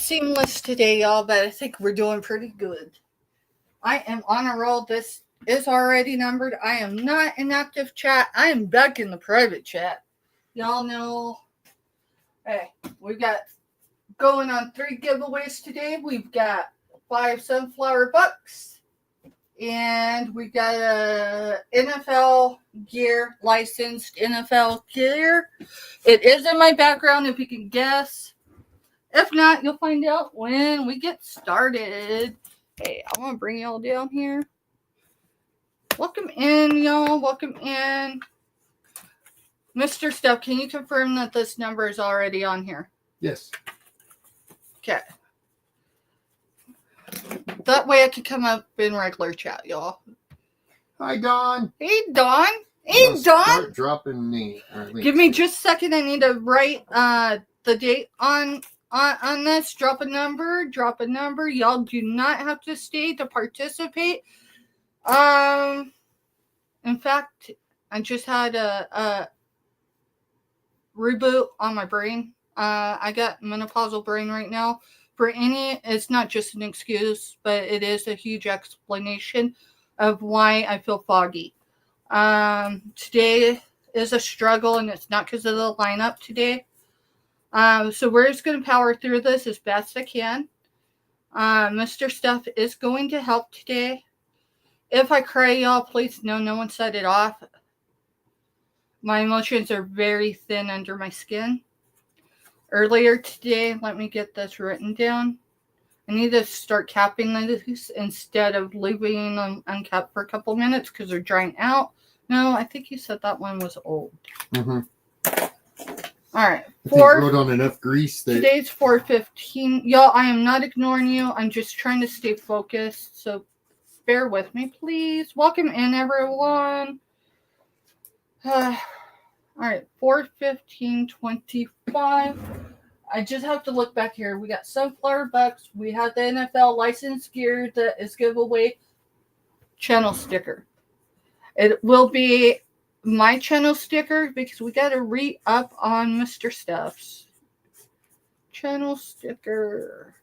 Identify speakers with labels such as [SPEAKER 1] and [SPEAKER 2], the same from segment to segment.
[SPEAKER 1] seamless today, y'all, but I think we're doing pretty good. I am on a roll. This is already numbered. I am not in active chat. I am back in the private chat. Y'all know. Hey, we got going on 3 giveaways today. We've got 5 sunflower bucks. And we got a NFL gear, licensed NFL gear. It is in my background if you can guess. If not, you'll find out when we get started. Hey, I want to bring y'all down here. Welcome in, y'all. Welcome in. Mr. Steph, can you confirm that this number is already on here?
[SPEAKER 2] Yes.
[SPEAKER 1] Okay. That way I can come up in regular chat, y'all.
[SPEAKER 2] Hi, Dawn.
[SPEAKER 1] Hey, Dawn. Hey, Dawn.
[SPEAKER 2] Start dropping the
[SPEAKER 1] Give me just a second. I need to write the date on this. Drop a number. Y'all do not have to stay to participate. In fact, I just had a reboot on my brain. I got menopausal brain right now. It's not just an excuse, but it is a huge explanation of why I feel foggy. Today is a struggle, and it's not because of the lineup today. So we're just going to power through this as best I can. Mr. Stuff is going to help today. If I cry, y'all, please know no one set it off. My emotions are very thin under my skin. Earlier today, let me get this written down. I need to start capping these instead of leaving them uncapped for a couple minutes because they're drying out. No, I think you said that one was old.
[SPEAKER 2] Mm-hmm.
[SPEAKER 1] All right.
[SPEAKER 2] I think wrote on enough grease that...
[SPEAKER 1] Today's 4:15. Y'all, I am not ignoring you. I'm just trying to stay focused. So bear with me, please. Welcome in, everyone. All right. 4:15:25. I just have to look back here. We got sunflower bucks. We have the NFL licensed gear that is giveaway channel sticker. It will be my channel sticker because we got to re-up on Mr. Stuff's channel sticker.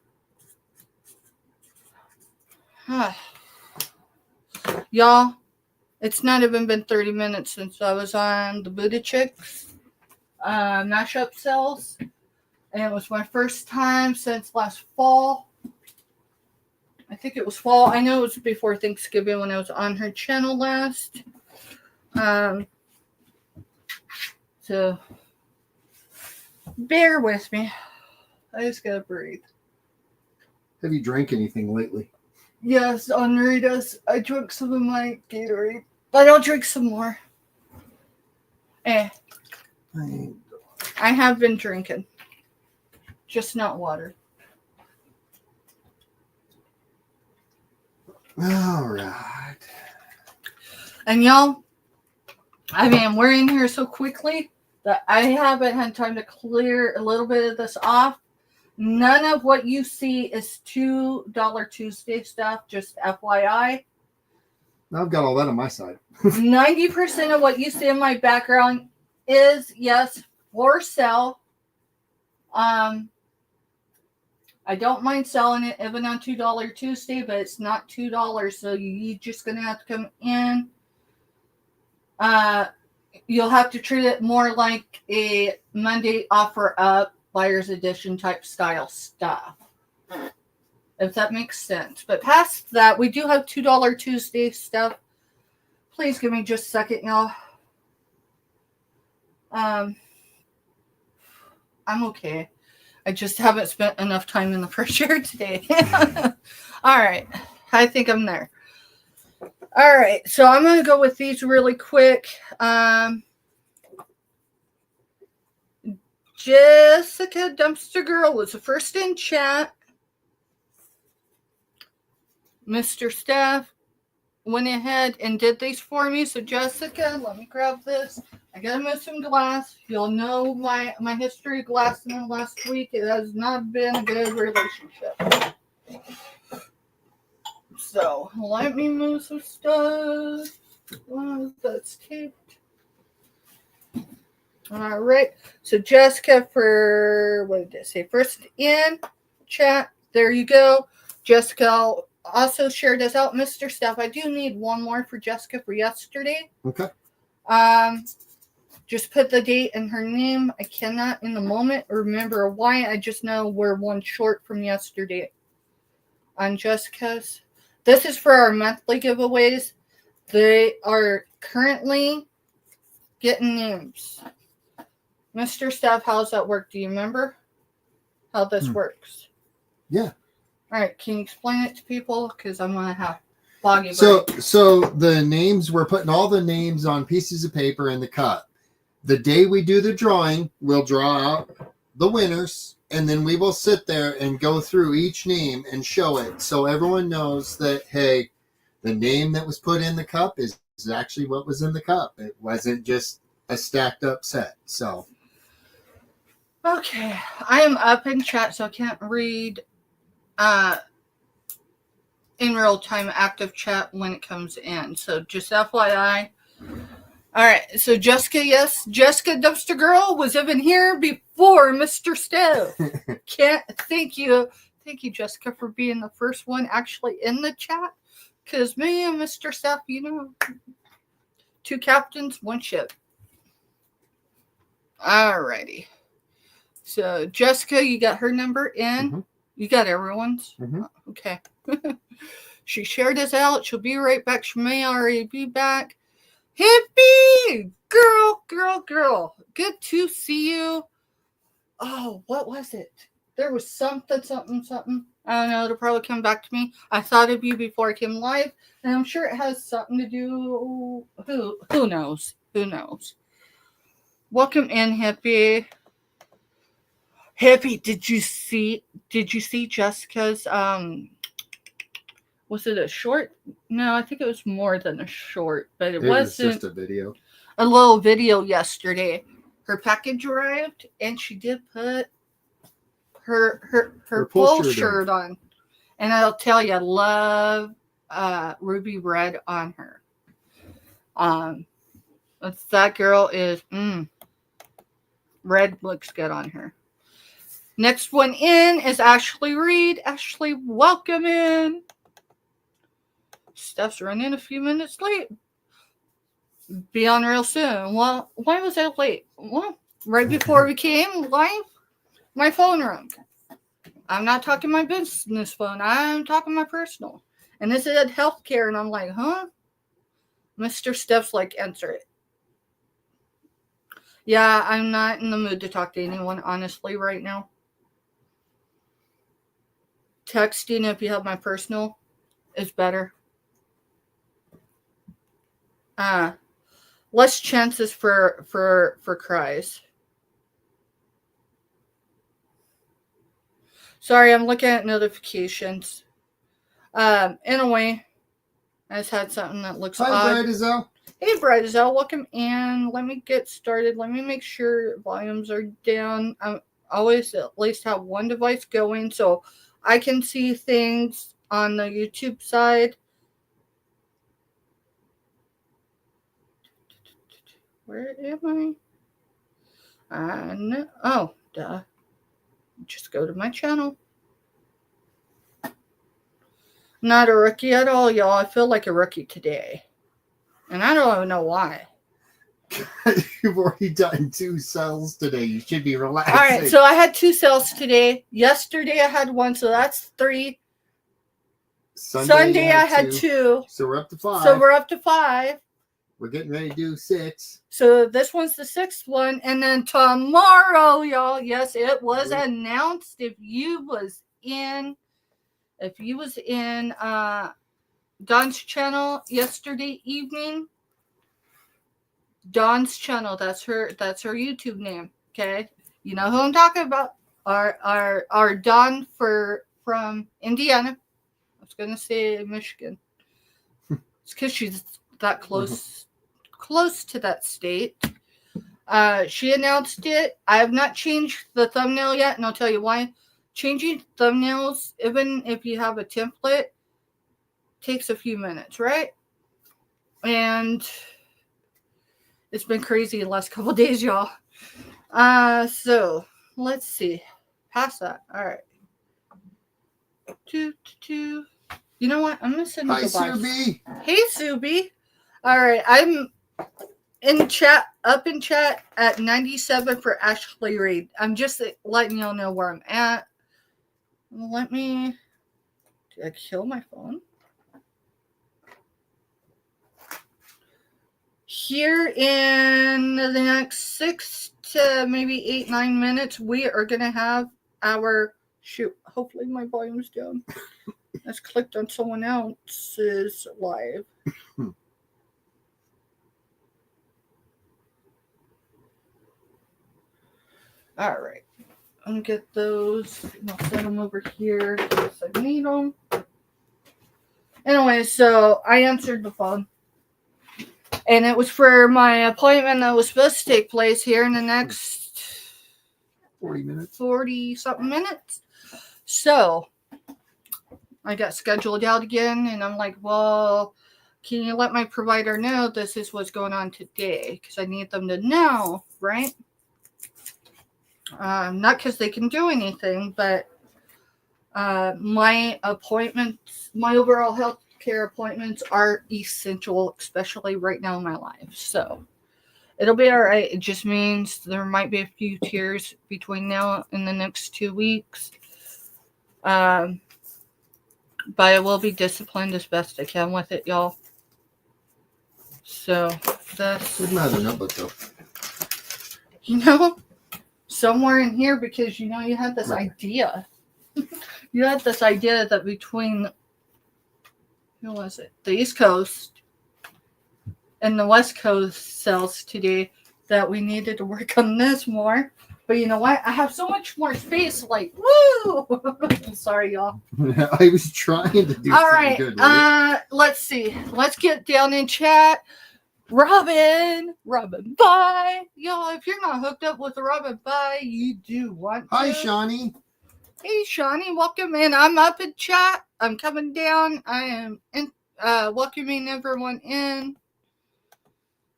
[SPEAKER 1] Y'all, it's not even been 30 minutes since I was on the Buddha Chicks mashup sales. And it was my first time since last fall. I think it was fall. I know it was before Thanksgiving when I was on her channel last. So bear with me. I just gotta breathe.
[SPEAKER 2] Have you drank anything lately?
[SPEAKER 1] Yes, on Ritas. I drank some of my Gatorade. But I'll drink some more. I have been drinking. Just not water.
[SPEAKER 2] All right.
[SPEAKER 1] And y'all, I mean, we're in here so quickly that I haven't had time to clear a little bit of this off. None of what you see is $2 Tuesday stuff, just FYI.
[SPEAKER 2] I've got all that on my side.
[SPEAKER 1] 90% of what you see in my background is, yes, for sale. I don't mind selling it even on $2 Tuesday, but it's not $2, so you're just going to have to come in. You'll have to treat it more like a Monday offer up, buyer's edition type style stuff, if that makes sense. But past that, we do have $2 Tuesday stuff. Please give me just a second, y'all. I'm okay. I just haven't spent enough time in the fresh air today. All right. I think I'm there. All right. So I'm going to go with these really quick. Jessica Dumpster Girl was the first in chat. Mr. Steph went ahead and did these for me. So Jessica, let me grab this. I gotta move some glass. You'll know my history of glass in the last week. It has not been a good relationship. So let me move some stuff. That's taped. All right. So Jessica for, what did I say? First in chat. There you go. Jessica also shared this out. Mr. Steph, I do need one more for Jessica for yesterday.
[SPEAKER 2] Okay.
[SPEAKER 1] Just put the date and her name. I cannot in the moment remember why. I just know we're one short from yesterday on Jessica's. This is for our monthly giveaways. They are currently getting names. Mr. Steph, how's that work? Do you remember how this works?
[SPEAKER 2] Yeah.
[SPEAKER 1] All right. Can you explain it to people? Because I'm going to have foggy
[SPEAKER 2] So
[SPEAKER 1] brain.
[SPEAKER 2] the names, we're putting all the names on pieces of paper in the cup. The day we do the drawing, we'll draw out the winners, and then we will sit there and go through each name and show it so everyone knows that, hey, the name that was put in the cup is actually what was in the cup. It wasn't just a stacked up set. So
[SPEAKER 1] Okay. I am up in chat, so I can't read in real time active chat when it comes in. So just FYI. All right. So Jessica, yes, Jessica Dumpster Girl was even here before Mr. Stove. Thank you, Jessica, for being the first one actually in the chat. Because me and Mr. Steph, you know, 2 captains, 1 ship. Alrighty. So Jessica, you got her number in.
[SPEAKER 2] Mm-hmm.
[SPEAKER 1] You got everyone's.
[SPEAKER 2] Mm-hmm.
[SPEAKER 1] Okay. She shared this out. She'll be right back. She may already be back. Hippie! Girl. Good to see you. Oh, what was it? There was something. I don't know. It'll probably come back to me. I thought of you before I came live, and I'm sure it has something to do. Who knows? Welcome in, Hippie. Hippie, did you see Jessica's was it a short? No, I think it was more than a short, but it wasn't
[SPEAKER 2] just a video.
[SPEAKER 1] A little video yesterday. Her package arrived and she did put her full shirt on. And I'll tell you, I love ruby red on her. That girl is red looks good on her. Next one in is Ashley Reed. Ashley, welcome in. Steph's running a few minutes late. Be on real soon. Well, why was I late? Well, right before we came live, my phone rang. I'm not talking my business phone. I'm talking my personal. And this is healthcare, and I'm like, huh? Mr. Steph's like, answer it. Yeah, I'm not in the mood to talk to anyone, honestly, right now. Texting, if you have my personal, is better. Less chances for cries. Sorry, I'm looking at notifications. Anyway, I just had something that looks odd.
[SPEAKER 2] Hi, Brightazelle.
[SPEAKER 1] Hey, Brightazelle, welcome in. Let me get started. Let me make sure volumes are down. I always at least have one device going so I can see things on the YouTube side. Where am I? No. Oh, duh. Just go to my channel. Not a rookie at all, y'all. I feel like a rookie today. And I don't even know why.
[SPEAKER 2] You've already done 2 sales today. You should be relaxing.
[SPEAKER 1] All right, so I had 2 sales today. Yesterday I had 1, so that's 3. Sunday I had 2.
[SPEAKER 2] So we're up to 5. We're getting ready to do 6.
[SPEAKER 1] So this one's the 6th one. And then tomorrow, y'all, yes, it was announced if you was in Dawn's channel yesterday evening. Dawn's channel, that's her YouTube name. Okay. You know who I'm talking about. Our Dawn from Indiana. I was gonna say Michigan. It's because she's that close to that state. She announced it. I have not changed the thumbnail yet, and I'll tell you why. Changing thumbnails, even if you have a template, takes a few minutes, right? And it's been crazy the last couple days, y'all. So let's see. Past that. All right. You know what? I'm gonna send you
[SPEAKER 2] Hi,
[SPEAKER 1] goodbye.
[SPEAKER 2] Subi.
[SPEAKER 1] Hey, Subi. All right, I'm in chat, up in chat at 97 for Ashley Reed. I'm just letting y'all know where I'm at. Let me. Did I kill my phone? Here in the next 6 to maybe 8, 9 minutes, we are going to have our shoot. Hopefully, my volume's down. I just clicked on someone else's live. All right. I'm going to get those. I'll set them over here in case I need them. Anyway, so I answered the phone. And it was for my appointment that was supposed to take place here in the next
[SPEAKER 2] 40 minutes.
[SPEAKER 1] 40-something minutes. So I got scheduled out again, and I'm like, well, can you let my provider know this is what's going on today? Because I need them to know, right? Not because they can do anything, but my appointments, my overall health care appointments are essential, especially right now in my life. So it'll be all right. It just means there might be a few tears between now and the next 2 weeks. But I will be disciplined as best I can with it, y'all. So that's...
[SPEAKER 2] Where's my other notebook, though?
[SPEAKER 1] Somewhere in here, because you had this idea. You had this idea that between, who was it? The East Coast and the West Coast cells today that we needed to work on this more. But you know what? I have so much more space. Like, woo! Sorry, y'all.
[SPEAKER 2] I was trying to do
[SPEAKER 1] all
[SPEAKER 2] something
[SPEAKER 1] right.
[SPEAKER 2] good with it.
[SPEAKER 1] Let's see. Let's get down in chat. Robin, bye. Y'all, if you're not hooked up with Robin, bye. You do want to.
[SPEAKER 2] Hi, Shawnee.
[SPEAKER 1] Hey, Shawnee, welcome in. I'm up in chat. I'm coming down. I am in, welcoming everyone in.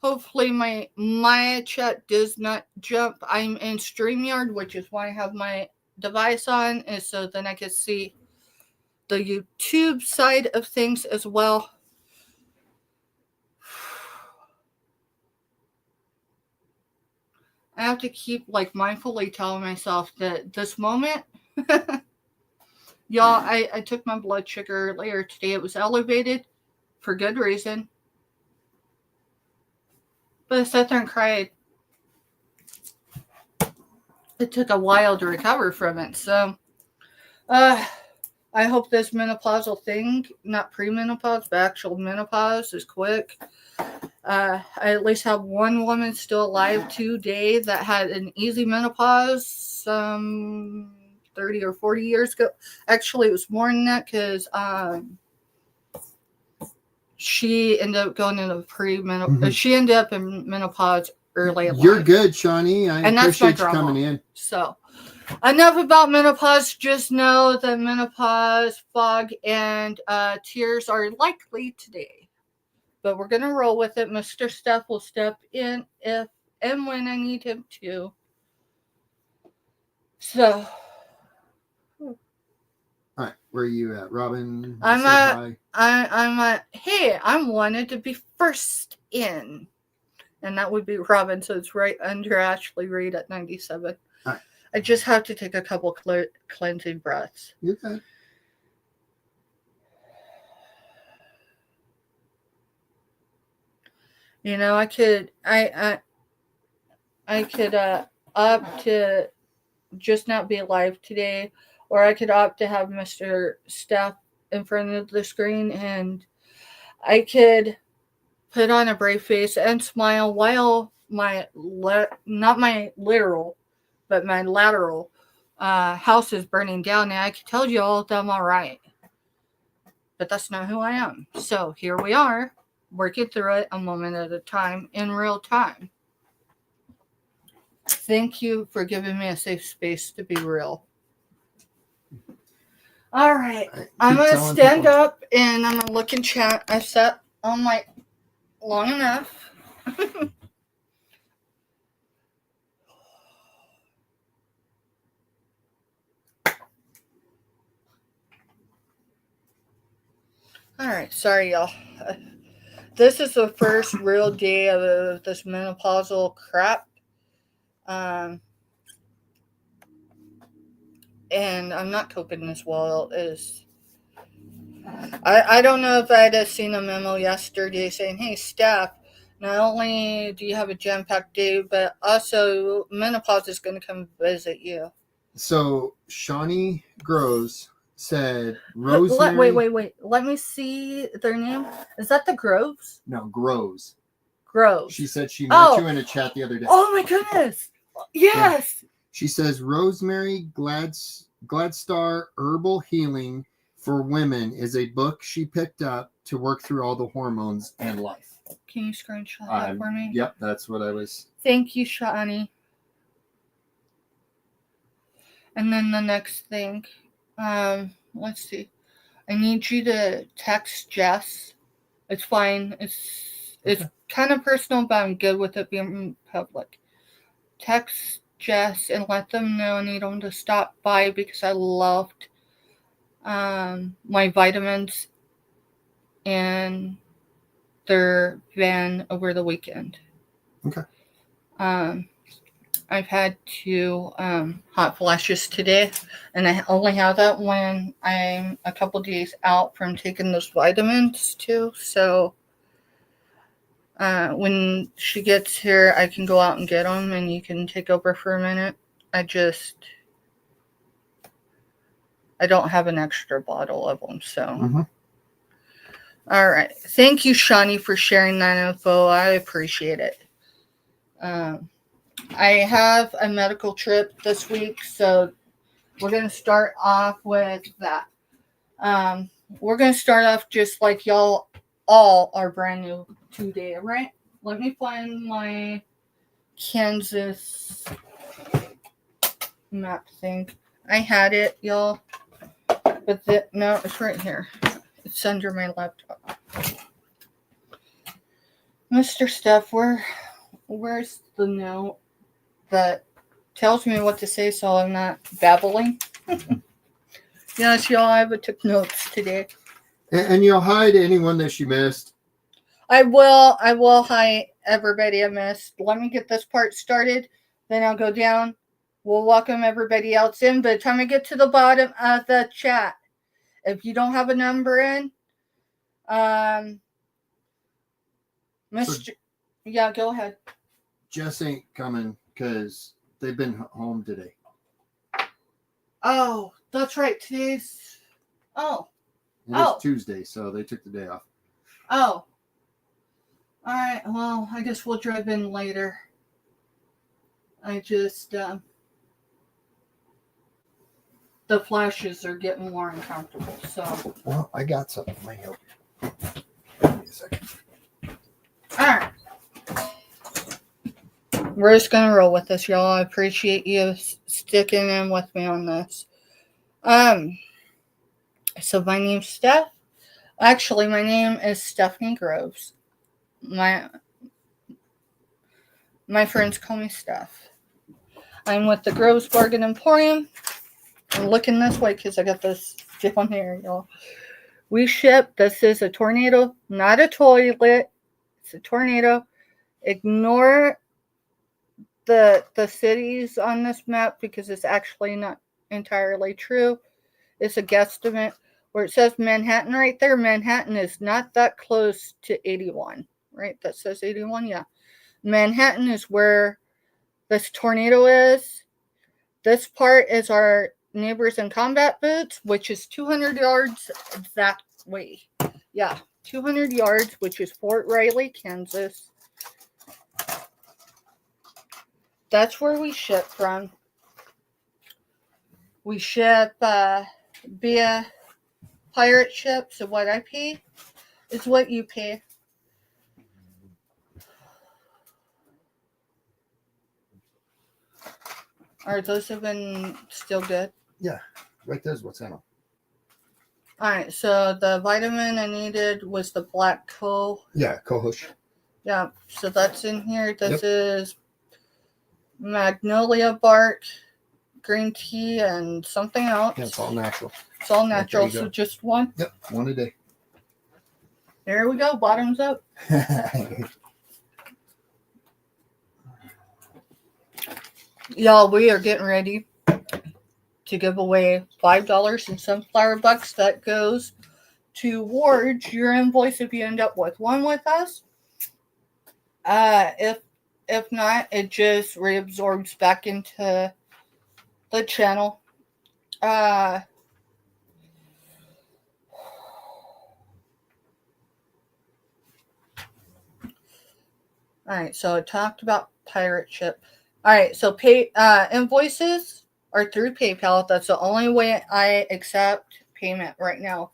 [SPEAKER 1] Hopefully my chat does not jump. I'm in StreamYard, which is why I have my device on, and so then I can see the YouTube side of things as well. I have to keep mindfully telling myself that this moment, y'all, I took my blood sugar earlier today. It was elevated for good reason. But I sat there and cried. It took a while to recover from it. So, I hope this menopausal thing, not premenopause, but actual menopause, is quick. I at least have one woman still alive today that had an easy menopause 30 or 40 years ago. Actually, it was more than that because she ended up going into premenopause. Mm-hmm. She ended up in menopause early in life.
[SPEAKER 2] You're good, Shawnee. I appreciate you coming in.
[SPEAKER 1] So, enough about menopause. Just know that menopause, fog, and tears are likely today. But we're going to roll with it. Mr. Steph will step in if and when I need him to. So.
[SPEAKER 2] All right. Where are you at, Robin?
[SPEAKER 1] I'm at, hey, I wanted to be first in. And that would be Robin. So it's right under Ashley Reed at 97.
[SPEAKER 2] All right.
[SPEAKER 1] I just have to take a couple cleansing breaths.
[SPEAKER 2] You're good.
[SPEAKER 1] I could opt to just not be live today, or I could opt to have Mr. Steph in front of the screen, and I could put on a brave face and smile while not my literal, but my lateral house is burning down, and I could tell you all that I'm all right. But that's not who I am. So here we are, working through it a moment at a time in real time. Thank you for giving me a safe space to be real. All right. I'm going to stand up and I'm going to look in chat. I've sat on my long enough. All right, sorry, y'all. This is the first real day of this menopausal crap. Um, and I'm not coping as well as I don't know if I'd have seen a memo yesterday saying, hey, staff, not only do you have a jam-packed day, but also menopause is going to come visit you.
[SPEAKER 2] So Shawnee Groves said Rosemary.
[SPEAKER 1] Wait. Let me see their name. Is that the Groves?
[SPEAKER 2] No, Groves.
[SPEAKER 1] Groves.
[SPEAKER 2] She said she met you in a chat the other day.
[SPEAKER 1] Oh, my goodness. Yes. Yeah.
[SPEAKER 2] She says Rosemary Gladstar Herbal Healing for Women is a book she picked up to work through all the hormones and life.
[SPEAKER 1] Can you screenshot that for me?
[SPEAKER 2] Yep, that's what I was.
[SPEAKER 1] Thank you, Shawnee. And then the next thing, let's see. I need you to text Jess. It's fine. It's kind of personal, but I'm good with it being public. Text Jess and let them know I need them to stop by because I loved my vitamins in their van over the weekend.
[SPEAKER 2] Okay.
[SPEAKER 1] I've had 2 hot flashes today, and I only have that when I'm a couple days out from taking those vitamins too. So when she gets here, I can go out and get them, and you can take over for a minute. I don't have an extra bottle of them, so.
[SPEAKER 2] Mm-hmm.
[SPEAKER 1] All right. Thank you, Shawnee, for sharing that info. I appreciate it. I have a medical trip this week, so we're going to start off with that. We're going to start off just like y'all all are brand new today, right? Let me find my Kansas map thing. I had it, y'all, but no, it's right here. It's under my laptop. Mr. Steph, where's the note that tells me what to say so I'm not babbling? Yes, y'all, I took notes today.
[SPEAKER 2] And you'll hide anyone that you missed.
[SPEAKER 1] I will hide everybody I missed. Let me get this part started, then I'll go down. We'll welcome everybody else in. By the time I get to the bottom of the chat, if you don't have a number in, yeah, go ahead.
[SPEAKER 2] Jess ain't coming because they've been home today.
[SPEAKER 1] Oh, that's right. Today's.
[SPEAKER 2] It's Tuesday, so they took the day off.
[SPEAKER 1] Oh. All right. Well, I guess we'll drive in later. I just the flashes are getting more uncomfortable. So.
[SPEAKER 2] Well, I got something. Might help you. Give me a second.
[SPEAKER 1] All right. We're just gonna roll with this, y'all. I appreciate you sticking in with me on this. So my name's Steph. Actually, my name is Stephanie Groves. My friends call me Steph. I'm with the Groves Bargain Emporium. I'm looking this way because I got this down here, y'all. We ship. This is a tornado, not a toilet. It's a tornado. Ignore the cities on this map because it's actually not entirely true. It's a guesstimate. Where it says Manhattan right there, Manhattan is not that close to 81, right? That says 81, yeah. Manhattan is where this tornado is. This part is our Neighbors in Combat boots, which is 200 yards that way. Yeah, 200 yards, which is Fort Riley, Kansas. That's where we ship from. We ship via pirate ship, so what I pay is what you pay. Are those have been still good?
[SPEAKER 2] Yeah, right there's what's in them.
[SPEAKER 1] Alright, so the vitamin I needed was the black coal.
[SPEAKER 2] Yeah, cohosh.
[SPEAKER 1] Yeah, so that's in here. This is magnolia bark, green tea, and something else.
[SPEAKER 2] Yeah, it's all natural.
[SPEAKER 1] It's all natural, so just one?
[SPEAKER 2] Yep, one a day.
[SPEAKER 1] There we go. Bottoms up. Y'all, we are getting ready to give away $5 in sunflower bucks. That goes towards your invoice if you end up with one with us. If not, it just reabsorbs back into the channel. All right, so I talked about pirate ship. All right, so invoices are through PayPal. That's the only way I accept payment right now.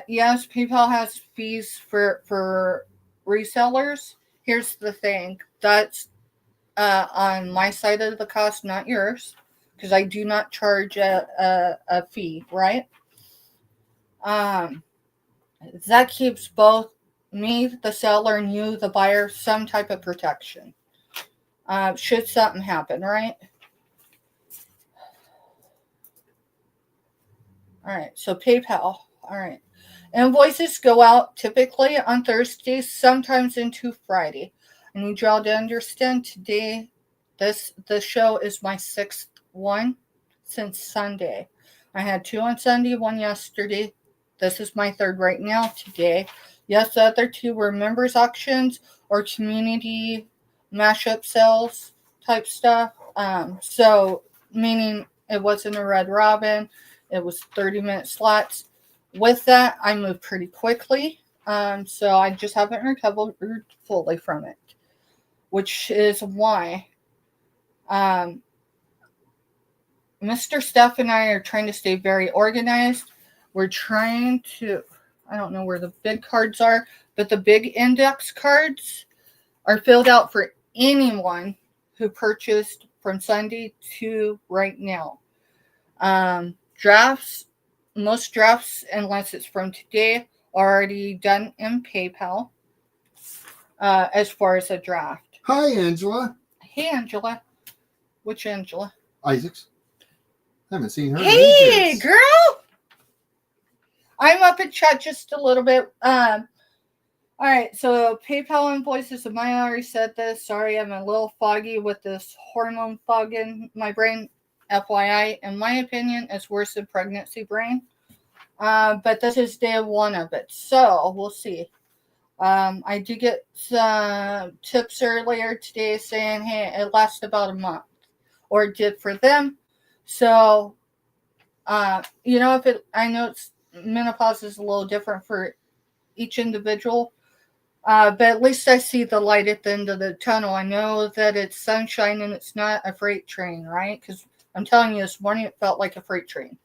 [SPEAKER 1] Yes, PayPal has fees for resellers. Here's the thing. That's on my side of the cost, not yours, because I do not charge a fee, right? That keeps both me, the seller, and you, the buyer, some type of protection. Should something happen, right? All right, so PayPal. All right. Invoices go out typically on Thursdays, sometimes into Friday. I need y'all to understand today, the show is my 6th one since Sunday. I had 2 on Sunday, 1 yesterday. This is my 3rd right now today. Yes, the other 2 were members auctions or community mashup sales type stuff. So meaning it wasn't a red robin. It was 30-minute slots. With that, I moved pretty quickly. So I just haven't recovered fully from it, which is why Mr. Steph and I are trying to stay very organized. We're trying to, I don't know where the big cards are, but the big index cards are filled out for anyone who purchased from Sunday to right now. Drafts, most drafts, unless it's from today, are already done in PayPal as far as a draft.
[SPEAKER 2] Hi, Angela.
[SPEAKER 1] Hey, Angela. Which Angela?
[SPEAKER 2] Isaacs. Haven't seen her in
[SPEAKER 1] Hey,
[SPEAKER 2] ages.
[SPEAKER 1] girl! I'm up in chat just a little bit. All right, so PayPal invoices, I already said this. Sorry, I'm a little foggy with this hormone fog in my brain. FYI, in my opinion, it's worse than pregnancy brain. But this is day 1 of it, so we'll see. I did get some tips earlier today saying, hey, it lasts about a month, or it did for them. So, I know menopause is a little different for each individual, but at least I see the light at the end of the tunnel. I know that it's sunshine and it's not a freight train, right? Because I'm telling you, this morning it felt like a freight train.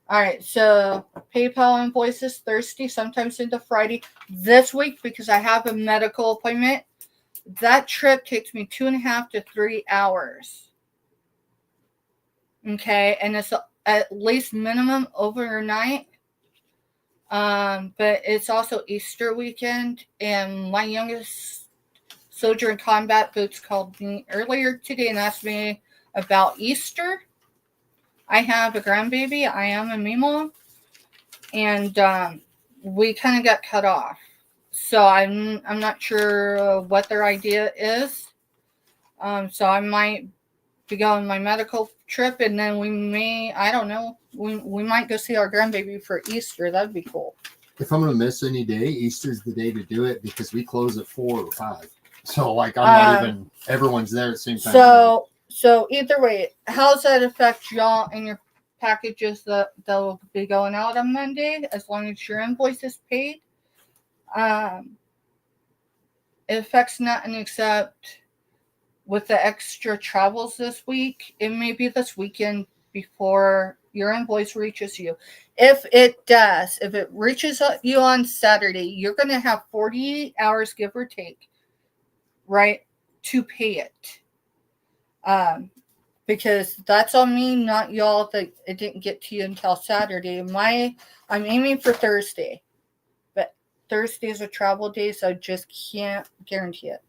[SPEAKER 1] All right, so PayPal invoices Thursday, sometimes into Friday. This week, because I have a medical appointment, that trip takes me 2.5 to 3 hours. Okay, and it's at least minimum overnight. But it's also Easter weekend, and my youngest soldier in combat boots called me earlier today and asked me about Easter. I have a grandbaby. I am a memo. And we kind of got cut off. So I'm not sure what their idea is. So I might be going on my medical trip, and then we may, I don't know, we might go see our grandbaby for Easter. That'd be cool.
[SPEAKER 2] If I'm going to miss any day, Easter's the day to do it because we close at 4 or 5. So, like, I'm not even, everyone's there at the same time.
[SPEAKER 1] So either way, how does that affect y'all and your packages that will be going out on Monday, as long as your invoice is paid? It affects nothing except with the extra travels this week. It may be this weekend before your invoice reaches you. If it does, if it reaches you on Saturday, you're going to have 48 hours, give or take, right, to pay it. Because that's on me, not y'all, that it didn't get to you until Saturday. I'm aiming for Thursday, but Thursday is a travel day, so I just can't guarantee it.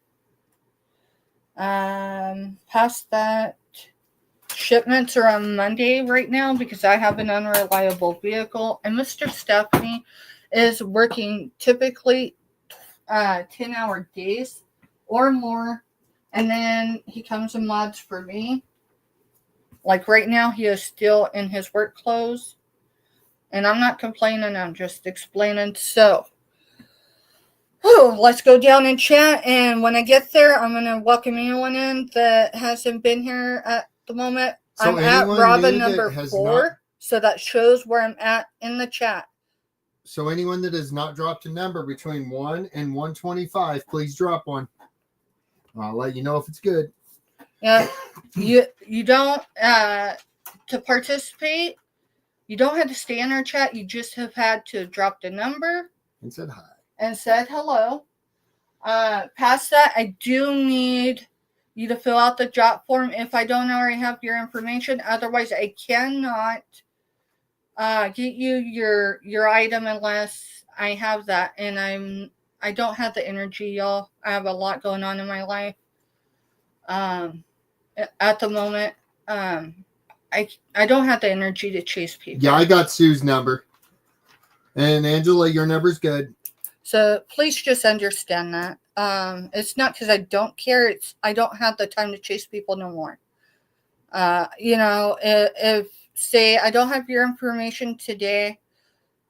[SPEAKER 1] Past that, shipments are on Monday right now because I have an unreliable vehicle. And Mr. Stephanie is working typically 10-hour days or more. And then he comes and mods for me. Like right now, he is still in his work clothes. And I'm not complaining, I'm just explaining. So, let's go down and chat. And when I get there, I'm going to welcome anyone in that hasn't been here at the moment.
[SPEAKER 2] So
[SPEAKER 1] I'm at Robin number 4.
[SPEAKER 2] Not,
[SPEAKER 1] so that shows where I'm at in the chat.
[SPEAKER 2] So anyone that has not dropped a number between 1 and 125, please drop one. I'll let you know if it's good.
[SPEAKER 1] Yeah, you don't, to participate, you don't have to stay in our chat. You just have had to drop the number.
[SPEAKER 2] And said hi.
[SPEAKER 1] And said hello. Past that, I do need you to fill out the job form if I don't already have your information. Otherwise, I cannot get you your item unless I have that. And I don't have the energy, y'all. I have a lot going on in my life. At the moment, I don't have the energy to chase people.
[SPEAKER 2] Yeah, I got Sue's number. And Angela, your number's good.
[SPEAKER 1] So please just understand that. It's not because I don't care. It's I don't have the time to chase people no more. If say I don't have your information today,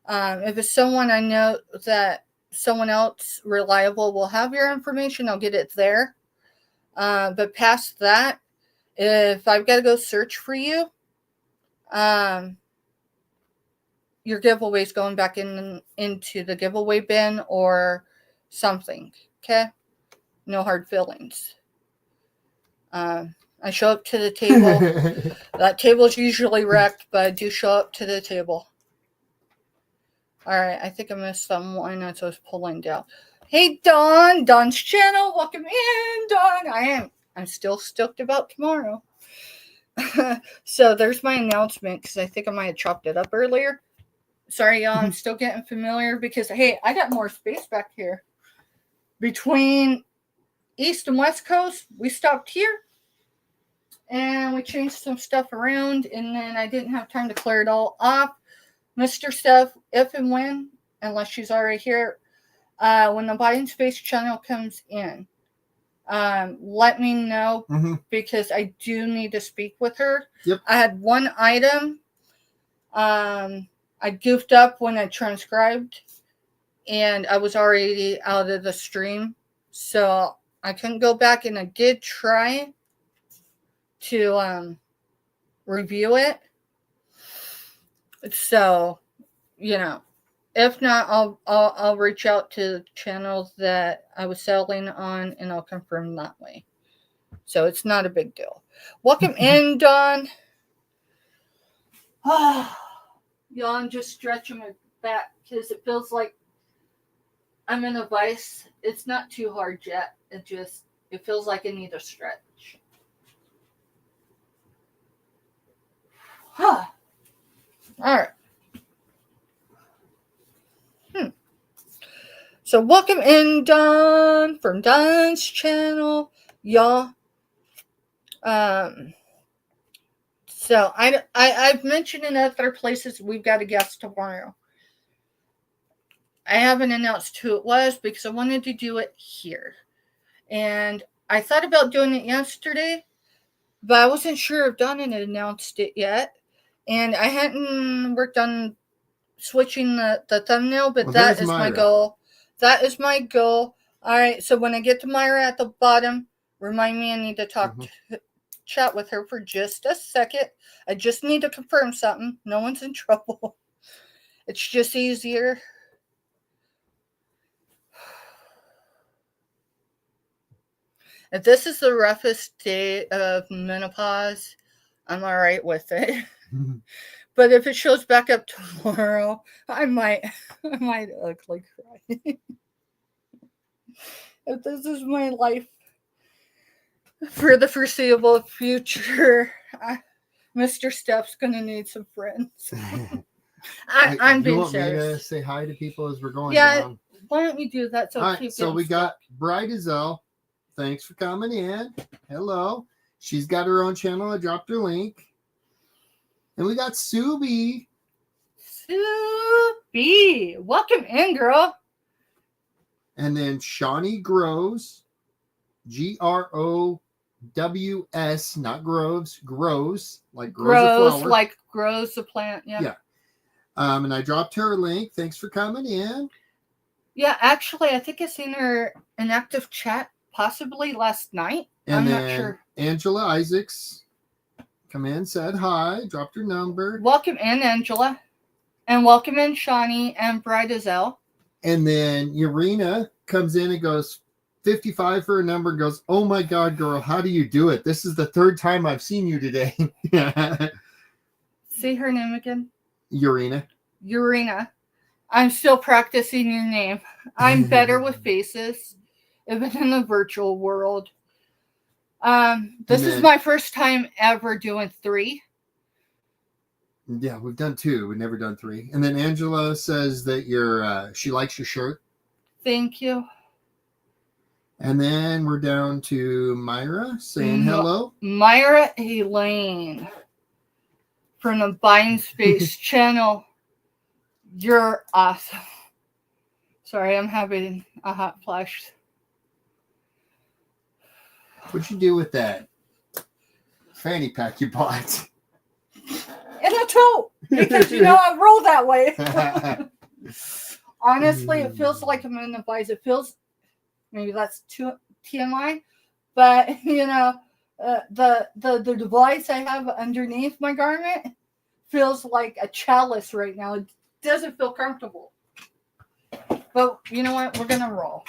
[SPEAKER 1] if it's someone I know that someone else reliable will have your information, I'll get it there. But past that, if I've got to go search for you, your giveaway's going back into the giveaway bin or something. Okay? No hard feelings. I show up to the table. That table's usually wrecked, but I do show up to the table. Alright, I think I missed someone as I was pulling down. Hey Dawn, Dawn's channel, welcome in, Dawn. I'm still stoked about tomorrow. So there's my announcement because I think I might have chopped it up earlier. Sorry, y'all, I'm still getting familiar because, hey, I got more space back here. Between East and West Coast, we stopped here. And we changed some stuff around. And then I didn't have time to clear it all off. Mr. Steph, if and when, unless she's already here, when the Buying Space channel comes in, let me know because I do need to speak with her.
[SPEAKER 2] Yep.
[SPEAKER 1] I had one item. I goofed up when I transcribed and I was already out of the stream. So I couldn't go back and I did try to review it. So, if not, I'll reach out to the channels that I was selling on and I'll confirm that way. So it's not a big deal. Welcome in, Dawn. Y'all, I'm just stretching my back because it feels like I'm in a vice. It's not too hard yet. It feels like I need a stretch. All right. So welcome in, Dawn, from Dawn's channel, y'all. So I've mentioned in other places we've got a guest tomorrow. I haven't announced who it was because I wanted to do it here. And I thought about doing it yesterday, but I wasn't sure if Dawn had announced it yet. And I hadn't worked on switching the thumbnail, but that is my goal. That is my goal. All right, so when I get to Myra at the bottom, remind me I need to chat with her for just a second. I just need to confirm something. No one's in trouble. It's just easier. If this is the roughest day of menopause, I'm all right with it. But if it shows back up tomorrow, I might ugly cry. If this is my life for the foreseeable future, Mr. Steph's gonna need some friends. I'm being serious.
[SPEAKER 2] You want me to say hi to people as we're going down?
[SPEAKER 1] Why don't you do that?
[SPEAKER 2] All right, so we got Bride Azelle. Thanks for coming in. Hello. She's got her own channel. I dropped her link. And we got Subi.
[SPEAKER 1] Subi. Welcome in, girl.
[SPEAKER 2] And then Shawnee Grows. Grows, not Groves. Grows, like grows a flower.
[SPEAKER 1] Like grows a plant. Yeah.
[SPEAKER 2] And I dropped her a link. Thanks for coming in.
[SPEAKER 1] Yeah, actually, I think I seen her in active chat possibly last night.
[SPEAKER 2] And
[SPEAKER 1] I'm
[SPEAKER 2] then
[SPEAKER 1] not sure.
[SPEAKER 2] Angela Isaacs come in, said hi, dropped her number.
[SPEAKER 1] Welcome in, Angela. And welcome in, Shawnee and Bride Azelle.
[SPEAKER 2] And then Urena comes in and goes 55 for a number and goes, oh my God, girl, how do you do it? This is the third time I've seen you today.
[SPEAKER 1] See her name again?
[SPEAKER 2] Urena.
[SPEAKER 1] I'm still practicing your name. I'm better with faces, even in the virtual world. This is my first time ever doing 3.
[SPEAKER 2] Yeah, we've done 2. We've never done 3. And then Angela says that she likes your shirt.
[SPEAKER 1] Thank you.
[SPEAKER 2] And then we're down to Myra saying hello.
[SPEAKER 1] Myra Elaine from the Buying Space channel. You're awesome. Sorry, I'm having a hot flash.
[SPEAKER 2] What'd you do with that fanny pack you bought?
[SPEAKER 1] In a tote, because I roll that way. Honestly, it feels like I'm in the vice. It feels, maybe that's too TMI, but the device I have underneath my garment feels like a chalice right now. It doesn't feel comfortable. But you know what? We're gonna roll.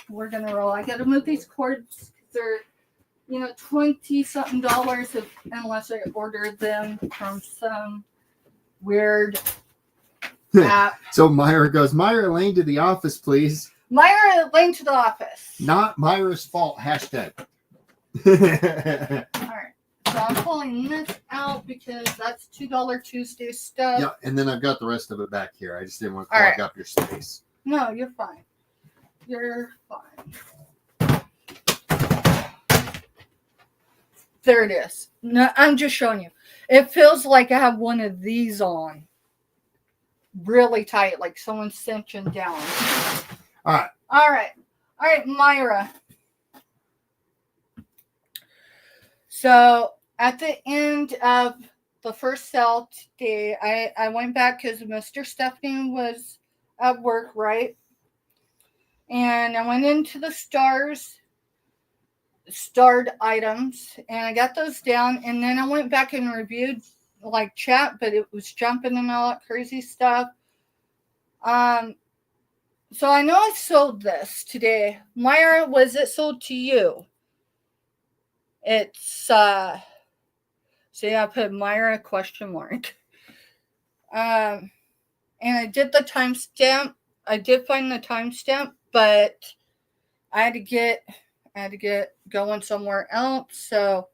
[SPEAKER 1] I gotta move these cords. They're $20-something unless I ordered them from some weird app.
[SPEAKER 2] So Myra goes, Myra Lane to the office, please.
[SPEAKER 1] Myra Lane to the office.
[SPEAKER 2] Not Myra's fault. Hashtag.
[SPEAKER 1] All right. So I'm pulling this out because that's $2 Tuesday stuff.
[SPEAKER 2] Yeah, and then I've got the rest of it back here. I just didn't want to clog up your space.
[SPEAKER 1] No, you're fine. There it is. No, I'm just showing you. It feels like I have one of these on. Really tight, like someone's cinching down.
[SPEAKER 2] All
[SPEAKER 1] right, Myra. So at the end of the first sale today, I went back because Mr. Stephanie was at work, right? And I went into the starred items, and I got those down, and then I went back and reviewed like chat, but it was jumping and all that crazy stuff. So I know I sold this today. Myra, was it sold to you? It's see, I put Myra ? And I did the timestamp. I did find the timestamp, but I had to get going somewhere else. So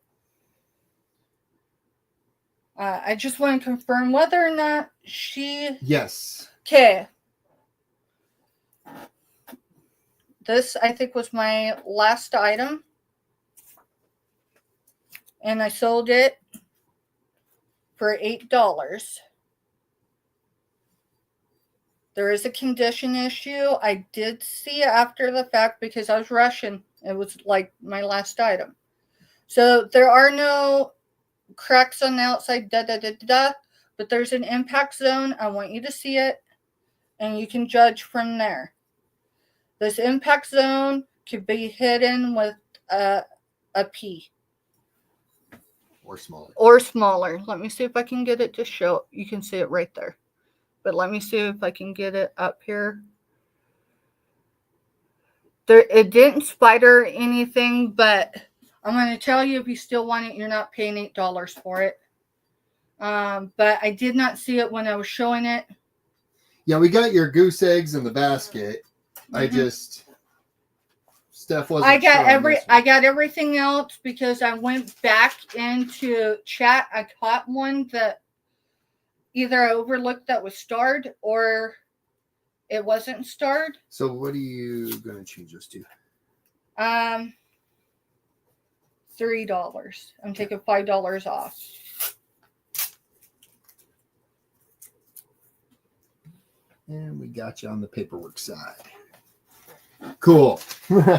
[SPEAKER 1] I just want to confirm whether or not she.
[SPEAKER 2] Yes.
[SPEAKER 1] Okay. This, I think, was my last item. And I sold it for $8. There is a condition issue. I did see it after the fact because I was rushing. It was like my last item. So there are no cracks on the outside, but there's an impact zone. I want you to see it, and you can judge from there. This impact zone could be hidden with a P. Or smaller. Let me see if I can get it to show. You can see it right there. But let me see if I can get it up here. It didn't spider anything, but I'm going to tell you, if you still want it, you're not paying $8 for it. But I did not see it when I was showing it.
[SPEAKER 2] Yeah, we got your goose eggs in the basket. Mm-hmm. Steph wasn't.
[SPEAKER 1] I got everything else because I went back into chat. I caught one that either I overlooked that was starred or it wasn't starred.
[SPEAKER 2] So what are you going to change this to?
[SPEAKER 1] $3. I'm taking $5 off.
[SPEAKER 2] And we got you on the paperwork side. Cool.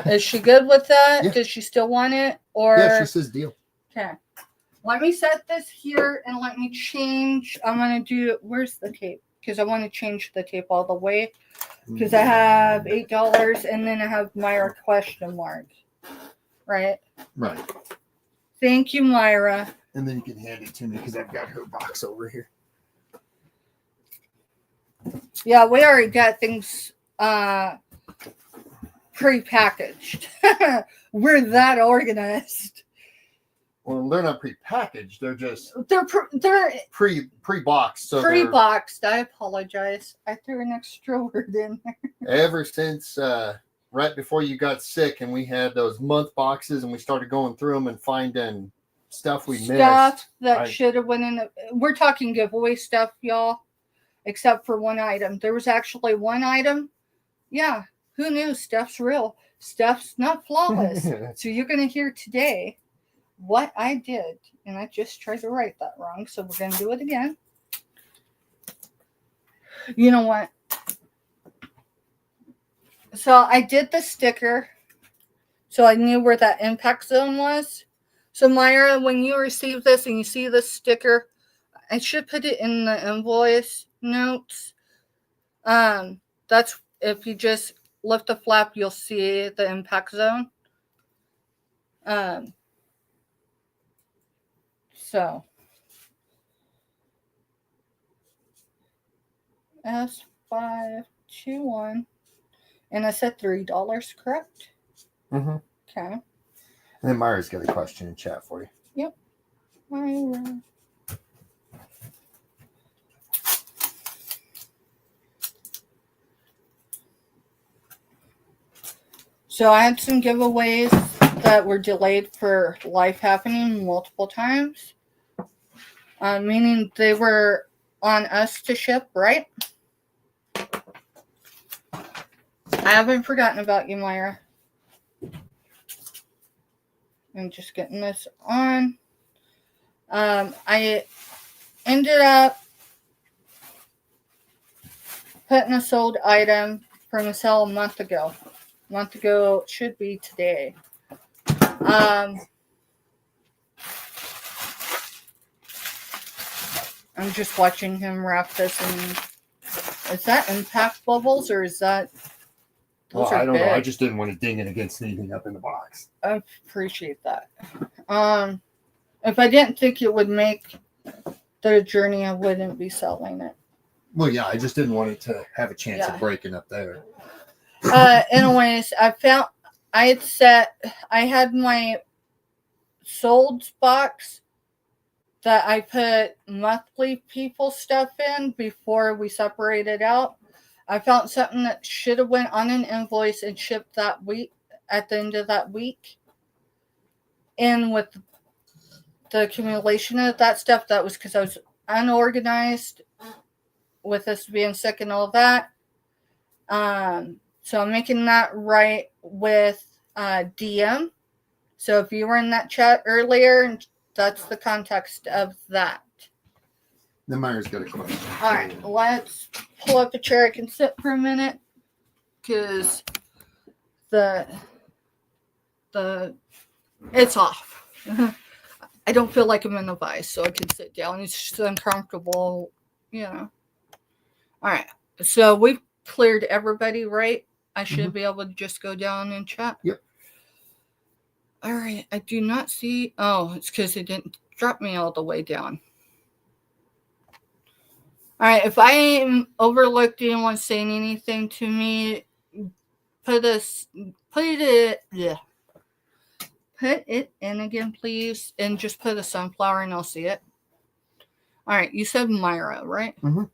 [SPEAKER 1] Is she good with that?
[SPEAKER 2] Yeah.
[SPEAKER 1] Does she still want it? Or
[SPEAKER 2] Yeah, she says deal.
[SPEAKER 1] okay. Let me set this here and let me change. I'm gonna do. Where's the tape? Because I want to change the tape all the way. Because I have $8 and then I have Myra question mark. Right.
[SPEAKER 2] Right.
[SPEAKER 1] Thank you, Myra.
[SPEAKER 2] And then you can hand it to me because I've got her box over here.
[SPEAKER 1] Yeah, we already got things pre-packaged. We're that organized.
[SPEAKER 2] Well, they're not pre-packaged. They're just
[SPEAKER 1] They're
[SPEAKER 2] pre-boxed. So
[SPEAKER 1] pre-boxed. I apologize. I threw an extra word in there.
[SPEAKER 2] Ever since right before you got sick and we had those month boxes and we started going through them and finding stuff we missed.
[SPEAKER 1] That should have went in. We're talking giveaway stuff, y'all. Except for one item. There was actually one item. Yeah, who knew? Stuff's real. Stuff's not flawless. So you're going to hear today what I did. And I just tried to write that wrong. So we're going to do it again. You know what? So I did the sticker. So I knew where that impact zone was. So Myra, when you receive this and you see this sticker, I should put it in the invoice notes. That's if you just lift the flap, you'll see the impact zone. So S521, and I said $3, correct?
[SPEAKER 2] Mm-hmm.
[SPEAKER 1] Okay.
[SPEAKER 2] And then Myra's got a question in chat for you.
[SPEAKER 1] Yep. Myra. So I had some giveaways that were delayed for life happening multiple times. Meaning they were on us to ship, right? I haven't forgotten about you, Myra. I'm just getting this on. I ended up putting a sold item from a sale a month ago. It should be today. I'm just watching him wrap this in. Is that impact bubbles or is that?
[SPEAKER 2] Well, I don't know. I just didn't want to ding it against anything up in the box.
[SPEAKER 1] I appreciate that. If I didn't think it would make the journey, I wouldn't be selling it.
[SPEAKER 2] Well, yeah, I just didn't want it to have a chance of breaking up there.
[SPEAKER 1] Anyways, I had my sold box that I put monthly people stuff in before we separated out. I found something that should have went on an invoice and shipped that week at the end of that week. And with the accumulation of that stuff, that was because I was unorganized with us being sick and all that. So I'm making that right with DM. So if you were in that chat earlier, that's the context of that.
[SPEAKER 2] Then Myra's got a question.
[SPEAKER 1] All right, let's pull up a chair I can sit for a minute because it's off. I don't feel like I'm in a vice, so I can sit down. It's just uncomfortable, you know. All right, so we've cleared everybody, right? I should be able to just go down and chat.
[SPEAKER 2] Yep.
[SPEAKER 1] All right, I do not see. Oh, it's because it didn't drop me all the way down. All right, if I overlooked anyone saying anything to me, put it in again, please, and just put a sunflower and I'll see it. All right, you said Myra, right?
[SPEAKER 2] Mm-hmm.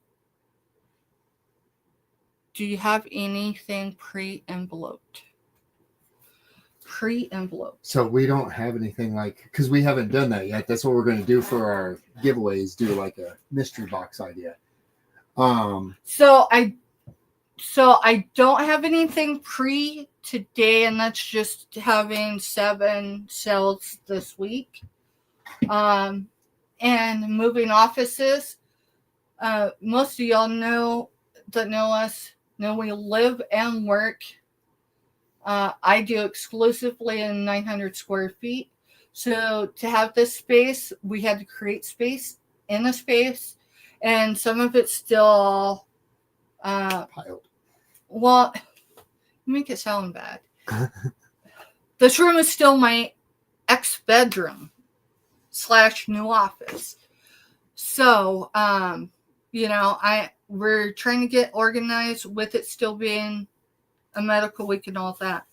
[SPEAKER 1] Do you have anything pre-enveloped? Pre-enveloped. So
[SPEAKER 2] we don't have anything because we haven't done that yet. That's what we're going to do for our giveaways, do like a mystery box idea. So
[SPEAKER 1] I don't have anything today, and that's just having 7 sales this week. And moving offices. Most of y'all know us know we live and work. I do exclusively in 900 square feet. So to have this space, we had to create space in the space, and some of it's still
[SPEAKER 2] Piled.
[SPEAKER 1] well, make it sound bad. This room is still my ex-bedroom / new office. So, we're trying to get organized with it still being a medical week and all that.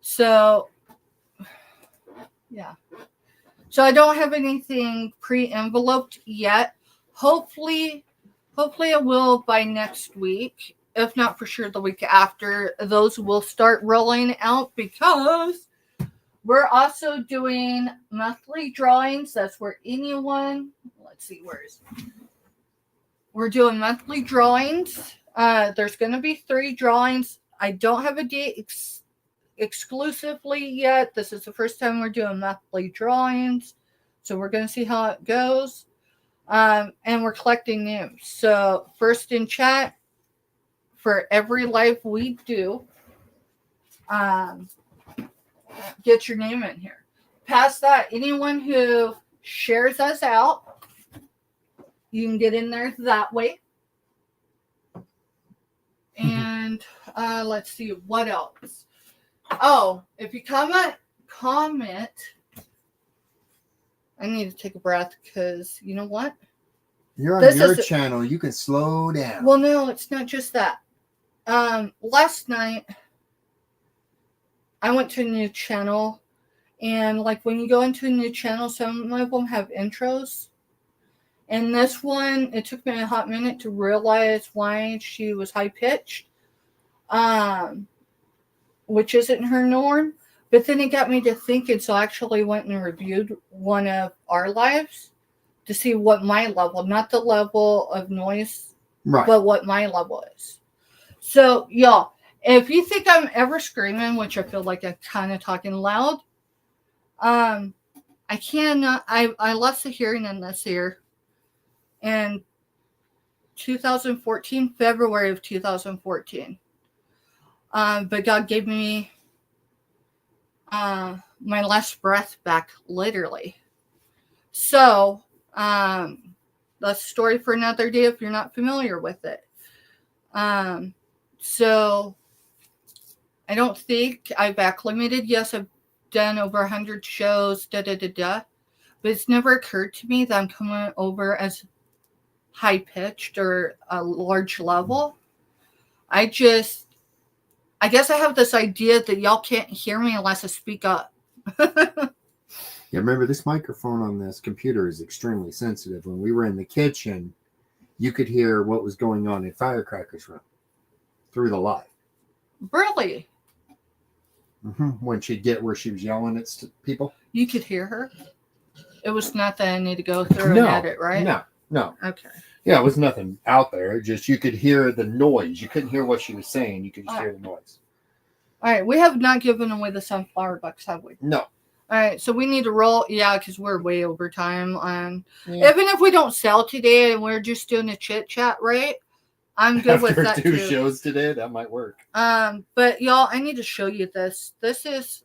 [SPEAKER 1] So, yeah. So I don't have anything pre-enveloped yet. Hopefully I will by next week. If not, for sure the week after. Those will start rolling out because we're also doing monthly drawings. That's where anyone, let's see, where is it? We're doing monthly drawings. There's going to be 3 drawings. I don't have a date exclusively yet. This is the first time we're doing monthly drawings. So we're going to see how it goes. And we're collecting names. So first in chat, for every live we do, get your name in here. Past that, anyone who shares us out, you can get in there that way. And let's see, what else? Oh, if you comment. I need to take a breath because you know what?
[SPEAKER 2] You're on your channel. You can slow down.
[SPEAKER 1] Well, no, it's not just that. Last night, I went to a new channel, and like when you go into a new channel, some of them have intros. And this one, it took me a hot minute to realize why she was high-pitched, which isn't her norm. But then it got me to thinking, so I actually went and reviewed one of our lives to see what my level, not the level of noise,
[SPEAKER 2] right,
[SPEAKER 1] but what my level is. So, y'all, if you think I'm ever screaming, which I feel like I'm kind of talking loud, I lost the hearing in this ear in 2014, February of 2014. But God gave me my last breath back, literally. So, that's a story for another day if you're not familiar with it. So, I don't think I've acclimated. Yes, I've done over 100 shows, but it's never occurred to me that I'm coming over as high-pitched or a large level. I guess I have this idea that y'all can't hear me unless I speak up.
[SPEAKER 2] Yeah, remember, this microphone on this computer is extremely sensitive. When we were in the kitchen, you could hear what was going on in Firecracker's room through the live.
[SPEAKER 1] Really?
[SPEAKER 2] Mm-hmm. When she'd get where she was yelling at people.
[SPEAKER 1] You could hear her? It was not that I need to go through and edit, right?
[SPEAKER 2] No.
[SPEAKER 1] Okay.
[SPEAKER 2] Yeah, it was nothing out there. Just you could hear the noise. You couldn't hear what she was saying. You could just hear the noise.
[SPEAKER 1] All right. We have not given away the sunflower bucks, have we?
[SPEAKER 2] No.
[SPEAKER 1] All right, so we need to roll. Yeah, because we're way over time. Even if we don't sell today and we're just doing a chit chat, right? I'm good with that
[SPEAKER 2] After 2 shows today, that might work.
[SPEAKER 1] But y'all, I need to show you this. This is.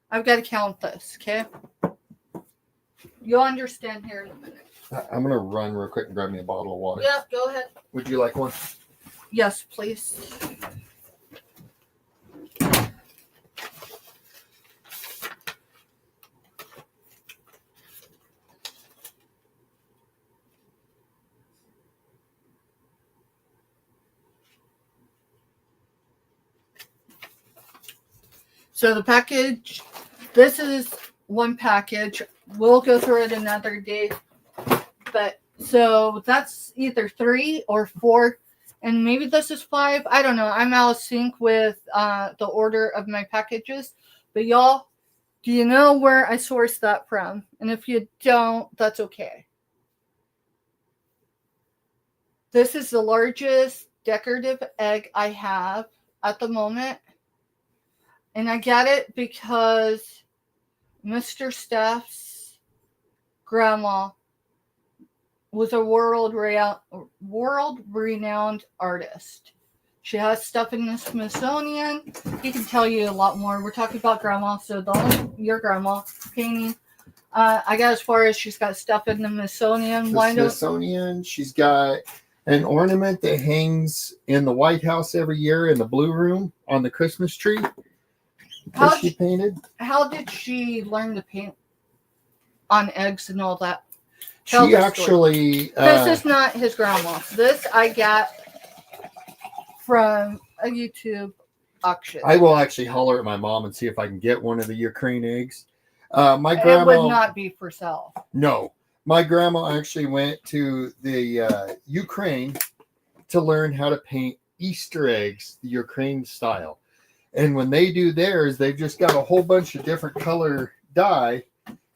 [SPEAKER 1] I've got to count this, okay? You'll understand here in a minute.
[SPEAKER 2] I'm gonna run real quick and grab me a bottle of water.
[SPEAKER 1] Yeah, go ahead.
[SPEAKER 2] Would you like one?
[SPEAKER 1] Yes, please. So the package, this is one package. We'll go through it another day. But so that's either 3 or 4. And maybe this is 5. I don't know. I'm out of sync with the order of my packages. But y'all, do you know where I sourced that from? And if you don't, that's okay. This is the largest decorative egg I have at the moment. And I get it because Mr. Steph's grandma was a world-renowned artist. She has stuff in the Smithsonian. He can tell you a lot more. We're talking about grandma, so your grandma painting. I got as far as she's got stuff in the Smithsonian.
[SPEAKER 2] Smithsonian. She's got an ornament that hangs in the White House every year in the Blue Room on the Christmas tree. That she painted.
[SPEAKER 1] How did she learn to paint on eggs and all that?
[SPEAKER 2] She actually.
[SPEAKER 1] This is not his grandma. This I got from a YouTube auction.
[SPEAKER 2] I will actually holler at my mom and see if I can get one of the Ukraine eggs. My grandma.
[SPEAKER 1] It would not be for sale.
[SPEAKER 2] No. My grandma actually went to the Ukraine to learn how to paint Easter eggs, the Ukraine style. And when they do theirs, they've just got a whole bunch of different color dye,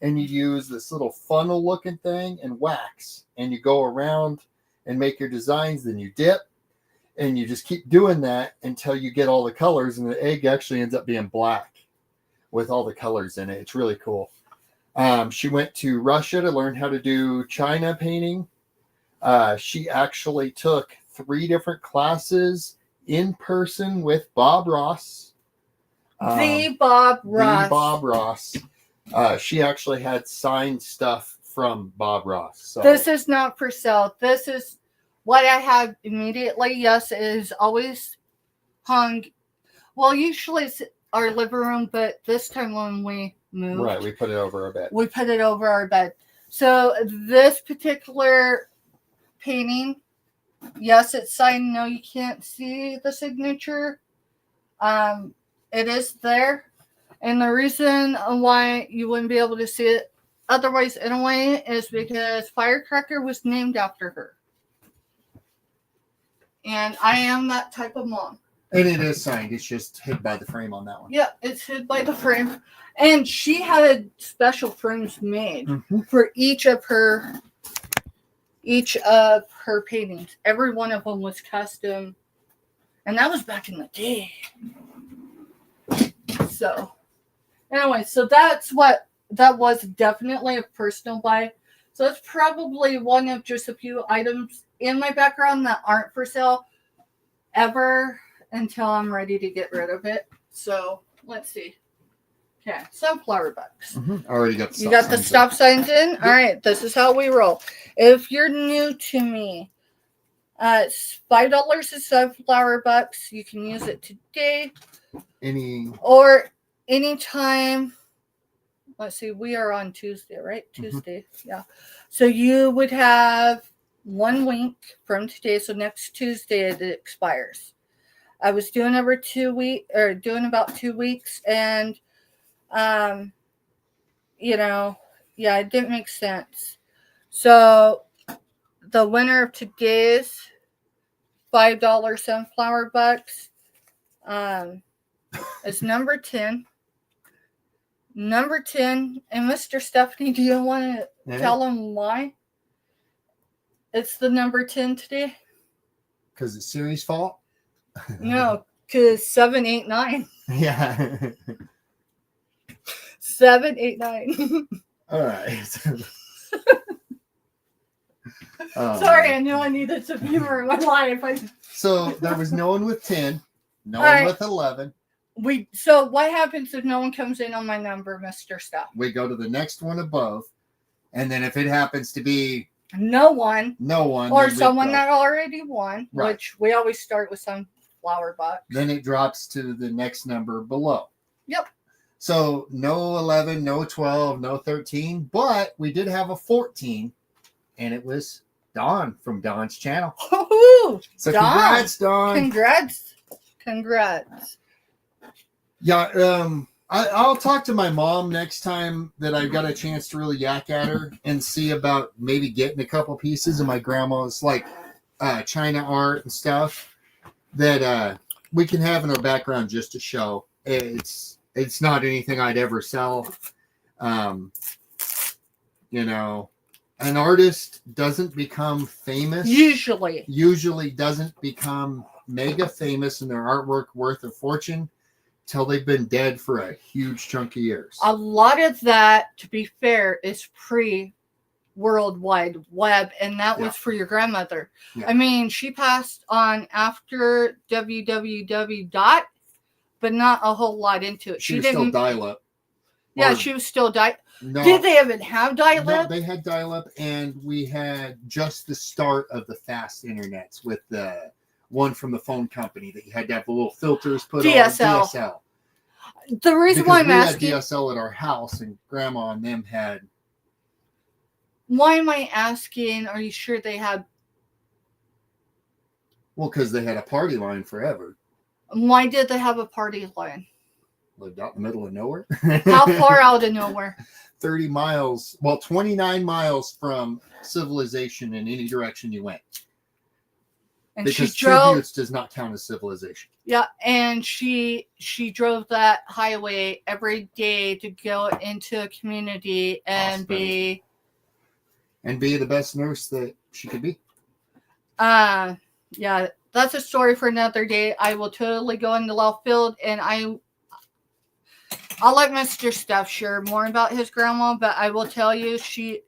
[SPEAKER 2] and you use this little funnel looking thing and wax, and you go around and make your designs, then you dip, and you just keep doing that until you get all the colors, and the egg actually ends up being black with all the colors in it. It's really cool. She went to Russia to learn how to do China painting. She actually took 3 different classes in person with Bob Ross.
[SPEAKER 1] The Bob Ross.
[SPEAKER 2] She actually had signed stuff from Bob Ross. So.
[SPEAKER 1] This is not for sale. This is what I have immediately. Yes, it is always hung. Well, usually it's our living room, but this time when we moved.
[SPEAKER 2] Right, we put it over our bed.
[SPEAKER 1] We put it over our bed. So this particular painting, yes, it's signed. No, you can't see the signature. It is there. And the reason why you wouldn't be able to see it otherwise anyway is because Firecracker was named after her. And I am that type of mom.
[SPEAKER 2] And it is signed. It's just hid by the frame on that one.
[SPEAKER 1] Yeah, it's hid by the frame. And she had special frames made for each of her paintings. Every one of them was custom. And that was back in the day. So, anyway, so that was definitely a personal buy. So it's probably one of just a few items in my background that aren't for sale ever until I'm ready to get rid of it. So let's see. Okay, sunflower bucks.
[SPEAKER 2] Already got the stop
[SPEAKER 1] You got the stop signs in? All right, this is how we roll. If you're new to me, it's $5 is sunflower bucks. You can use it today. Or anytime. Let's see, we are on Tuesday, right? Tuesday, yeah. So you would have 1 week from today. So next Tuesday it expires. I was doing about 2 weeks, and it didn't make sense. So the winner of today's $5 sunflower bucks is number 10. Number 10, and Mr. Stephanie, do you want to tell them why it's the number 10 today?
[SPEAKER 2] Because it's Siri's fault?
[SPEAKER 1] No, because 789.
[SPEAKER 2] Yeah.
[SPEAKER 1] 789.
[SPEAKER 2] All right.
[SPEAKER 1] Sorry, I know I needed some humor in my life.
[SPEAKER 2] So there was no one with 10, no one with 11.
[SPEAKER 1] So what happens if no one comes in on my number, Mr. Stuff?
[SPEAKER 2] We go to the next one above, and then if it happens to be
[SPEAKER 1] no one, or someone that already won,
[SPEAKER 2] right,
[SPEAKER 1] which we always start with sunflower bucks,
[SPEAKER 2] then it drops to the next number below.
[SPEAKER 1] Yep.
[SPEAKER 2] So no 11, no 12, no 13, but we did have a 14, and it was Dawn from Dawn's channel.
[SPEAKER 1] Woohoo!
[SPEAKER 2] So congrats, Dawn.
[SPEAKER 1] Congrats.
[SPEAKER 2] Yeah, I'll talk to my mom next time that I've got a chance to really yak at her and see about maybe getting a couple pieces of my grandma's like China art and stuff that we can have in our background just to show. It's not anything I'd ever sell. An artist doesn't become famous.
[SPEAKER 1] Usually
[SPEAKER 2] doesn't become mega famous and their artwork worth a fortune till they've been dead for a huge chunk of years.
[SPEAKER 1] A lot of that, to be fair, is World Wide Web, and that was for your grandmother.
[SPEAKER 2] Yeah.
[SPEAKER 1] I mean, she passed on after www. But not a whole lot into it.
[SPEAKER 2] She was still dial-up.
[SPEAKER 1] Yeah, she was still
[SPEAKER 2] No,
[SPEAKER 1] Did they even have dial-up?
[SPEAKER 2] No, they had dial-up, and we had just the start of the fast internets with the one from the phone company that you had to have the little filters put on. DSL.
[SPEAKER 1] The reason why I'm asking...
[SPEAKER 2] we had DSL at our house, and Grandma and them had...
[SPEAKER 1] Why am I asking, are you sure they had...
[SPEAKER 2] Well, because they had a party line forever.
[SPEAKER 1] Why did they have a party line?
[SPEAKER 2] Lived out in the middle of nowhere.
[SPEAKER 1] How far out of nowhere?
[SPEAKER 2] 30 miles. Well, 29 miles from civilization in any direction you went.
[SPEAKER 1] And
[SPEAKER 2] because
[SPEAKER 1] she drove...
[SPEAKER 2] Tributes does not count as civilization.
[SPEAKER 1] Yeah, and she drove that highway every day to go into a community and be
[SPEAKER 2] the best nurse that she could be.
[SPEAKER 1] Yeah, that's a story for another day. I will totally go into left field, and I'll let Mr. Steph share more about his grandma, but I will tell you she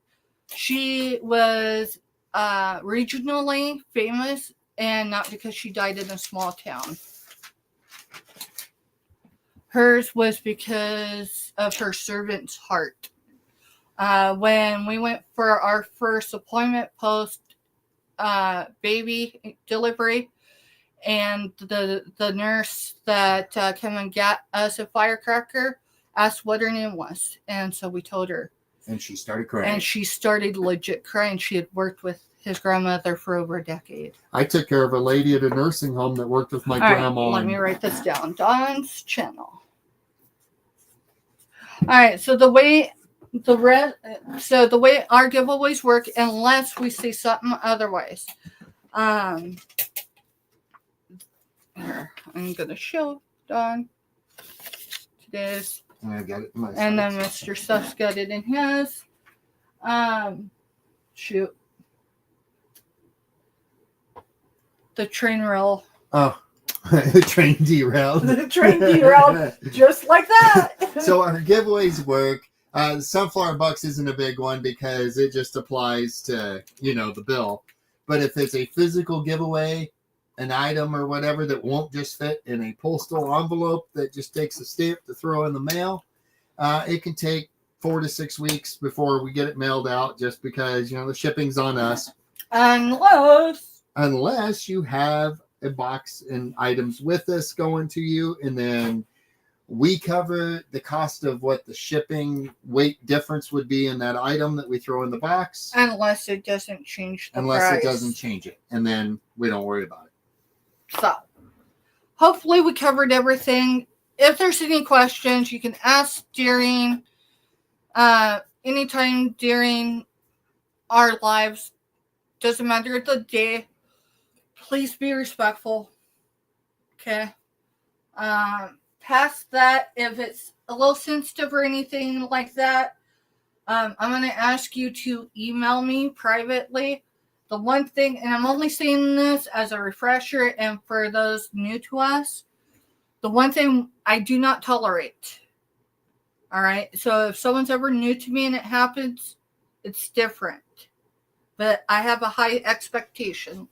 [SPEAKER 1] was regionally famous, and not because she died in a small town. Hers was because of her servant's heart. When we went for our first appointment post baby delivery, and the nurse that came and got us a firecracker asked what her name was, and so we told her,
[SPEAKER 2] and she started crying.
[SPEAKER 1] And she started legit crying. She had worked with his grandmother for over a decade.
[SPEAKER 2] I took care of a lady at a nursing home that worked with my grandma.
[SPEAKER 1] Let me write this down. Dawn's channel. All right, so the way our giveaways work, unless we say something otherwise. Here, I'm gonna show Dawn today's.
[SPEAKER 2] I got it in my
[SPEAKER 1] and then Mr. Stuff's got it in his. Shoot. The train rail.
[SPEAKER 2] Oh, the train derailed.
[SPEAKER 1] The train derailed just like that.
[SPEAKER 2] So our giveaways work. The Sunflower Bucks isn't a big one because it just applies to, the bill. But if it's a physical giveaway, an item or whatever that won't just fit in a postal envelope that just takes a stamp to throw in the mail, it can take 4 to 6 weeks before we get it mailed out just because, the shipping's on us. Unless you have a box and items with us going to you, and then we cover the cost of what the shipping weight difference would be in that item that we throw in the box.
[SPEAKER 1] Unless it doesn't change the
[SPEAKER 2] price.
[SPEAKER 1] Unless
[SPEAKER 2] it doesn't change it. And then we don't worry about it.
[SPEAKER 1] So, hopefully we covered everything. If there's any questions, you can ask during, anytime during our lives. Doesn't matter the day. Please be respectful. Okay? Past that, if it's a little sensitive or anything like that, I'm going to ask you to email me privately. The one thing, and I'm only saying this as a refresher and for those new to us, the one thing I do not tolerate. All right? So if someone's ever new to me and it happens, it's different. But I have a high expectation.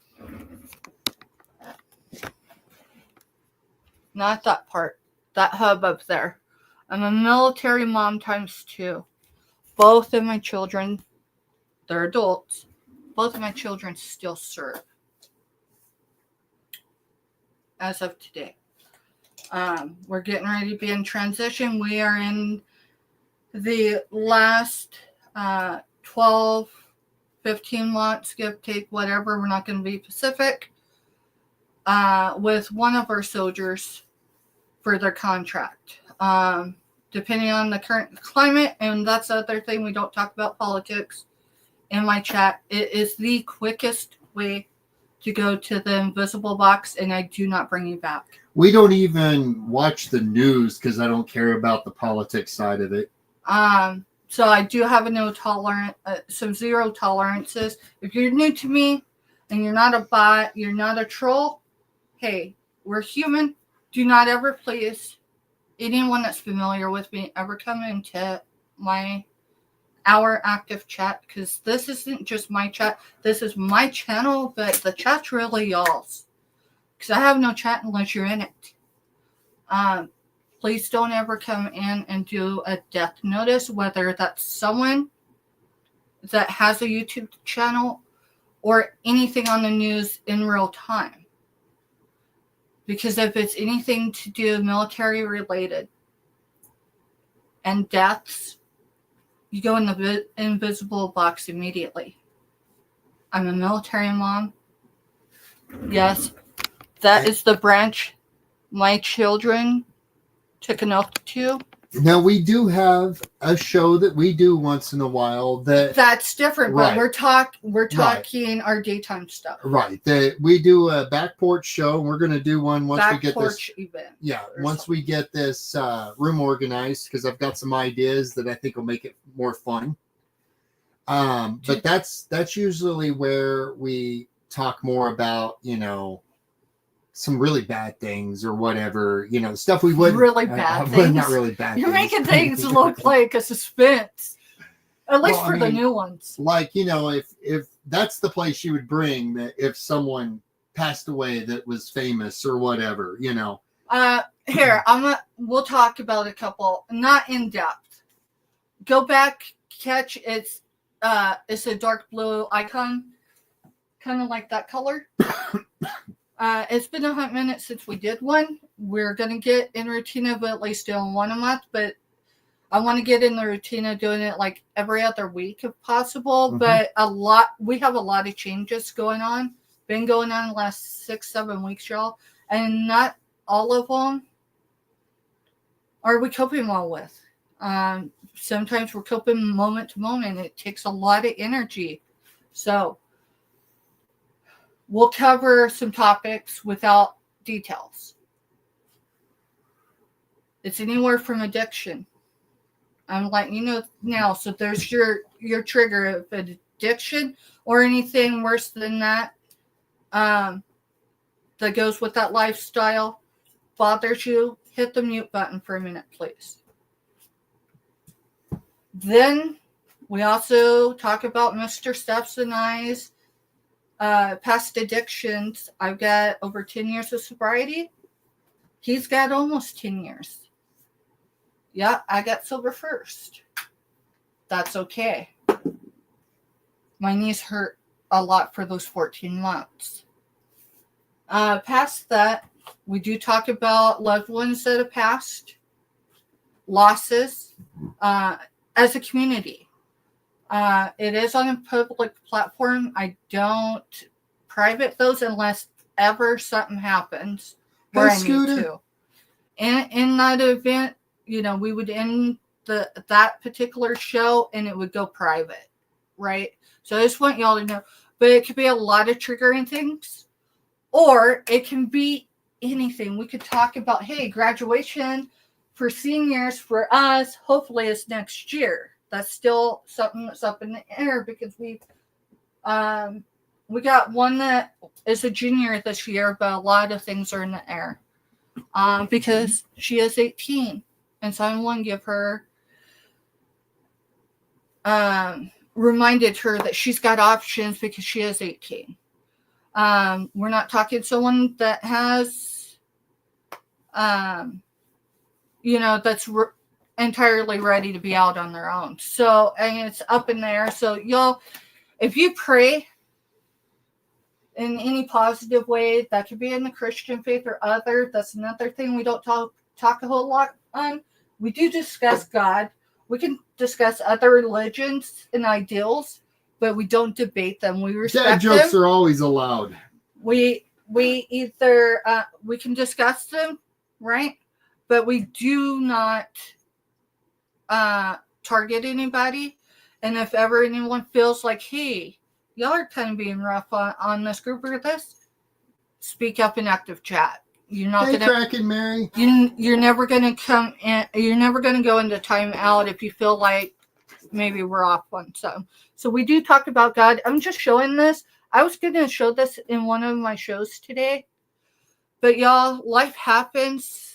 [SPEAKER 1] Not that part. That hub up there. I'm a military mom times 2. Both of my children, they're adults. Both of my children still serve. As of today. We're getting ready to be in transition. We are in the last 12, 15 months, give, take, whatever. We're not going to be specific. With one of our soldiers for their contract. Depending on the current climate, and that's the other thing, we don't talk about politics in my chat. It is the quickest way to go to the invisible box, and I do not bring you back.
[SPEAKER 2] We don't even watch the news because I don't care about the politics side of it.
[SPEAKER 1] So I do have some zero tolerances. If you're new to me and you're not a bot, you're not a troll, hey, we're human. Do not ever, please, anyone that's familiar with me, ever come into our active chat, because this isn't just my chat. This is my channel, but the chat's really y'all's. Because I have no chat unless you're in it. Please don't ever come in and do a death notice, whether that's someone that has a YouTube channel or anything on the news in real time. Because if it's anything to do military related and deaths, you go in the invisible box immediately. I'm a military mom. Yes, that is the branch my children took an oath to.
[SPEAKER 2] Now, we do have a show that we do once in a while
[SPEAKER 1] that's different,
[SPEAKER 2] right.
[SPEAKER 1] But we're talking our daytime stuff.
[SPEAKER 2] Right. That we do a back porch show. We're going to do one once
[SPEAKER 1] back
[SPEAKER 2] we get
[SPEAKER 1] porch
[SPEAKER 2] this
[SPEAKER 1] event.
[SPEAKER 2] Yeah, once we get this room organized, because I've got some ideas that I think will make it more fun. But that's usually where we talk more about, some really bad things or whatever, stuff we wouldn't.
[SPEAKER 1] Really bad things.
[SPEAKER 2] Not really bad
[SPEAKER 1] You're
[SPEAKER 2] things.
[SPEAKER 1] making things look like a suspense. At least for the new ones.
[SPEAKER 2] Like, if that's the place you would bring that if someone passed away that was famous or whatever,
[SPEAKER 1] Here, we'll talk about a couple, not in depth. Go back, catch it's a dark blue icon, kind of like that color. It's been a hot minute since we did one. We're going to get in routine of at least doing one a month, but I want to get in the routine of doing it like every other week if possible. Mm-hmm. But we have a lot of changes going on. Been going on the last 6-7 weeks, y'all. And not all of them are we coping well with. Sometimes we're coping moment to moment. It takes a lot of energy. So we'll cover some topics without details. It's anywhere from addiction. I'm letting you know now. So there's your trigger of addiction or anything worse than that that goes with that lifestyle bothers you. Hit the mute button for a minute, please. Then we also talk about Mr. Steph's and I's past addictions. I've got over 10 years of sobriety. He's got almost 10 years. Yeah, I got sober first. That's okay. My knees hurt a lot for those 14 months. Past that, we do talk about loved ones that have passed, losses, as a community. It is on a public platform. I don't private those unless ever something happens where I need to. In that event, we would end that particular show and it would go private, right? So I just want y'all to know. But it could be a lot of triggering things, or it can be anything. We could talk about, hey, graduation for seniors for us, hopefully it's next year. That's still something that's up in the air because we got one that is a junior this year, but a lot of things are in the air because she is 18. And so I want to give her, reminded her that she's got options because she is 18. We're not talking someone that has, that's entirely ready to be out on their own. So, and it's up in there. So y'all, if you pray in any positive way, that could be in the Christian faith or other, that's another thing we don't talk a whole lot on. We do discuss God. We can discuss other religions and ideals, but we don't debate them. We respect them. Dad
[SPEAKER 2] jokes are always allowed.
[SPEAKER 1] We either we can discuss them, right? But we do not target anybody. And if ever anyone feels like, hey, y'all are kind of being rough on this group or this, speak up in active chat. You're not gonna
[SPEAKER 2] cracking, Mary.
[SPEAKER 1] You're never gonna come in. You're never gonna go into timeout if you feel like maybe we're off one. So we do talk about God. I'm just showing this. I was gonna show this in one of my shows today, But y'all, life happens.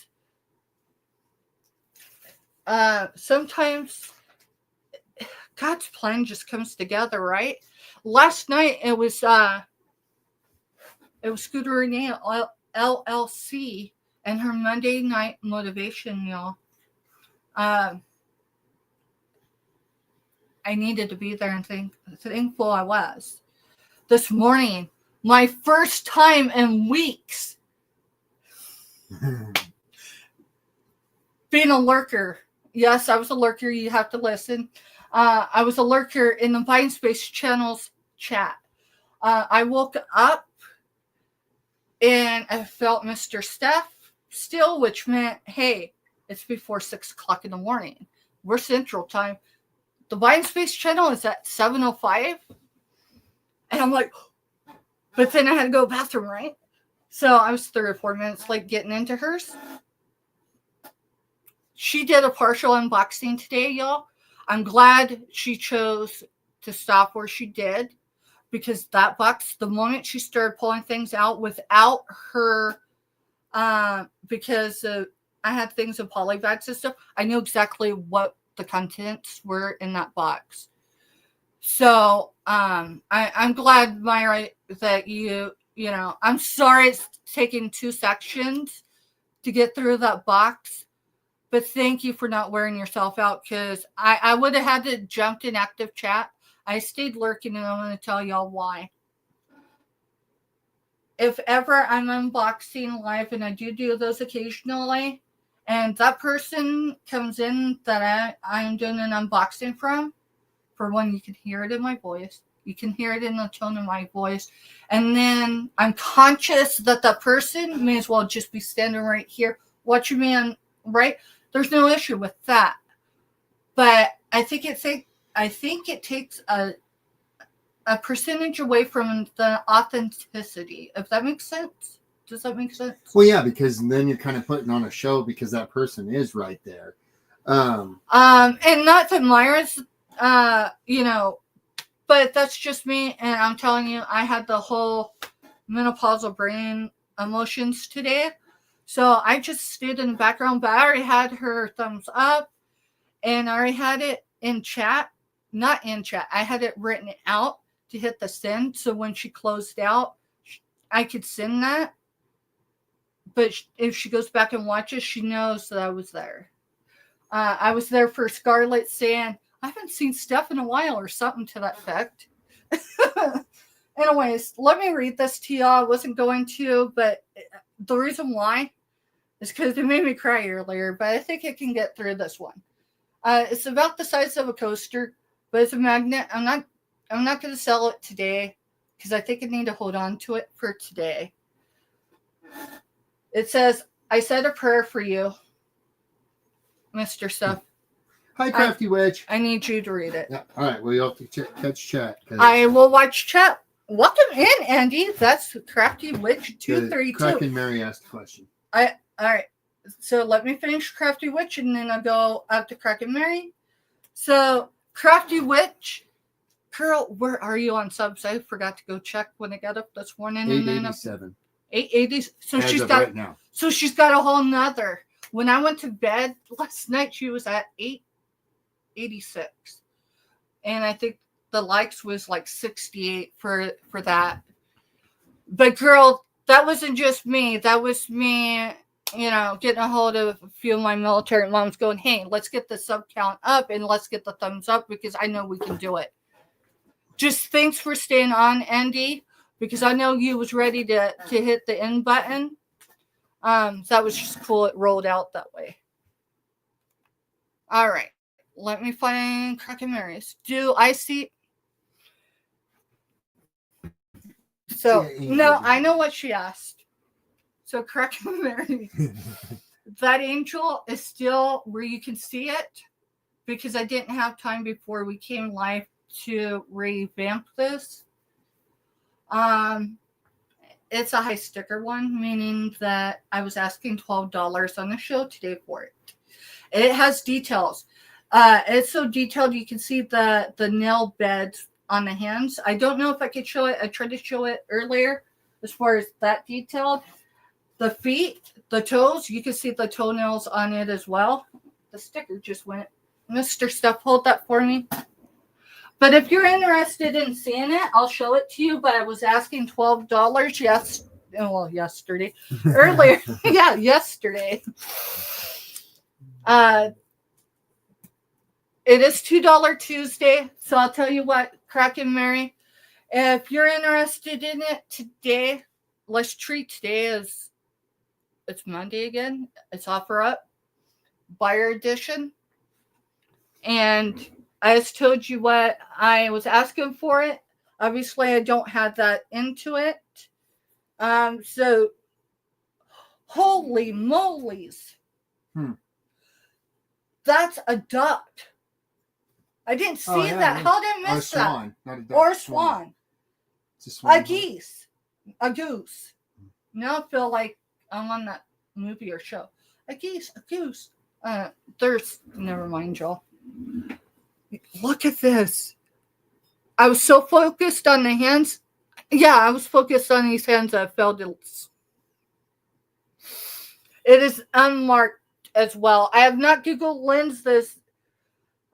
[SPEAKER 1] Sometimes God's plan just comes together, right? Last night it was Scooter Renee LLC and her Monday night motivation, y'all. I needed to be there, and thankful I was. This morning, my first time in weeks being a lurker. Yes, I was a lurker. You have to listen. I was a lurker in the Vine Space Channels chat. I woke up and I felt Mr. Steph still, which meant, hey, it's before 6 o'clock in the morning. We're Central Time. The Vine Space Channel is at 7:05. And I'm like, but then I had to go to the bathroom, right? So I was 3 or 4 minutes late getting into hers. She did a partial unboxing today, y'all. I'm glad she chose to stop where she did, because that box, the moment she started pulling things out without her, because I had things in poly bags and stuff, I knew exactly what the contents were in that box. So I'm glad, Myra, that you know, I'm sorry it's taking 2 sections to get through that box. But thank you for not wearing yourself out, because I would have had to jump in active chat. I stayed lurking, and I'm going to tell y'all why. If ever I'm unboxing live, and I do those occasionally, and that person comes in that I'm doing an unboxing from, for one, you can hear it in my voice. You can hear it in the tone of my voice. And then I'm conscious that that person may as well just be standing right here watching me on, right? There's no issue with that. But I think it takes a percentage away from the authenticity, if that makes sense. Does that make sense?
[SPEAKER 2] Well, yeah, because then you're kind of putting on a show because that person is right there.
[SPEAKER 1] And not that Myra's, you know, but that's just me. And I'm telling you, I had the whole menopausal brain emotions today. So I just stayed in the background, but I already had her thumbs up, and I already had it in chat. Not in chat. I had it written out to hit the send. So when she closed out, I could send that. But if she goes back and watches, she knows that I was there. I was there for Scarlett saying, I haven't seen Steph in a while, or something to that effect. Anyways, let me read this to y'all. I wasn't going to, but the reason why is because it made me cry earlier, but I think I can get through this one. It's about the size of a coaster, but it's a magnet. I'm not going to sell it today, because I think I need to hold on to it for today. It says, I said a prayer for you, Mr. Stuff.
[SPEAKER 2] Hi, Crafty Witch.
[SPEAKER 1] I need you to read it.
[SPEAKER 2] Yeah. All right. Well, you'll have to catch chat.
[SPEAKER 1] I will watch chat. Welcome in, Andy. That's Crafty Witch 232.
[SPEAKER 2] Kraken Mary asked a question.
[SPEAKER 1] All right. So let me finish Crafty Witch, and then I'll go up to Kraken Mary. So Crafty Witch, girl, where are you on subs? I forgot to go check when I got up this morning.
[SPEAKER 2] 887.
[SPEAKER 1] 880. So
[SPEAKER 2] As
[SPEAKER 1] she's
[SPEAKER 2] of
[SPEAKER 1] got
[SPEAKER 2] right now.
[SPEAKER 1] So she's got a whole nother. When I went to bed last night, she was at 886, and I think the likes was like 68 for that. But girl, that wasn't just me. That was me, you know, getting a hold of a few of my military moms going, hey, let's get the sub count up, and let's get the thumbs up, because I know we can do it. Just thanks for staying on, Andy, because I know you was ready to hit the end button. That was just cool. It rolled out that way. All right. Let me find Kraken Mary's. Do I see? So, no, I know what she asked. So, Kraken Mary, that angel is still where you can see it, because I didn't have time before we came live to revamp this. It's a high sticker one, meaning that I was asking $12 on the show today for it. It has details. It's so detailed you can see the nail beds on the hands. I don't know if I could show it. I tried to show it earlier as far as that detailed. The feet, the toes, you can see the toenails on it as well. The sticker just went. Mr. Stuff, hold that for me. But if you're interested in seeing it, I'll show it to you. But I was asking $12 yesterday. Earlier. Yeah, yesterday. It is $2 Tuesday. So I'll tell you what, Crack and Mary, if you're interested in it today, let's treat today as it's Monday again. It's offer up, buyer edition. And I just told you what I was asking for it. Obviously, I don't have that into it. So, holy molies. That's a duck. I didn't see that. How did I miss that?
[SPEAKER 2] Swan, not a duck.
[SPEAKER 1] Or swan.
[SPEAKER 2] It's a swan.
[SPEAKER 1] A geese. A goose. Now I feel like I'm on that movie or show. A geese. A goose. Never mind, y'all. Look at this. I was so focused on the hands. Yeah, I was focused on these hands that I failed to. It is unmarked as well. I have not Googled lens this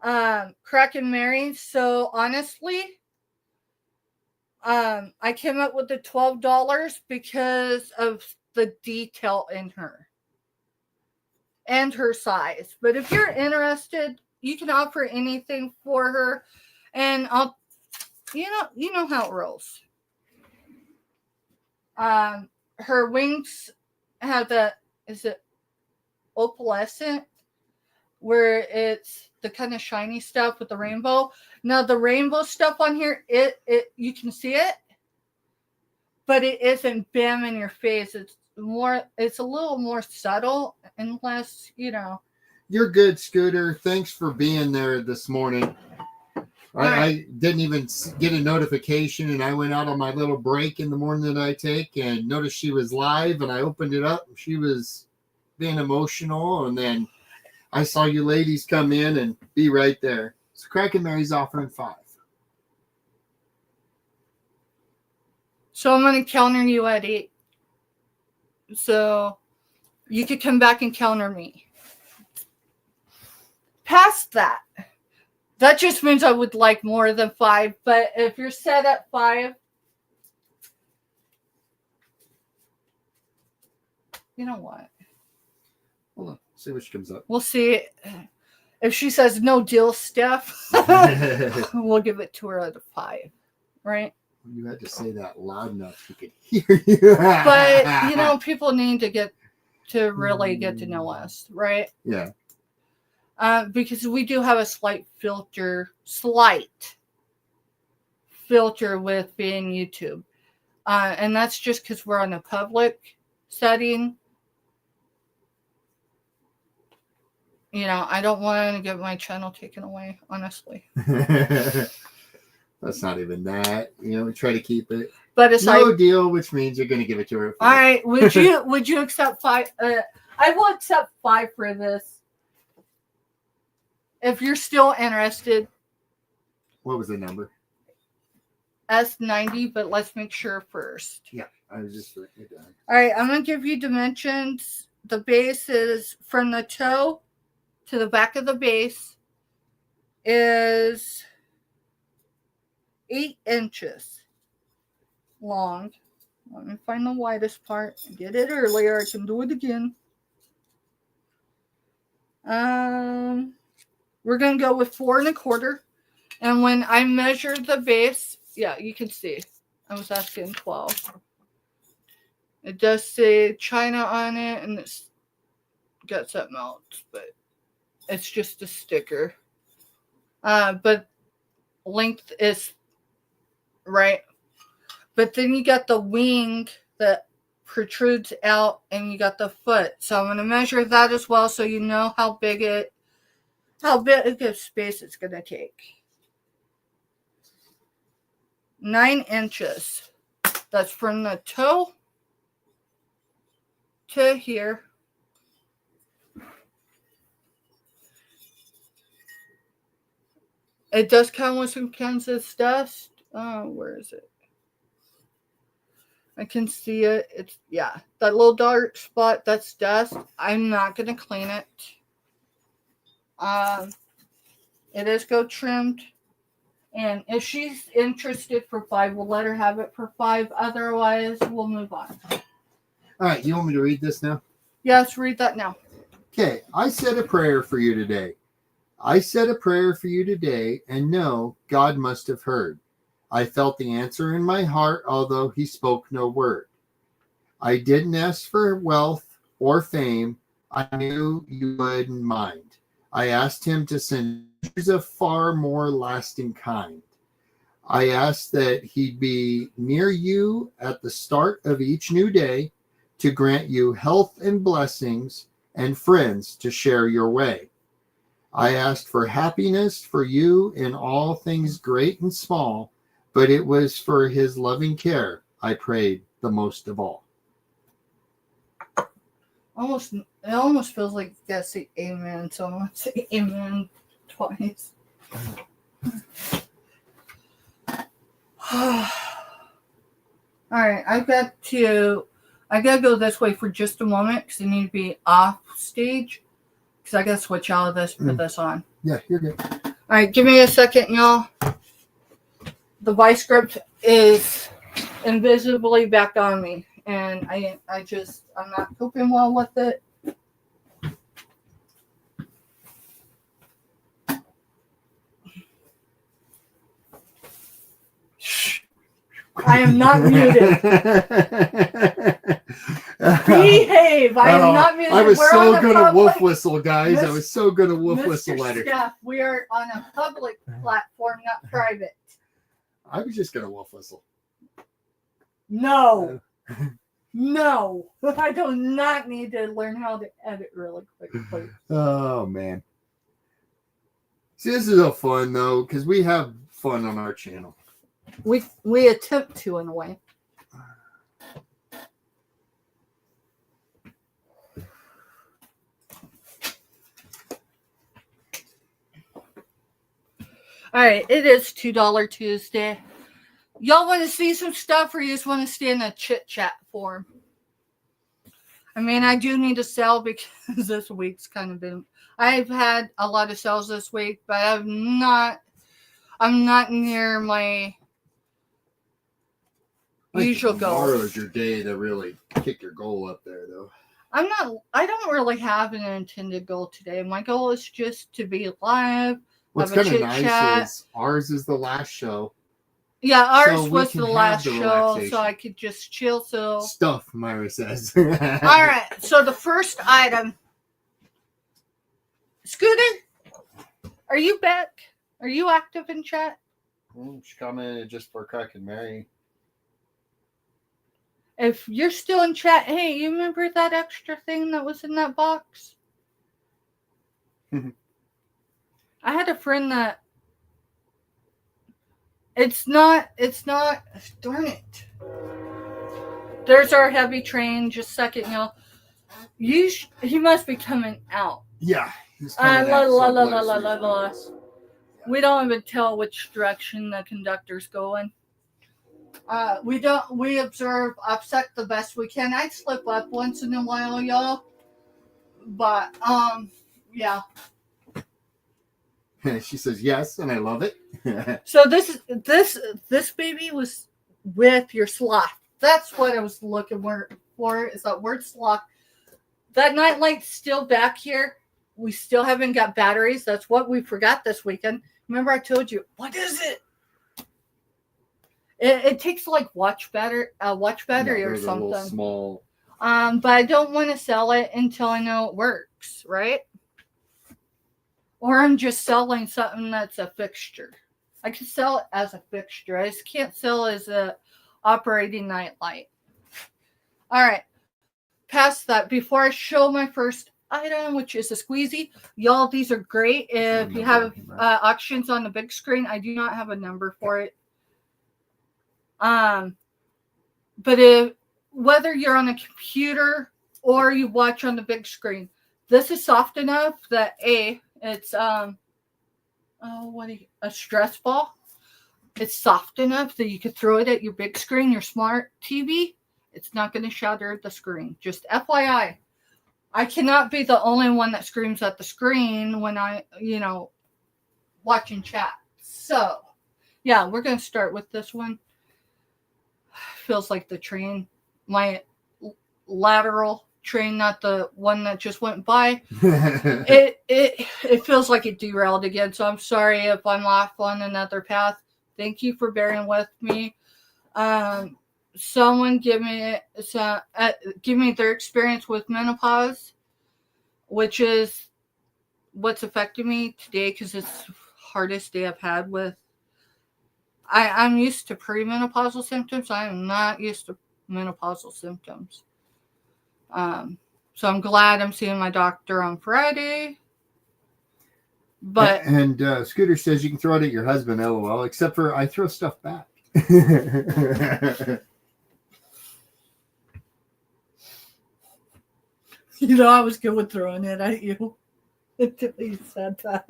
[SPEAKER 1] Crack and Mary. So honestly, I came up with the $12 because of the detail in her and her size. But if you're interested, you can offer anything for her, and I'll, you know how it rolls. Her wings have is it opalescent, where it's the kind of shiny stuff with the rainbow. Now the rainbow stuff on here, it you can see it, but it isn't bam in your face. It's a little more subtle and less,
[SPEAKER 2] You're good, Scooter. Thanks for being there this morning. I didn't even get a notification, and I went out on my little break in the morning that I take and noticed she was live, and I opened it up. She was being emotional, and then I saw you ladies come in and be right there. So Crack and Mary's offering 5.
[SPEAKER 1] So I'm going to counter you at 8. So you could come back and counter me. Past that just means I would like more than 5. But if you're set at 5, you know what?
[SPEAKER 2] Hold on. See what comes up.
[SPEAKER 1] We'll see. If she says no deal, Steph, we'll give it to her at a 5. Right?
[SPEAKER 2] You had to say that loud enough you could hear you.
[SPEAKER 1] But, people need to really get to know us, right?
[SPEAKER 2] Yeah.
[SPEAKER 1] Because we do have a slight filter with being YouTube. And that's just because we're on a public setting. I don't want to get my channel taken away, honestly.
[SPEAKER 2] That's not even that. We try to keep it.
[SPEAKER 1] But it's
[SPEAKER 2] no deal, which means you're going to give it to her.
[SPEAKER 1] All right. Would you accept 5? I will accept 5 for this. If you're still interested.
[SPEAKER 2] What was the number?
[SPEAKER 1] S90, but let's make sure first.
[SPEAKER 2] Yeah, I was just writing it down.
[SPEAKER 1] All right, I'm going to give you dimensions. The base is from the toe to the back of the base is 8 inches long. Let me find the widest part. I did it earlier. I can do it again. We're going to go with 4 1/4. And when I measure the base, yeah, you can see. I was asking 12. It does say China on it, and it's got something else, but it's just a sticker. But length is right. But then you got the wing that protrudes out, and you got the foot. So I'm going to measure that as well, so you know how big of space it's going to take. 9 inches. That's from the toe to here. It does come with some Kansas dust. Where is it? I can see it. It's, yeah, that little dark spot, that's dust. I'm not going to clean it. It is go trimmed. And if she's interested for 5, we'll let her have it for 5. Otherwise, we'll move on.
[SPEAKER 2] All right, you want me to read this now?
[SPEAKER 1] Yes, read that now.
[SPEAKER 2] Okay, I said a prayer for you today. I said a prayer for you today, and no, God must have heard. I felt the answer in my heart, although he spoke no word. I didn't ask for wealth or fame. I knew you wouldn't mind. I asked him to send a far more lasting kind. I asked that he'd be near you at the start of each new day, to grant you health and blessings and friends to share your way. I asked for happiness for you in all things great and small, but it was for his loving care I prayed the most of all.
[SPEAKER 1] It almost feels like you gotta say amen, so I'm gonna say amen twice. Alright, I gotta go this way for just a moment because I need to be off stage. Because I gotta switch out of this, put this on.
[SPEAKER 2] Yeah, you're good.
[SPEAKER 1] Alright, give me a second, y'all. The vice script is invisibly back on me. And I'm not coping well with it. I am not muted. Behave. I am not muted.
[SPEAKER 2] I was
[SPEAKER 1] We're
[SPEAKER 2] so
[SPEAKER 1] on a
[SPEAKER 2] good at wolf
[SPEAKER 1] public-
[SPEAKER 2] whistle, guys. I
[SPEAKER 1] Miss-
[SPEAKER 2] was so good at wolf
[SPEAKER 1] Mr.
[SPEAKER 2] whistle letter.
[SPEAKER 1] Steph, we are on a public platform, not private.
[SPEAKER 2] I was just going to wolf whistle.
[SPEAKER 1] No. No. I do not need to learn how to edit really quickly.
[SPEAKER 2] Oh, man. See, this is a fun, though, because we have fun on our channel.
[SPEAKER 1] We attempt to, in a way. All right, it is $2 Tuesday. Y'all want to see some stuff, or you just want to stay in a chit chat form? I mean, I do need to sell because this week's kind of been. I've had a lot of sales this week, but I'm not near my usual goal.
[SPEAKER 2] Tomorrow's your day to really kick your goal up there, though.
[SPEAKER 1] I don't really have an intended goal today. My goal is just to be live.
[SPEAKER 2] What's
[SPEAKER 1] have a
[SPEAKER 2] kind of
[SPEAKER 1] chit
[SPEAKER 2] nice
[SPEAKER 1] chat.
[SPEAKER 2] is ours is the last show.
[SPEAKER 1] Yeah, ours
[SPEAKER 2] So we
[SPEAKER 1] was
[SPEAKER 2] can
[SPEAKER 1] the
[SPEAKER 2] have
[SPEAKER 1] last
[SPEAKER 2] the
[SPEAKER 1] show,
[SPEAKER 2] relaxation.
[SPEAKER 1] so I could just chill. So
[SPEAKER 2] Stuff, Myra says.
[SPEAKER 1] all right. So the first item, Scooter, are you back? Are you active in chat?
[SPEAKER 2] She commented just for Crack and Mary.
[SPEAKER 1] If you're still in chat, hey, you remember that extra thing that was in that box? I had a friend that it's not, darn it. There's our heavy train. Just a second, y'all. He must be coming out.
[SPEAKER 2] Yeah. He's coming out.
[SPEAKER 1] We don't even tell which direction the conductor's going. We observe, upset the best we can. I slip up once in a while, y'all. But, yeah.
[SPEAKER 2] She says yes, and I love it.
[SPEAKER 1] So this baby was with your sloth. That's what I was looking for, is that word sloth. That night light's still back here. We still haven't got batteries. That's what we forgot this weekend. Remember I told you, what is it? It takes like watch battery or something.
[SPEAKER 2] A little small.
[SPEAKER 1] But I don't want to sell it until I know it works, right? Or I'm just selling something that's a fixture. I can sell it as a fixture. I just can't sell it as a operating night light. All right. Past that, before I show my first item, which is a squeezy, y'all, these are great if you have auctions on the big screen. I do not have a number for it. But whether you're on a computer or you watch on the big screen, this is soft enough that it's a stress ball. It's soft enough that you could throw it at your big screen, your smart TV, It's not going to shatter the screen. Just FYI. I cannot be the only one that screams at the screen when I, watching chat. So, yeah, we're going to start with this one. Feels like the train, my lateral train, not the one that just went by. It feels like it derailed again. So I'm sorry if I'm off on another path. Thank you for bearing with me. Someone give me their experience with menopause, which is what's affecting me today because it's the hardest day I've had with. I'm used to premenopausal symptoms. I am not used to menopausal symptoms. So I'm glad I'm seeing my doctor on Friday. But
[SPEAKER 2] and Scooter says you can throw it at your husband, LOL, except for I throw stuff back.
[SPEAKER 1] I was good with throwing it at you until you said that.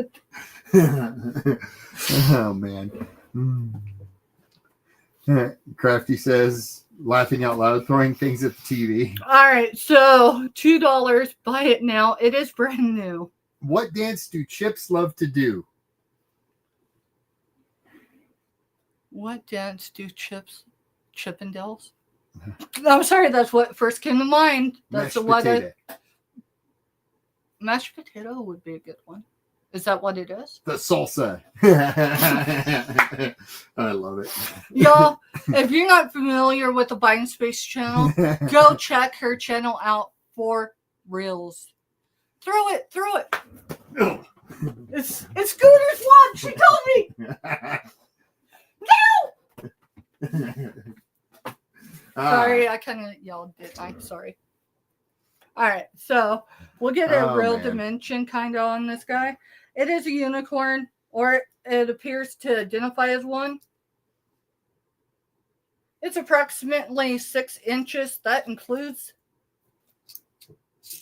[SPEAKER 2] Oh, man. Crafty says, laughing out loud, throwing things at the TV.
[SPEAKER 1] All right, so $2. Buy it now. It is brand new.
[SPEAKER 2] What dance do Chips love to do?
[SPEAKER 1] What dance do Chippendales? I'm sorry, that's what first came to mind. That's
[SPEAKER 2] Mashed potato.
[SPEAKER 1] Mashed potato would be a good one. Is that what it is?
[SPEAKER 2] The salsa. I love it.
[SPEAKER 1] Y'all, if you're not familiar with the Buying Space channel, go check her channel out for reels. Throw it.
[SPEAKER 2] Oh.
[SPEAKER 1] It's Scooter's one. She told me. No! Sorry, I kind of yelled it. I'm sorry. All right, so we'll get a real dimension kind of on this guy. It is a unicorn, or it appears to identify as one. It's approximately 6 inches. That includes.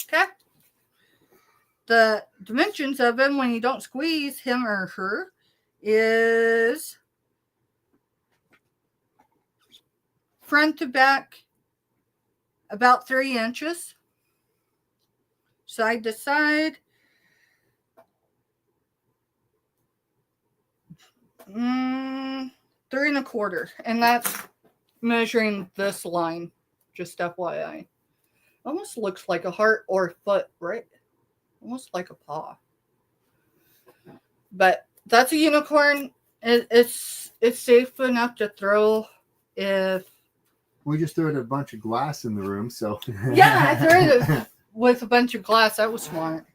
[SPEAKER 1] Okay. The dimensions of him when you don't squeeze him or her is front to back about 3 inches. Side to side 3 1/4, and that's measuring this line, just FYI. Almost looks like a heart or a foot, right? Almost like a paw. But that's a unicorn. It's safe enough to throw if...
[SPEAKER 2] We just threw a bunch of glass in the room, so...
[SPEAKER 1] Yeah, I threw it with a bunch of glass. That was smart.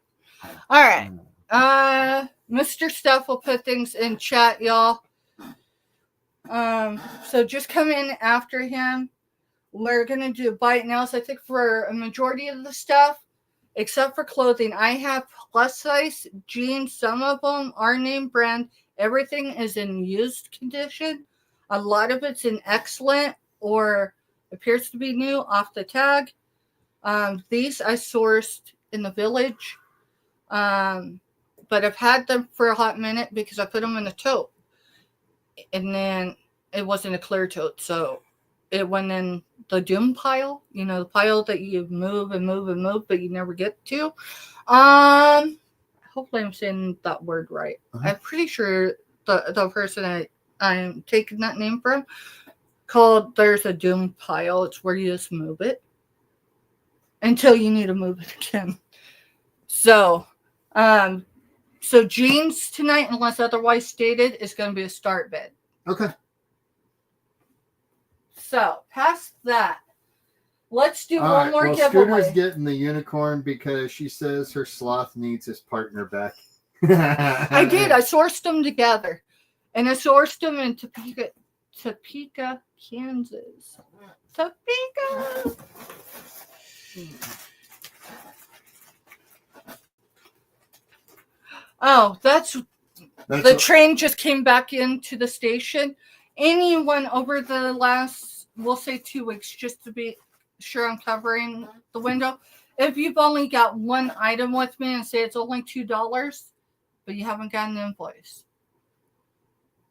[SPEAKER 1] All right. Mr. Stuff will put things in chat, y'all. So just come in after him. We're going to do buy it now. So I think for a majority of the stuff, except for clothing, I have plus size jeans. Some of them are name brand. Everything is in used condition. A lot of it's in excellent or appears to be new off the tag. These I sourced in the village. But I've had them for a hot minute because I put them in a tote. And then it wasn't a clear tote. So it went in the doom pile. The pile that you move and move and move, but you never get to. Hopefully I'm saying that word right. Uh-huh. I'm pretty sure the person I'm taking that name from called there's a doom pile. It's where you just move it until you need to move it again. So jeans tonight, unless otherwise stated, is going to be a start bid.
[SPEAKER 2] Okay.
[SPEAKER 1] So past that, let's do one more giveaway.
[SPEAKER 2] Scooter's getting the unicorn because she says her sloth needs his partner back.
[SPEAKER 1] I did. I sourced them together, and I sourced them in Topeka, Kansas. Topeka. Oh, that's the train just came back into the station. Anyone over the last, we'll say 2 weeks, just to be sure I'm covering the window. If you've only got one item with me and say it's only $2, but you haven't got an invoice,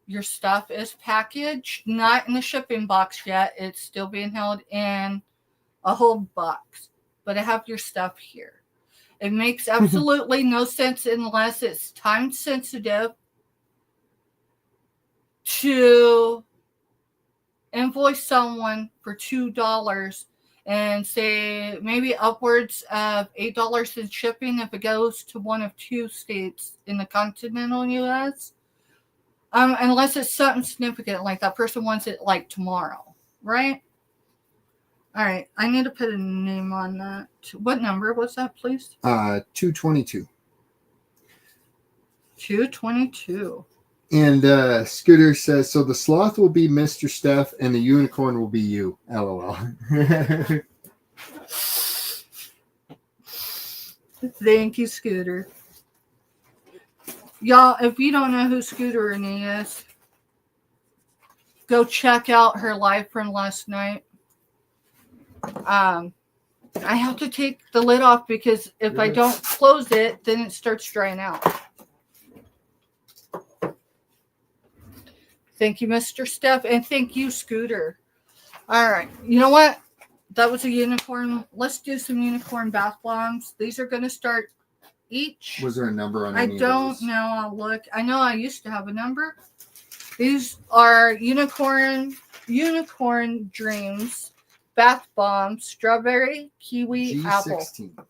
[SPEAKER 1] your stuff is packaged, not in the shipping box yet. It's still being held in a whole box, but I have your stuff here. It makes absolutely no sense unless it's time sensitive to invoice someone for $2 and say maybe upwards of $8 in shipping if it goes to one of 2 states in the continental U.S. Unless it's something significant, like that person wants it like tomorrow, right? All right, I need to put a name on that. What number was that, please?
[SPEAKER 2] 222.
[SPEAKER 1] 222.
[SPEAKER 2] And Scooter says, so the sloth will be Mr. Steph and the unicorn will be you. LOL.
[SPEAKER 1] Thank you, Scooter. Y'all, if you don't know who Scooter is, go check out her live from last night. I have to take the lid off because if I don't close it, then it starts drying out. Thank you, Mr. Steph, and thank you, Scooter. All right. You know what? That was a unicorn. Let's do some unicorn bath bombs. These are going to start each.
[SPEAKER 2] Was there a number on any
[SPEAKER 1] I don't know. I'll look. I know I used to have a number. These are unicorn dreams bath bombs, strawberry, kiwi,
[SPEAKER 2] G16.
[SPEAKER 1] apple.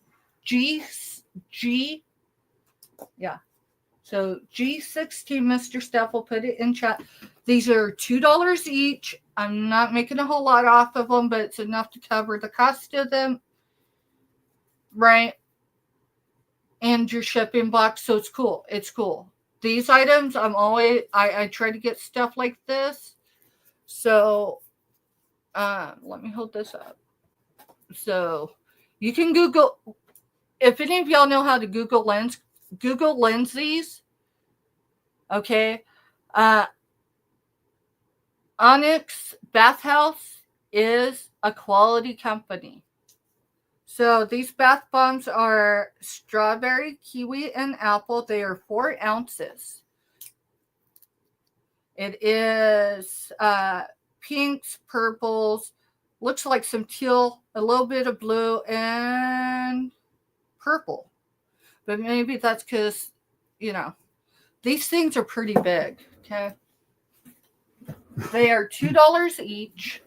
[SPEAKER 1] Yeah. So G16, Mr. Steph will put it in chat. These are $2 each. I'm not making a whole lot off of them, but it's enough to cover the cost of them, right? And your shipping box. So it's cool. It's cool. These items, I try to get stuff like this. So let me hold this up. So you can Google, if any of y'all know how to Google Lens these. Okay. Onyx Bathhouse is a quality company. So these bath bombs are strawberry, kiwi, and apple. They are 4 ounces. It is pinks, purples, looks like some teal, a little bit of blue, and purple. But maybe that's because, these things are pretty big, okay? They are $2 each.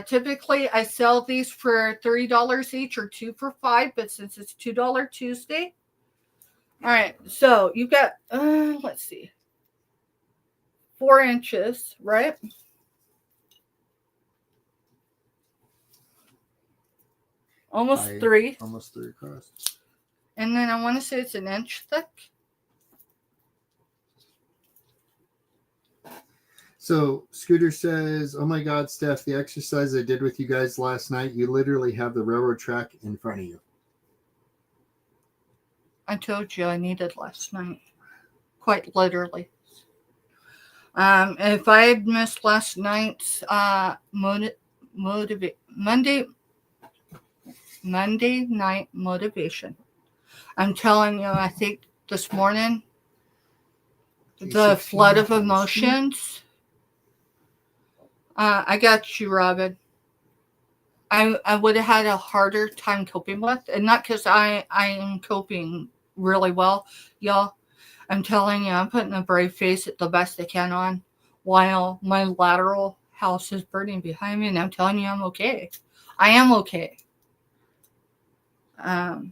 [SPEAKER 1] Typically, I sell these for $3 each or 2 for $5, but since it's $2 Tuesday. All right, so you've got, let's see, 4 inches, right? Almost 3.
[SPEAKER 2] Almost 3 across.
[SPEAKER 1] And then I want to say it's an inch thick.
[SPEAKER 2] So Scooter says, oh my God, Steph, the exercise I did with you guys last night, you literally have the railroad track in front of you.
[SPEAKER 1] I told you I needed last night. Quite literally. If I had missed last night's Monday night motivation, I'm telling you, I think this morning, the flood of emotions. I got you, Robin. I would have had a harder time coping with, and not because I am coping really well, y'all. I'm telling you, I'm putting a brave face at the best I can on while my lateral house is burning behind me, and I'm telling you, I'm okay. I am okay. I've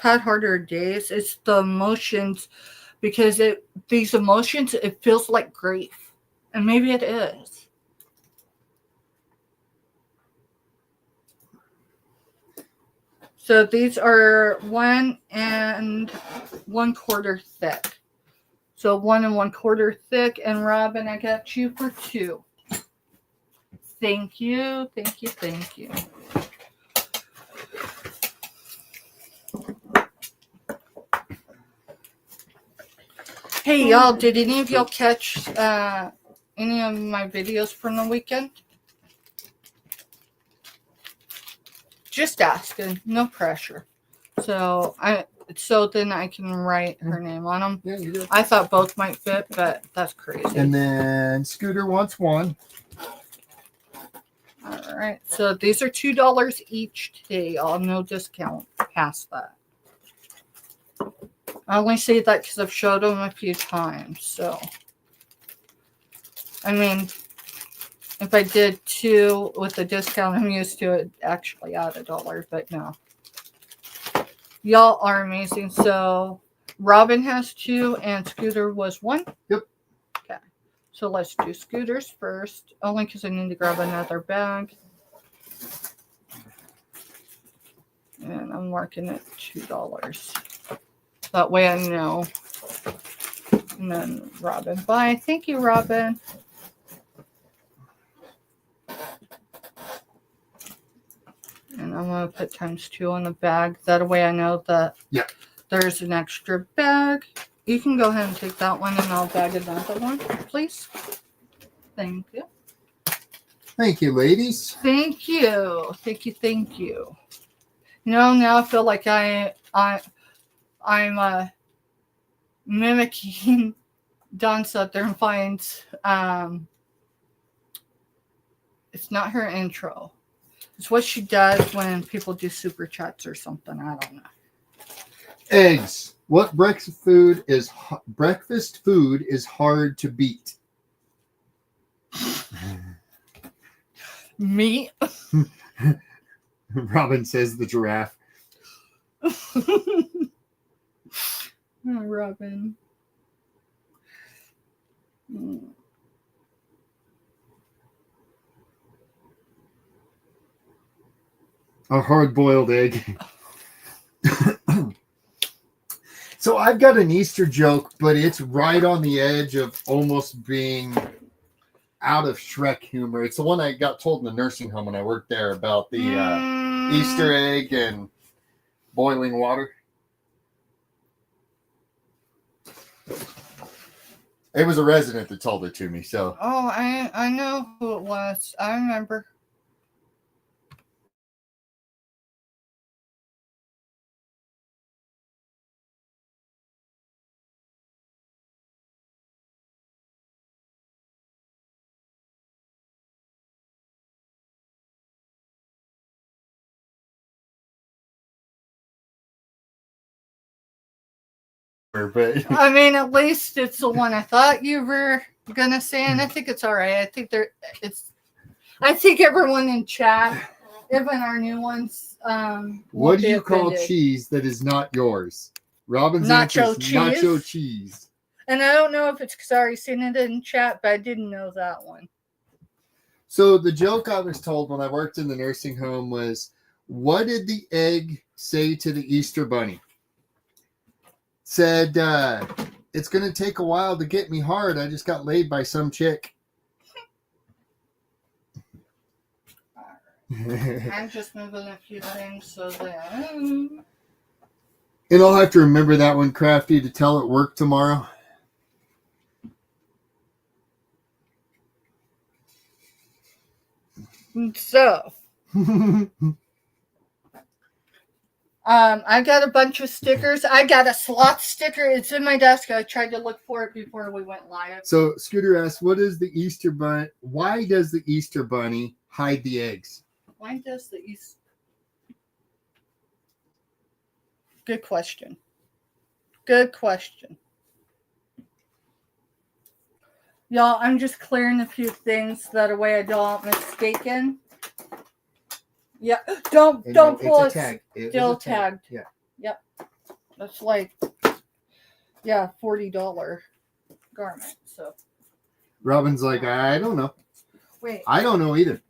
[SPEAKER 1] had harder days. It's the emotions, because these emotions, it feels like grief, and maybe it is. So these are 1 1/4 thick. So 1 1/4 thick, and Robin, I got you for 2. Thank you, thank you, thank you. Hey, y'all, did any of y'all catch any of my videos from the weekend? Just asking, no pressure. So so then I can write her name on them.
[SPEAKER 2] Yeah, you do.
[SPEAKER 1] I thought both might fit, but that's crazy.
[SPEAKER 2] And then Scooter wants one.
[SPEAKER 1] All right, so these are $2 each today. Y'all, no discount past that. I only say that because I've showed them a few times. So, I mean, if I did 2 with the discount I'm used to, it actually add $1, but no. Y'all are amazing. So, Robin has 2 and Scooter was 1?
[SPEAKER 2] Yep.
[SPEAKER 1] Okay. So, let's do Scooters first, only because I need to grab another bag. And I'm marking it $2. That way I know. And then Robin. Bye. Thank you, Robin. And I'm going to put ×2 on the bag. That way I know that there's an extra bag. You can go ahead and take that one and I'll bag another one, please. Thank you.
[SPEAKER 2] Thank you, ladies.
[SPEAKER 1] Thank you. Thank you. Thank you. You know, now I feel like I'm mimicking Dawn Sutter and finds it's not her intro. It's what she does when people do super chats or something. I don't know.
[SPEAKER 2] Eggs. What breakfast food is hard to beat?
[SPEAKER 1] Meat.
[SPEAKER 2] Robin says the giraffe.
[SPEAKER 1] Oh, Robin.
[SPEAKER 2] A hard-boiled egg. So I've got an Easter joke, but it's right on the edge of almost being out of Shrek humor. It's the one I got told in the nursing home when I worked there about the Easter egg and boiling water. It was a resident that told it to me. So.
[SPEAKER 1] Oh, I know who it was. I remember.
[SPEAKER 2] But
[SPEAKER 1] I mean, at least it's the one I thought you were gonna say, and I think it's all right. I think everyone in chat, even our new ones,
[SPEAKER 2] what do you call cheese that is not yours? Robin's answer is nacho cheese.
[SPEAKER 1] And I don't know if it's because I already seen it in chat, but I didn't know that one.
[SPEAKER 2] So the joke I was told when I worked in the nursing home was, what did the egg say to the Easter bunny? Said, it's going to take a while to get me hard. I just got laid by some chick.
[SPEAKER 1] I'm just moving a few things so that...
[SPEAKER 2] And I'll have to remember that one, Crafty, to tell at work tomorrow.
[SPEAKER 1] So... I got a bunch of stickers. I got a sloth sticker. It's in my desk. I tried to look for it before we went live.
[SPEAKER 2] So Scooter asks, why does the Easter bunny hide the eggs?
[SPEAKER 1] Why does the Easter... Good question. Good question. Y'all, I'm just clearing a few things that way I don't mistaken. Yeah, don't pull it.
[SPEAKER 2] Tag.
[SPEAKER 1] Still tagged.
[SPEAKER 2] Yeah.
[SPEAKER 1] Yep. That's like, $40 garment. So.
[SPEAKER 2] Robin's like, I don't know.
[SPEAKER 1] Wait.
[SPEAKER 2] I don't know either.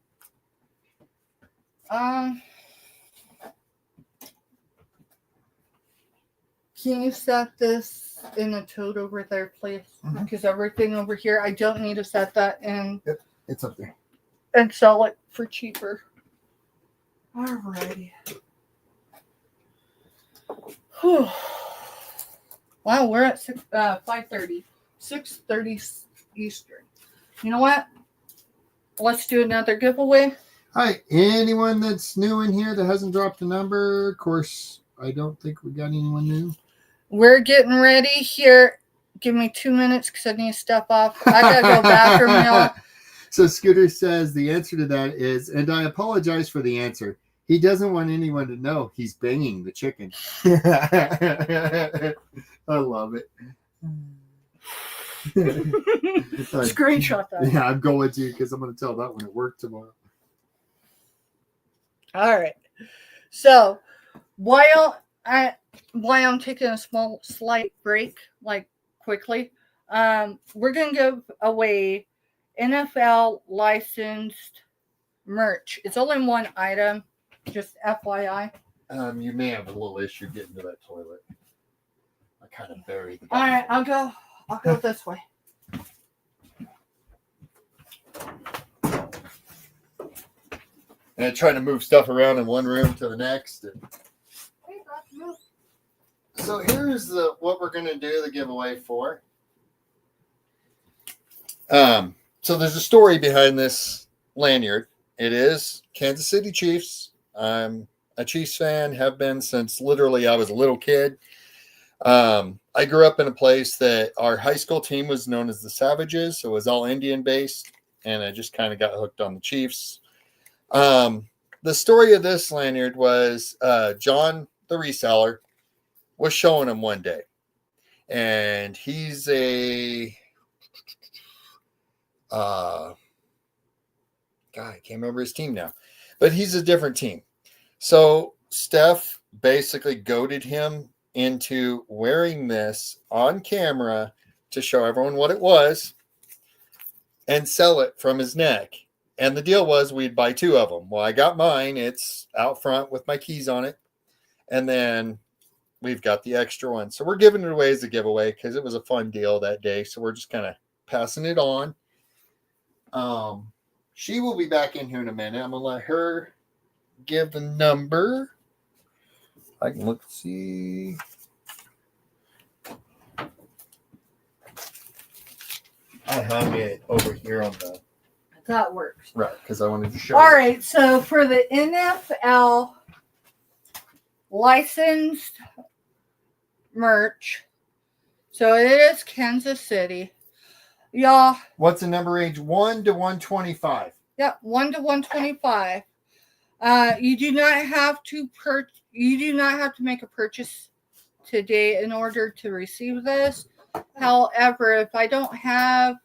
[SPEAKER 1] Can you set this in a tote over there, please?
[SPEAKER 2] Mm-hmm.
[SPEAKER 1] Because everything over here, I don't need to set that in.
[SPEAKER 2] Yep, it's up there.
[SPEAKER 1] And sell it for cheaper. Alrighty. Whew. Wow, we're at 5:30. 6:30 Eastern. You know what? Let's do another giveaway.
[SPEAKER 2] Hi, anyone that's new in here that hasn't dropped a number, of course, I don't think we got anyone new.
[SPEAKER 1] We're getting ready here. Give me 2 minutes because I need to step off. I gotta go bathroom, y'all.
[SPEAKER 2] So Scooter says the answer to that is, and I apologize for the answer. He doesn't want anyone to know he's banging the chicken. I love it.
[SPEAKER 1] Screenshot that.
[SPEAKER 2] Yeah, I'm going to because I'm going to tell that one at work tomorrow.
[SPEAKER 1] All right. So while I'm taking a slight break, like quickly, we're gonna give away NFL licensed merch. It's only one item, just FYI.
[SPEAKER 2] You may have a little issue getting to that toilet. I kind of buried the
[SPEAKER 1] All right, I'll go this way.
[SPEAKER 2] And trying to move stuff around in one room to the next. So here's what we're going to do the giveaway for. So there's a story behind this lanyard. It is Kansas City Chiefs. I'm a Chiefs fan, have been since literally I was a little kid. I grew up in a place that our high school team was known as the Savages. So it was all Indian based, and I just kind of got hooked on the Chiefs. The story of this lanyard was John, the reseller, was showing him one day. And he's a God, I can't remember his team now, but he's a different team. So Steph basically goaded him into wearing this on camera to show everyone what it was and sell it from his neck. And the deal was we'd buy 2 of them. Well, I got mine. It's out front with my keys on it. And then we've got the extra one. So we're giving it away as a giveaway because it was a fun deal that day. So we're just kind of passing it on. She will be back in here in a minute. I'm going to let her give the number. I can look, see. I hung it over here on the...
[SPEAKER 1] That works.
[SPEAKER 2] Right, because I wanted to show
[SPEAKER 1] All right, so for the NFL licensed merch, so it is Kansas City. Y'all.
[SPEAKER 2] What's the number age? 1 to 125.
[SPEAKER 1] Yep, 1 to 125. You do not have to make a purchase today in order to receive this. However, if I don't have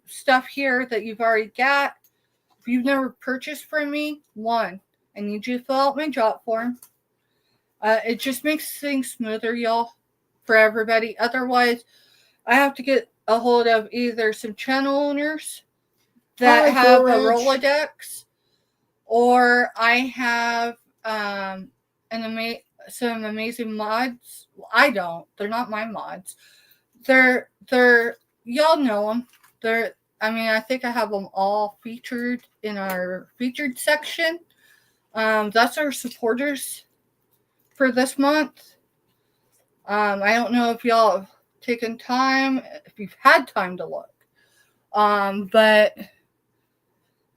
[SPEAKER 1] stuff here that you've already got, if you've never purchased from me, I need you to fill out my drop form. It just makes things smoother, y'all, for everybody. Otherwise, I have to get a hold of either some channel owners that have a Rolodex, or I have some amazing mods. I don't. They're not my mods. They're y'all know them. I think I have them all featured in our featured section. That's our supporters for this month. I don't know if y'all have taken time, if you've had time to look. But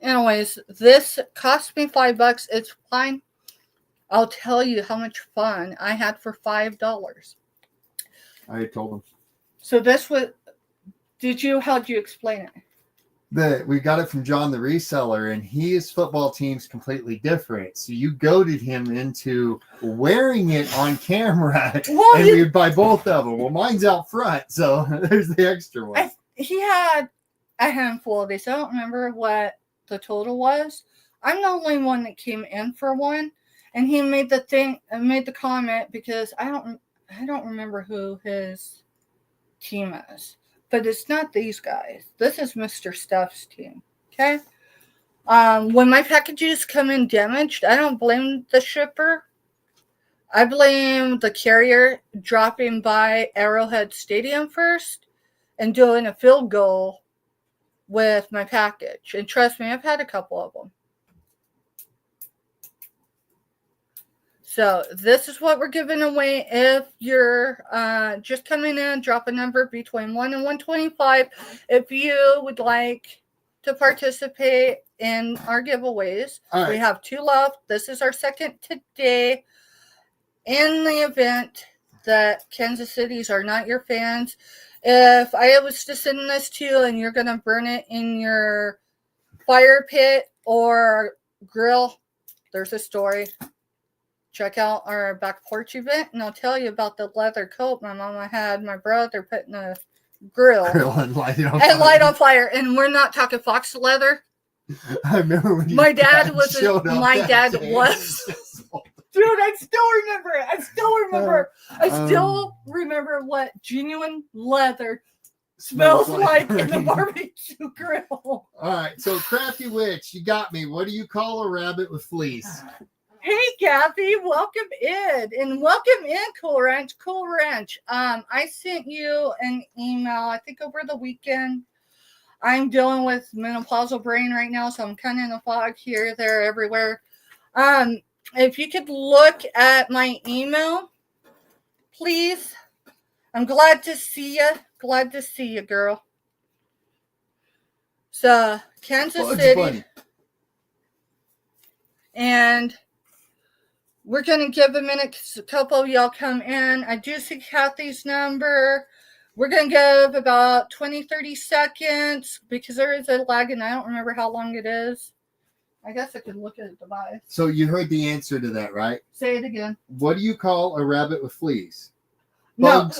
[SPEAKER 1] anyways, this cost me $5. It's fine. I'll tell you how much fun I had for $5.
[SPEAKER 2] I told him.
[SPEAKER 1] So this was... how'd you explain it?
[SPEAKER 2] We got it from John the reseller, and his football team's completely different. So you goaded him into wearing it on camera, and we'd buy both of them. Well, mine's out front, so there's the extra one.
[SPEAKER 1] He had a handful of these. I don't remember what the total was. I'm the only one that came in for one, and he made the comment because I don't remember who his team is. But it's not these guys. This is Mr. Stuff's team. Okay? When my packages come in damaged, I don't blame the shipper. I blame the carrier dropping by Arrowhead Stadium first and doing a field goal with my package. And trust me, I've had a couple of them. So this is what we're giving away. If you're just coming in, drop a number between 1 and 125. If you would like to participate in our giveaways, we have 2 left. This is our second today. in the event that Kansas Cities are not your fans, if I was to send this to you and you're going to burn it in your fire pit or grill, there's a story. Check out our back porch event, and I'll tell you about the leather coat my mama had my brother put in a grill
[SPEAKER 2] and light it on
[SPEAKER 1] and
[SPEAKER 2] fire.
[SPEAKER 1] light on fire. And we're not talking fox leather.
[SPEAKER 2] I remember when
[SPEAKER 1] My dad was.
[SPEAKER 2] showed up
[SPEAKER 1] My
[SPEAKER 2] that
[SPEAKER 1] dad
[SPEAKER 2] day.
[SPEAKER 1] was. Dude, I still remember it. I still remember what genuine leather smells like in the barbecue grill.
[SPEAKER 2] All right, so Crafty Witch, you got me. What do you call a rabbit with fleece?
[SPEAKER 1] Hey, Kathy, welcome in. And welcome in, Cool Ranch. Cool Ranch. I sent you an email, I think over the weekend. I'm dealing with menopausal brain right now, so I'm kind of in a fog here, there, everywhere. If you could look at my email, please. I'm glad to see you. Glad to see you, girl. So, Kansas City.
[SPEAKER 2] Bunny.
[SPEAKER 1] And we're going to give a minute because a couple of y'all come in. I do see Kathy's number. We're going to give about 20, 30 seconds because there is a lag and I don't remember how long it is. I guess I could look at the device.
[SPEAKER 2] So you heard the answer to that, right?
[SPEAKER 1] Say it again.
[SPEAKER 2] What do you call a rabbit with fleece?
[SPEAKER 1] No.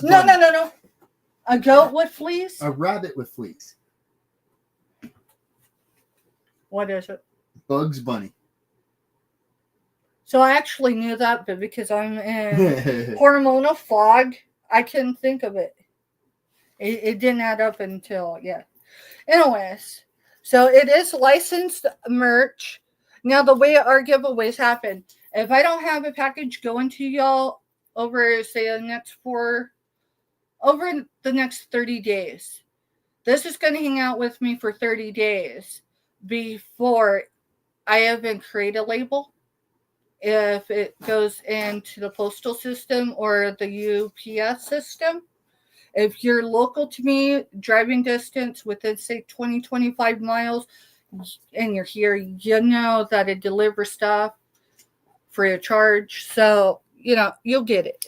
[SPEAKER 1] A goat with fleece?
[SPEAKER 2] A rabbit with fleece.
[SPEAKER 1] What is it?
[SPEAKER 2] Bugs Bunny.
[SPEAKER 1] So I actually knew that, but because I'm in hormonal fog, I couldn't think of it. It didn't add up until, yeah. Anyways, so it is licensed merch. Now, the way our giveaways happen, if I don't have a package going to y'all over, say, over the next 30 days, this is going to hang out with me for 30 days before I even create a label. If it goes into the postal system or the UPS system. If you're local to me, driving distance within, say, 20, 25 miles, and you're here, you know that it delivers stuff free of charge. So, you'll get it.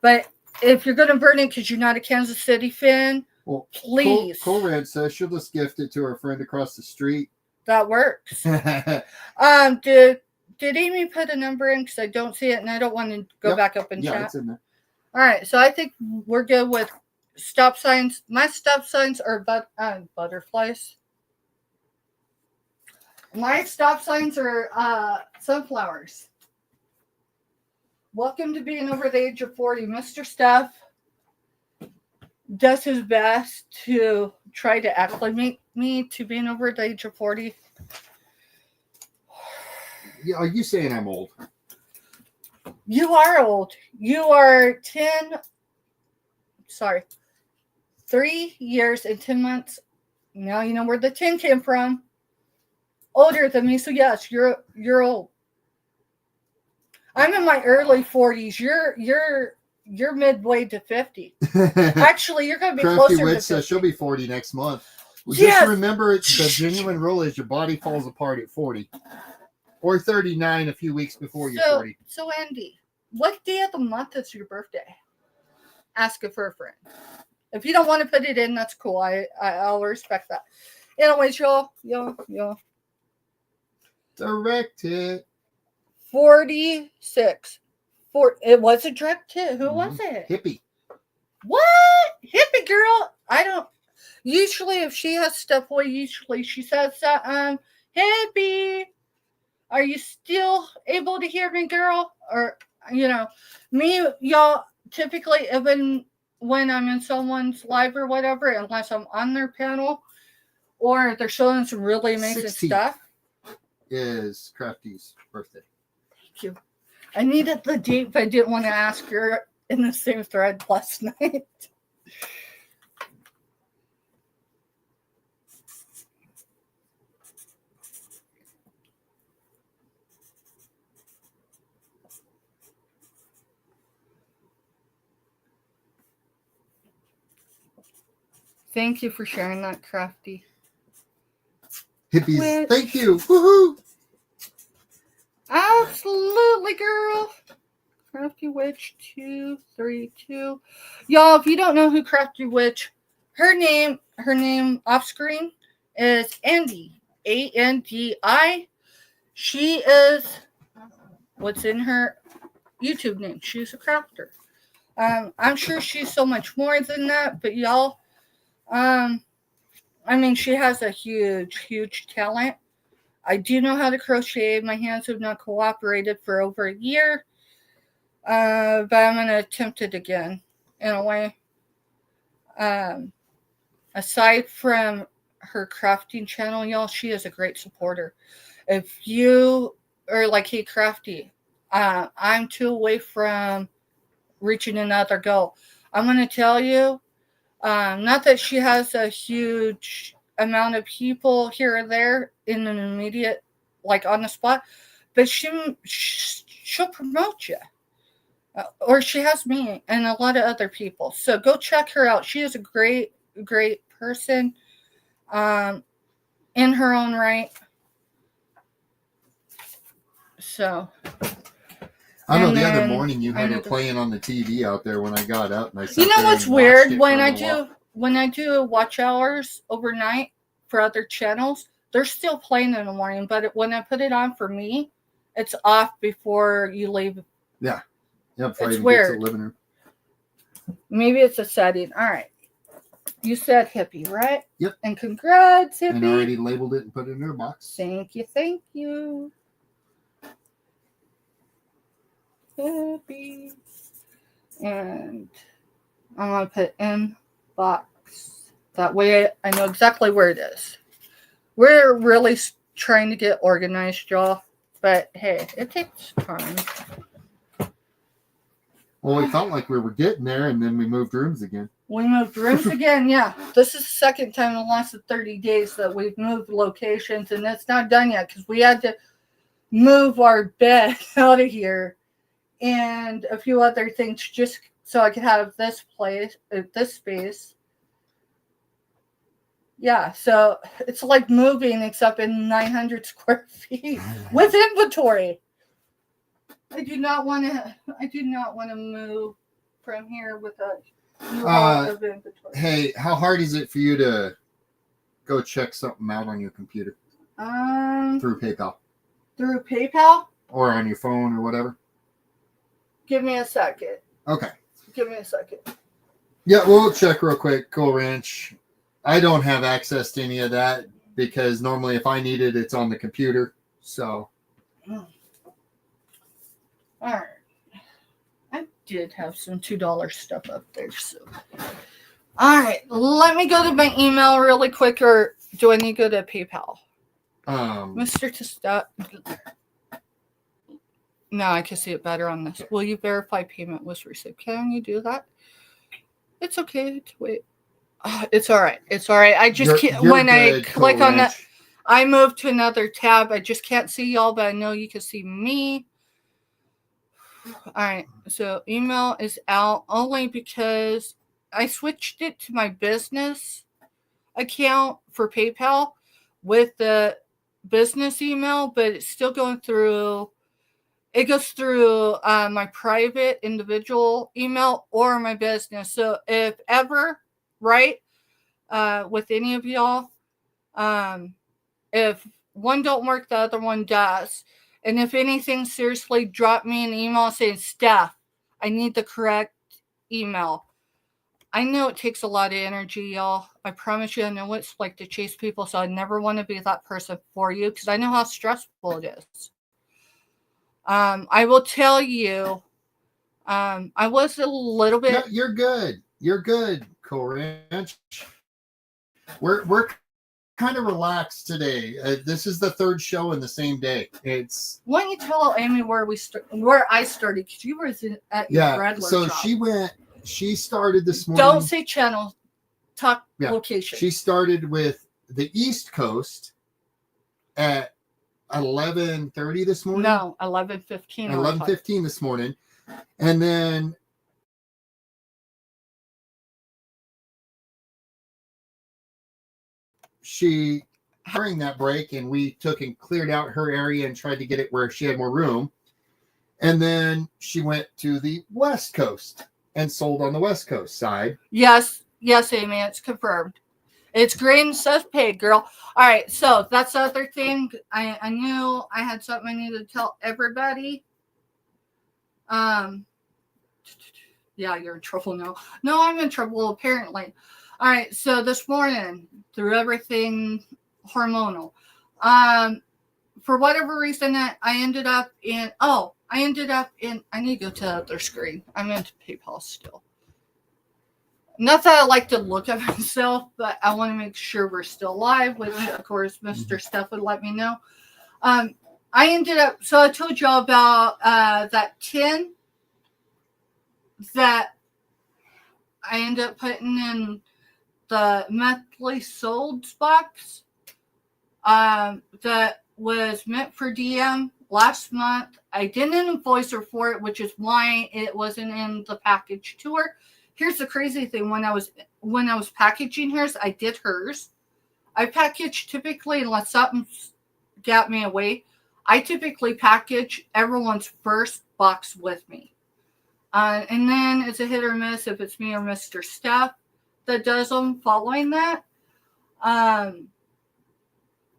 [SPEAKER 1] But if you're going to burn it because you're not a Kansas City fan,
[SPEAKER 2] well,
[SPEAKER 1] please.
[SPEAKER 2] Cool Red says she'll just gift it to her friend across the street.
[SPEAKER 1] That works. Did Amy put a number in? Because I don't see it, and I don't want to go back up and chat.
[SPEAKER 2] Yeah, it's in there.
[SPEAKER 1] All right, so I think we're good with stop signs. My stop signs are butterflies. My stop signs are sunflowers. Welcome to being over the age of 40. Mr. Steph does his best to try to acclimate me to being over the age of 40.
[SPEAKER 2] Yeah, are you saying I'm old?
[SPEAKER 1] You are old. You are 3 years and 10 months. Now you know where the 10 came from. Older than me, so yes, you're old. I'm in my early 40s. You're midway to 50. Actually, you're going to be closer to 50.
[SPEAKER 2] Says she'll be 40 next month. Well,
[SPEAKER 1] yes.
[SPEAKER 2] Just remember, the genuine rule is your body falls apart at 40. Or 39 a few weeks before you're 40.
[SPEAKER 1] So, Andy, what day of the month is your birthday? Ask it for a friend. If you don't want to put it in, that's cool. I'll respect that. Anyways, y'all.
[SPEAKER 2] Direct it.
[SPEAKER 1] 46. It was a direct hit. Who was it?
[SPEAKER 2] Hippie.
[SPEAKER 1] What? Hippie girl. I don't. Usually, if she has stuff, she says, hippie. Are you still able to hear me, girl? Or, me, y'all, typically, even when I'm in someone's live or whatever, unless I'm on their panel or they're showing some really amazing stuff.
[SPEAKER 2] Is Crafty's birthday.
[SPEAKER 1] Thank you. I needed the date, but I didn't want to ask her in the same thread last night. Thank you for sharing that, Crafty.
[SPEAKER 2] Hippies, thank you. Woohoo!
[SPEAKER 1] Absolutely, girl. Crafty Witch 232. Y'all, if you don't know who Crafty Witch, her name off screen is Andy. Andi. She is what's in her YouTube name. She's a crafter. I'm sure she's so much more than that, but y'all, I mean, she has a huge talent. I do know how to crochet. My hands have not cooperated for over a year, but I'm going to attempt it again in a way. Aside from her crafting channel, y'all, she is a great supporter. If you are like, hey, Crafty, I'm 2 away from reaching another goal. I'm going to tell you, not that she has a huge amount of people here or there in an immediate, like on the spot, but she'll promote you. Or she has me and a lot of other people. So go check her out. She is a great person in her own right. So
[SPEAKER 2] I know the other morning you had her playing on the TV out there when I got up, and I sat there
[SPEAKER 1] what's
[SPEAKER 2] and
[SPEAKER 1] weird
[SPEAKER 2] watched it
[SPEAKER 1] when I do watch hours overnight for other channels, they're still playing in the morning, but when I put it on for me, it's off before you leave.
[SPEAKER 2] Yeah, before
[SPEAKER 1] it's
[SPEAKER 2] even
[SPEAKER 1] weird.
[SPEAKER 2] Get to the living room.
[SPEAKER 1] Maybe it's a setting. All right. You said hippie, right?
[SPEAKER 2] Yep.
[SPEAKER 1] And congrats, hippie.
[SPEAKER 2] And already labeled it and put it in her box.
[SPEAKER 1] Thank you. Hippie. And I'm going to put in box. That way I know exactly where it is. We're really trying to get organized, y'all. But hey, it takes time.
[SPEAKER 2] Well, we felt like we were getting there, and then we moved rooms again.
[SPEAKER 1] We moved rooms again, yeah. This is the second time in the last 30 days that we've moved locations, and it's not done yet because we had to move our bed out of here and a few other things just so I could have this space. Yeah, so it's like moving except in 900 square feet with inventory. I do not want to move from here with a lot of inventory.
[SPEAKER 2] Hey, how hard is it for you to go check something out on your computer?
[SPEAKER 1] Through
[SPEAKER 2] PayPal.
[SPEAKER 1] Through PayPal?
[SPEAKER 2] Or on your phone or whatever?
[SPEAKER 1] Give me a second.
[SPEAKER 2] Okay.
[SPEAKER 1] Give me a second.
[SPEAKER 2] Yeah, we'll check real quick. Cool Ranch. I don't have access to any of that because normally if I need it, it's on the computer. So.
[SPEAKER 1] All right. I did have some $2 stuff up there. So. All right. Let me go to my email really quick, or do I need to go to PayPal? Mr. Testa. No, I can see it better on this. Will you verify payment was received? Can you do that? It's okay to wait. It's all right. It's all right. I just can't. When I click on that, I move to another tab. I just can't see y'all, but I know you can see me. All right. So email is out only because I switched it to my business account for PayPal with the business email, but it's still going through. It goes through my private individual email or my business. So if ever, right, with any of y'all, if one don't work, the other one does. And if anything, seriously, drop me an email saying, Steph, I need the correct email. I know it takes a lot of energy, y'all. I promise you, I know what it's like to chase people, so I never want to be that person for you because I know how stressful it is. I will tell you, I was a little bit.
[SPEAKER 2] No, you're good. You're good, Cool Ranch. We're kind of relaxed today. This is the third show in the same day. It's.
[SPEAKER 1] Why don't you tell Amy where I started? Because you were at your Bradler
[SPEAKER 2] so
[SPEAKER 1] job.
[SPEAKER 2] She started this morning.
[SPEAKER 1] Don't say channel. Talk location.
[SPEAKER 2] She started with the East Coast at 11:30 this morning.
[SPEAKER 1] No, 11:15.
[SPEAKER 2] 11:15 this morning, and then she during that break, and we took and cleared out her area and tried to get it where she had more room. And then she went to the West Coast and sold on the West Coast side.
[SPEAKER 1] Yes, Amy, it's confirmed. It's green, says paid, girl. All right, so that's the other thing. I knew I had something I needed to tell everybody. Yeah, you're in trouble now. No, I'm in trouble, apparently. All right, so this morning, through everything hormonal, for whatever reason, I ended up in, I need to go to the other screen. I'm into PayPal still. Not that I like to look at myself, but I want to make sure we're still live, which, of course, Mr. Steph would let me know. I ended up, so I told y'all about that tin that I ended up putting in the monthly solds box that was meant for DM last month. I didn't invoice her for it, which is why it wasn't in the package to her. Here's the crazy thing: when I was packaging hers, I did hers. I package typically, unless something got me away, I typically package everyone's first box with me. And then it's a hit or miss if it's me or Mr. Steph that does them following that.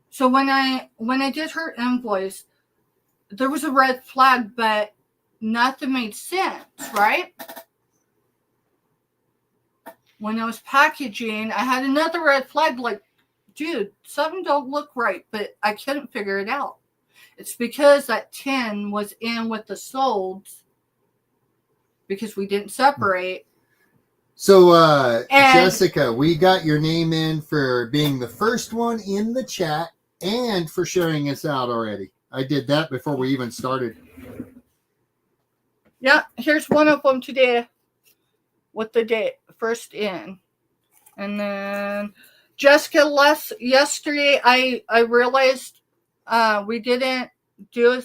[SPEAKER 1] So when I did her invoice, there was a red flag, but nothing made sense, right? When I was packaging, I had another red flag, like, dude, something don't look right, but I couldn't figure it out. It's because that tin was in with the solds because we didn't separate.
[SPEAKER 2] So, Jessica, we got your name in for being the first one in the chat and for sharing us out already. I did that before we even started.
[SPEAKER 1] Yeah, here's one of them today with the date, first in. And then Jessica left yesterday. I realized we didn't do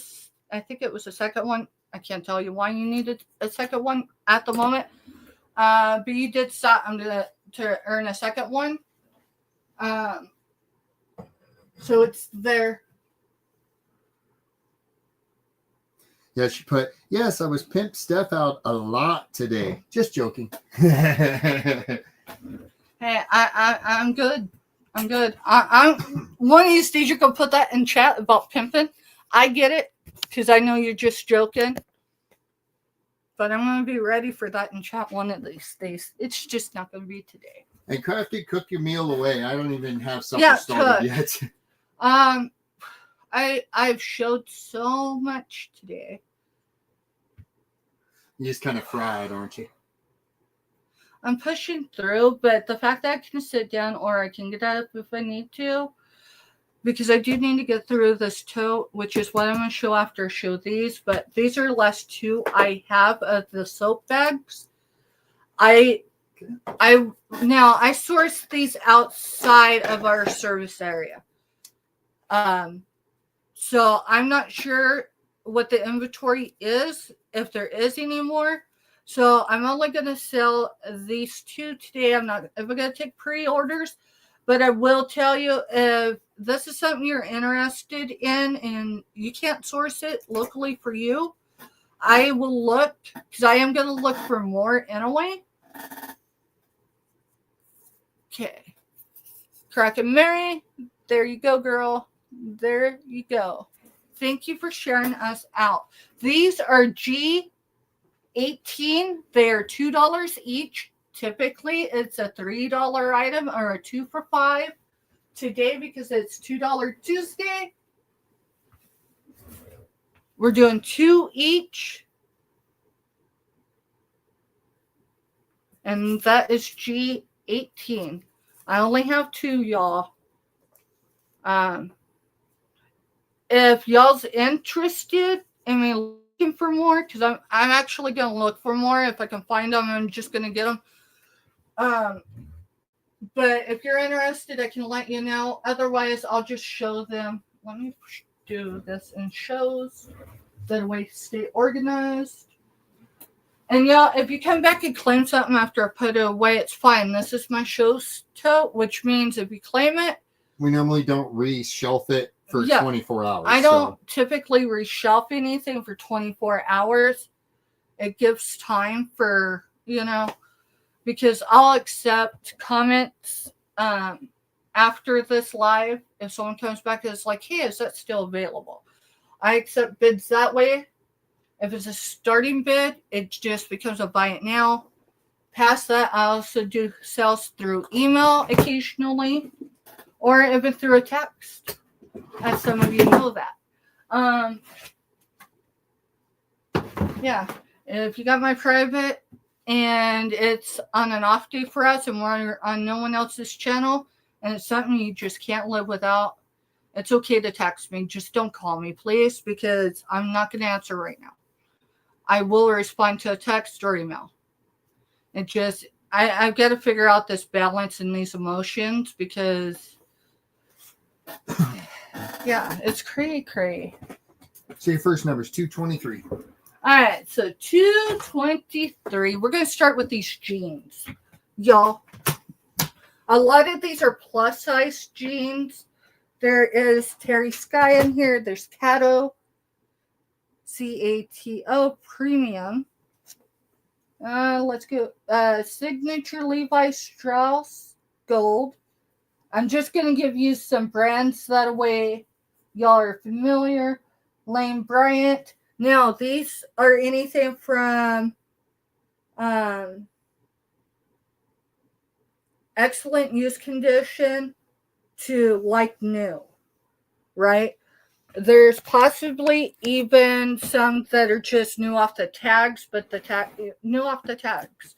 [SPEAKER 1] I think it was a second one. I can't tell you why you needed a second one at the moment. But you did start to earn a second one. So it's there.
[SPEAKER 2] Yeah, she put, yes, I was pimp Steph out a lot today. Just joking. Hey,
[SPEAKER 1] I'm good. I'm good. I'm one of these days you're gonna put that in chat about pimping. I get it because I know you're just joking. But I'm gonna be ready for that in chat one of these days. It's just not gonna be today.
[SPEAKER 2] And Crafty, cook your meal away. I don't even have supper started yet.
[SPEAKER 1] I've showed so much today.
[SPEAKER 2] You just kind of fried, aren't you?
[SPEAKER 1] I'm pushing through, but the fact that I can sit down or I can get up if I need to, because I do need to get through this tote, which is what I'm going to show after I show these. But these are the last two I have of the soap bags. I sourced these outside of our service area. So I'm not sure what the inventory is, if there is any more. So I'm only going to sell these two today. I'm not going to take pre-orders, but I will tell you if this is something you're interested in and you can't source it locally for you, I will look, because I am going to look for more anyway. Okay. Kraken Mary, there you go, girl. There you go. Thank you for sharing us out. These are G18. They are $2 each. Typically, it's a $3 item or a 2 for $5. Today, because it's $2 Tuesday, we're doing 2 each. And that is G18. I only have 2, y'all. If y'all's interested in me looking for more, because I'm actually going to look for more. If I can find them, I'm just going to get them. But if you're interested, I can let you know. Otherwise, I'll just show them. Let me do this in shows. That way, stay organized. And y'all, if you come back and claim something after I put it away, it's fine. This is my shows tote, which means if you claim it,
[SPEAKER 2] we normally don't re-shelf it for 24 hours.
[SPEAKER 1] I don't typically reshelf anything for 24 hours. It gives time for, because I'll accept comments after this live. If someone comes back and is like, hey, is that still available? I accept bids that way. If it's a starting bid, it just becomes a buy it now. Past that, I also do sales through email occasionally, or even through a text, as some of you know that. Yeah, if you got my private and it's on an off day for us and we're on no one else's channel and it's something you just can't live without, it's okay to text me. Just don't call me, please, because I'm not going to answer right now. I will respond to a text or email. It just, I've got to figure out this balance in these emotions because, yeah, it's cray.
[SPEAKER 2] So your first number is 223.
[SPEAKER 1] All right, so 223. We're going to start with these jeans. Y'all, a lot of these are plus size jeans. There is Terry Sky in here. There's Cato, CATO Premium. Let's go. Signature Levi Strauss Gold. I'm just going to give you some brands that way y'all are familiar. Lane Bryant. Now, these are anything from excellent use condition to like new, right? There's possibly even some that are just new off the tags, but new off the tags.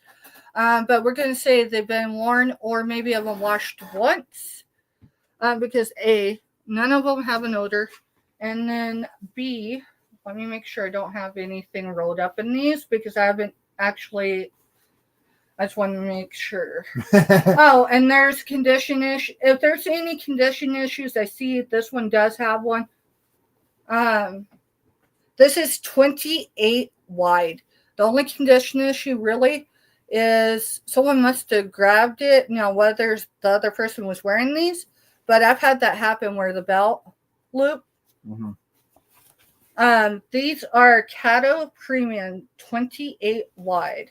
[SPEAKER 1] But we're going to say they've been worn or maybe have been washed once, because A, none of them have an odor, and then B, let me make sure I don't have anything rolled up in these because I haven't actually. I just want to make sure. Oh, and there's condition issue. If there's any condition issues, I see this one does have one. This is 28 wide. The only condition issue really is someone must have grabbed it. Now, whether the other person was wearing these, but I've had that happen where the belt loop.
[SPEAKER 2] Mm-hmm.
[SPEAKER 1] These are Cato Premium 28 wide,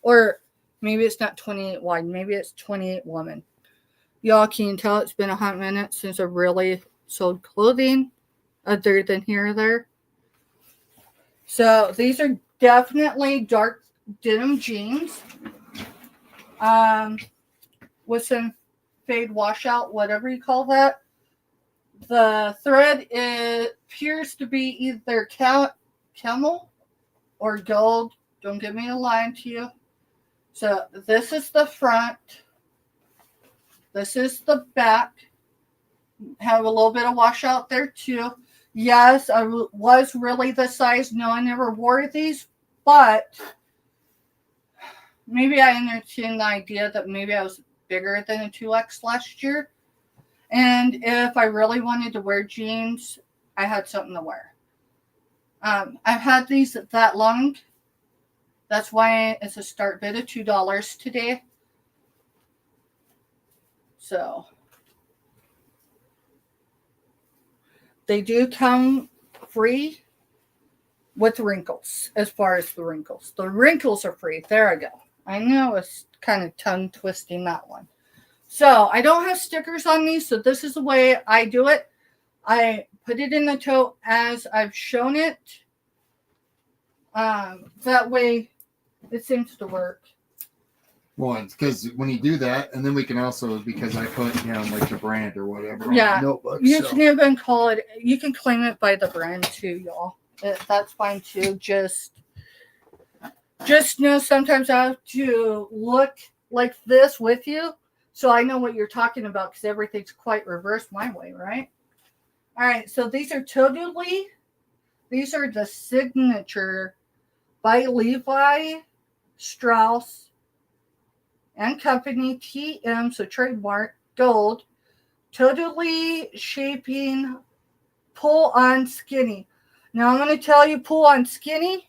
[SPEAKER 1] or maybe it's not 28 wide. Maybe it's 28 woman. Y'all can tell it's been a hot minute since I've really sold clothing other than here or there. So these are definitely dark denim jeans with some fade washout, whatever you call that. The thread appears to be either camel or gold. Don't get me to lie to you. So this is the front. This is the back. Have a little bit of washout there too. Yes, I was really this size. No, I never wore these, but maybe I entertained the idea that maybe I was bigger than a 2X last year. And if I really wanted to wear jeans, I had something to wear. I've had these that long. That's why it's a start bid of $2 today. So they do come free with wrinkles, as far as the wrinkles. The wrinkles are free. There I go. I know it's kind of tongue twisting, that one. So I don't have stickers on these, so this is the way I do it. I put it in the tote as I've shown it. That way it seems to work.
[SPEAKER 2] Well, it's because when you do that, and then we can also, because I put down like the brand or whatever
[SPEAKER 1] Yeah,
[SPEAKER 2] on the notebook.
[SPEAKER 1] You can even call it, you can claim it by the brand too, y'all. That's fine too. Just know sometimes I have to look like this with you, so I know what you're talking about, because everything's quite reversed my way, right? All right, so these are these are the signature by Levi Strauss and Company TM, so trademark, gold, totally shaping, pull on skinny. Now I'm going to tell you, pull on skinny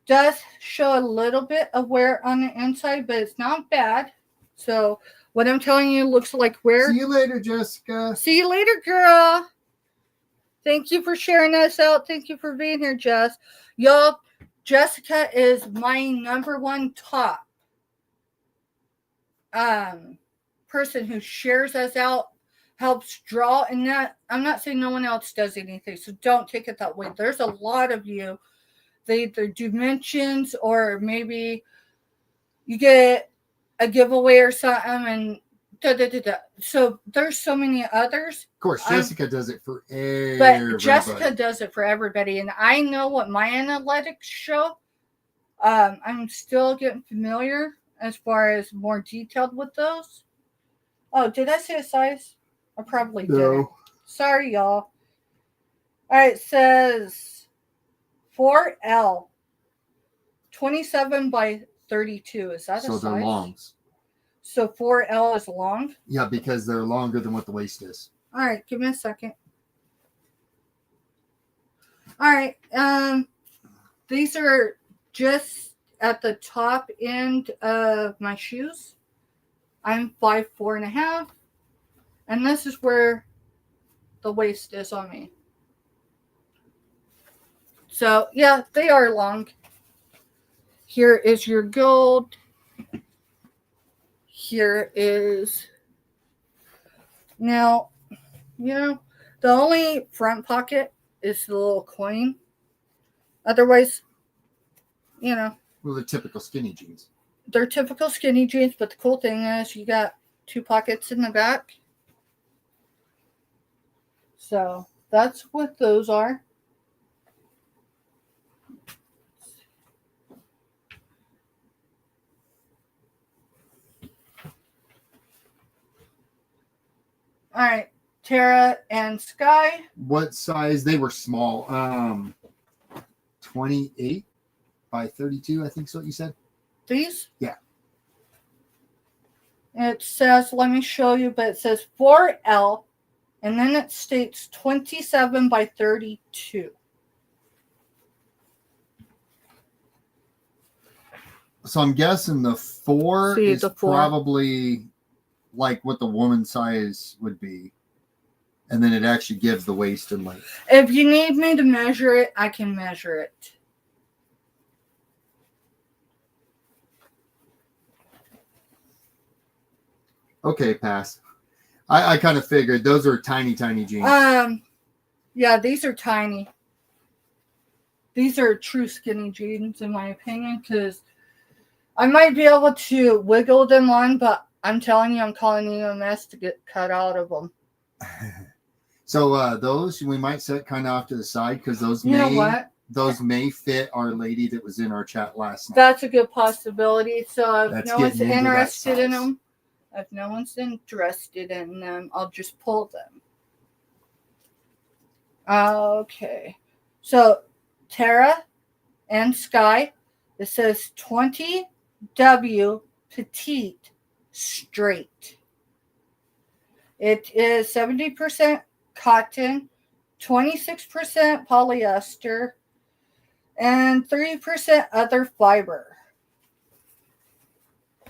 [SPEAKER 1] does show a little bit of wear on the inside, but it's not bad. So What I'm telling you looks like where.
[SPEAKER 2] See you later, Jessica.
[SPEAKER 1] See you later, girl. Thank you for sharing us out. Thank you for being here, Jess. Y'all, Jessica is my number one top person who shares us out, helps draw, and that I'm not saying no one else does anything, so don't take it that way. There's a lot of you. They either do mentions or maybe you get a giveaway or something and da. So there's so many others.
[SPEAKER 2] Of course, Jessica does it for everybody.
[SPEAKER 1] But Jessica does it for everybody. And I know what my analytics show. I'm still getting familiar as far as more detailed with those. Oh, did I say a size? I probably didn't. Sorry, y'all. All right, it says 4L, 27 by 32. Is that a size? So
[SPEAKER 2] they're longs.
[SPEAKER 1] So 4L is long?
[SPEAKER 2] Yeah, because they're longer than what the waist is.
[SPEAKER 1] All right, give me a second. All right, these are just at the top end of my shoes. I'm 5'4.5", and this is where the waist is on me. So yeah, they are long. Here is your gold. Here is, now, you know, the only front pocket is the little coin. Otherwise, you know.
[SPEAKER 2] Well, they're typical skinny jeans.
[SPEAKER 1] They're typical skinny jeans, but the cool thing is you got 2 pockets in the back. So that's what those are. All right, Tara and Sky.
[SPEAKER 2] What size? They were small. 28 by 32, I think is what you said.
[SPEAKER 1] These?
[SPEAKER 2] Yeah.
[SPEAKER 1] It says, let me show you, but it says 4L, and then it states 27 by 32.
[SPEAKER 2] So I'm guessing the 4 is probably like what the woman size would be. And then it actually gives the waist and length.
[SPEAKER 1] If you need me to measure it, I can measure it.
[SPEAKER 2] Okay, pass. I kind of figured those are tiny jeans.
[SPEAKER 1] Yeah, these are tiny. These are true skinny jeans, in my opinion, because I might be able to wiggle them on, but I'm telling you, I'm calling EMS to get cut out of them.
[SPEAKER 2] So those we might set kind of off to the side because those may fit our lady that was in our chat last night.
[SPEAKER 1] That's a good possibility. So if no one's interested in them, I'll just pull them. Okay. So Tara and Sky, it says 20W petite straight. It is 70% cotton, 26% polyester, and 3% other fiber.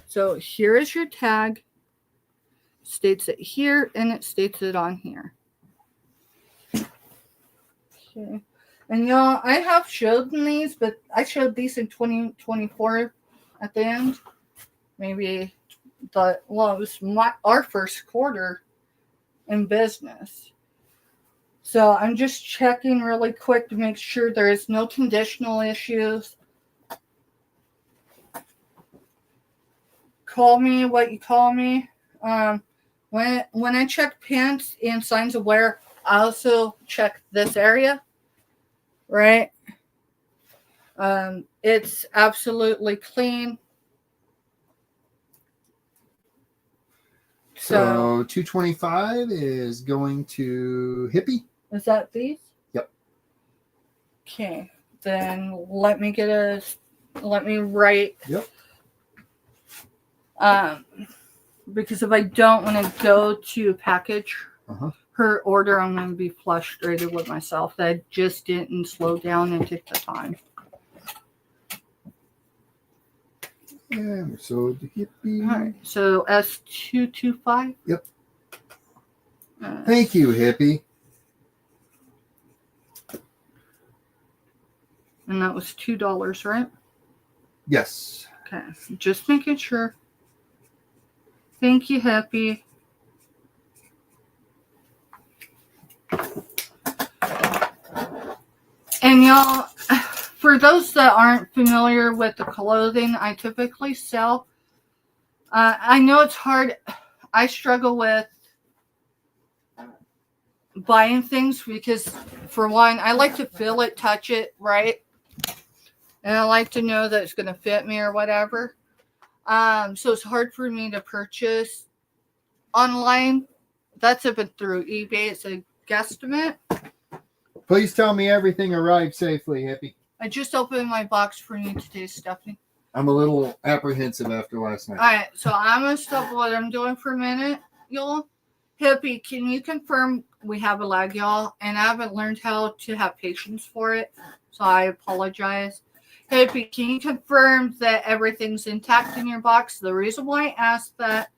[SPEAKER 1] So here is your tag. States it here, and it states it on here. Okay. And y'all, I have showed these, but I showed these in 2024 at the end. Maybe it was our first quarter in business. So I'm just checking really quick to make sure there is no conditional issues. Call me what you call me. When I check pants and signs of wear, I also check this area, right? It's absolutely clean.
[SPEAKER 2] So 225 is going to Hippie.
[SPEAKER 1] Is that these?
[SPEAKER 2] Yep.
[SPEAKER 1] Okay. Then let me write.
[SPEAKER 2] Yep.
[SPEAKER 1] Because if I don't want to go to package her order, I'm going to be frustrated with myself that I just didn't slow down and take the time.
[SPEAKER 2] And so the hippie.
[SPEAKER 1] All right. So S225.
[SPEAKER 2] Yep. Thank you, hippie.
[SPEAKER 1] And that was $2, right?
[SPEAKER 2] Yes.
[SPEAKER 1] Okay. Just making sure. Thank you, Happy. And y'all, for those that aren't familiar with the clothing I typically sell, I know it's hard. I struggle with buying things because, for one, I like to feel it, touch it, right? And I like to know that it's going to fit me or whatever. So it's hard for me to purchase online. That's up and through eBay. It's a guesstimate.
[SPEAKER 2] Please tell me everything arrived safely, hippie.
[SPEAKER 1] I just opened my box for you today, Stephanie.
[SPEAKER 2] I'm a little apprehensive after last night.
[SPEAKER 1] All right, so I'm going to stop what I'm doing for a minute, y'all. Hippie, can you confirm we have a lag, y'all? And I haven't learned how to have patience for it, so I apologize. Hippie, can you confirm that everything's intact in your box? The reason why I asked that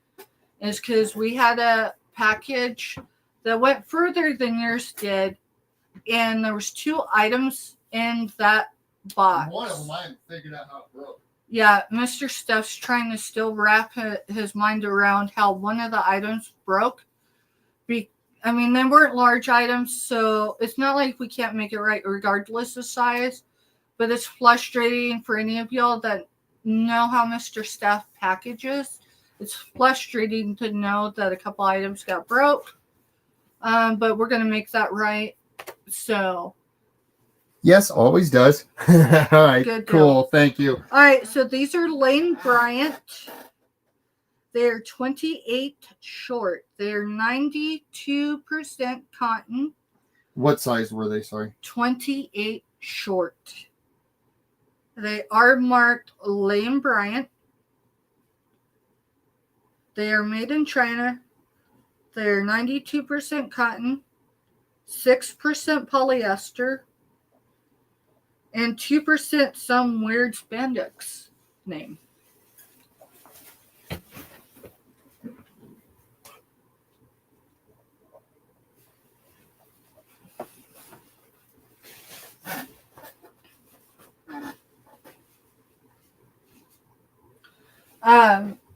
[SPEAKER 1] is because we had a package that went further than yours did, and there was 2 items in that box.
[SPEAKER 2] One of them, I haven't figured out how it broke.
[SPEAKER 1] Yeah, Mr. Steph's trying to still wrap his mind around how one of the items broke. I mean, they weren't large items, so it's not like we can't make it right regardless of size. But it's frustrating for any of y'all that know how Mr. Steph packages. It's frustrating to know that a couple items got broke. But we're going to make that right. So...
[SPEAKER 2] Yes, always does. All right,
[SPEAKER 1] Good
[SPEAKER 2] cool.
[SPEAKER 1] deal.
[SPEAKER 2] Thank you.
[SPEAKER 1] All right, so these are Lane Bryant. They're 28 short. They're 92% cotton.
[SPEAKER 2] What size were they? Sorry.
[SPEAKER 1] 28 short. They are marked Lane Bryant. They are made in China. They're 92% cotton, 6% polyester, and 2% some weird spandex name.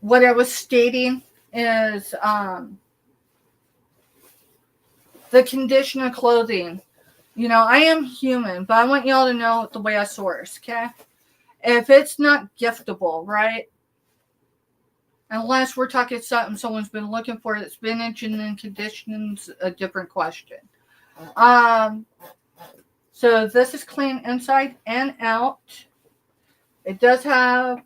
[SPEAKER 1] What I was stating is the condition of clothing. You know, I am human, but I want y'all to know the way I source, okay? If it's not giftable, right? Unless we're talking something someone's been looking for that's vintage and then conditioning's a different question. So this is clean inside and out. It does have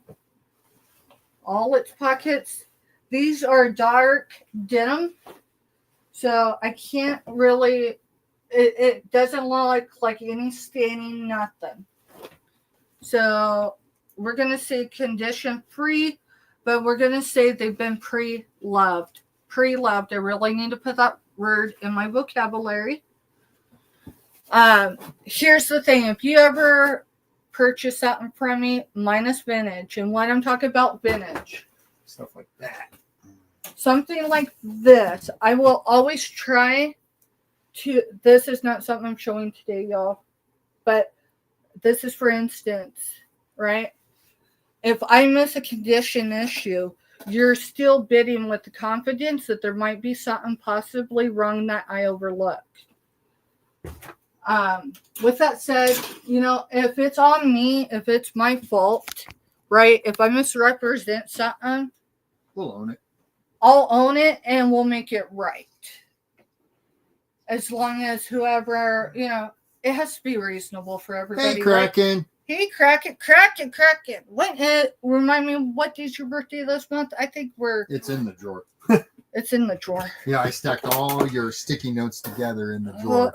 [SPEAKER 1] all its pockets. These are dark denim. So I can't really, it doesn't look like any staining, nothing. So we're going to say condition free, but we're going to say they've been pre-loved. Pre-loved. I really need to put that word in my vocabulary. Here's the thing. If you ever purchase something from me, minus vintage, and when I'm talking about vintage,
[SPEAKER 2] Stuff like that.
[SPEAKER 1] something like this, I will always try to, this is not something I'm showing today, y'all, but this is for instance, right? If I miss a condition issue, you're still bidding with the confidence that there might be something possibly wrong that I overlooked. With that said, you know, if it's on me, if it's my fault, right? If I misrepresent something,
[SPEAKER 2] We'll own it.
[SPEAKER 1] I'll own it and we'll make it right. As long as whoever, you know, it has to be reasonable for everybody.
[SPEAKER 2] Hey, Kraken.
[SPEAKER 1] Right? Hey, Kraken. What? Remind me, what is your birthday this month? I think
[SPEAKER 2] It's in the drawer.
[SPEAKER 1] It's in the drawer.
[SPEAKER 2] Yeah, I stacked all your sticky notes together in the drawer.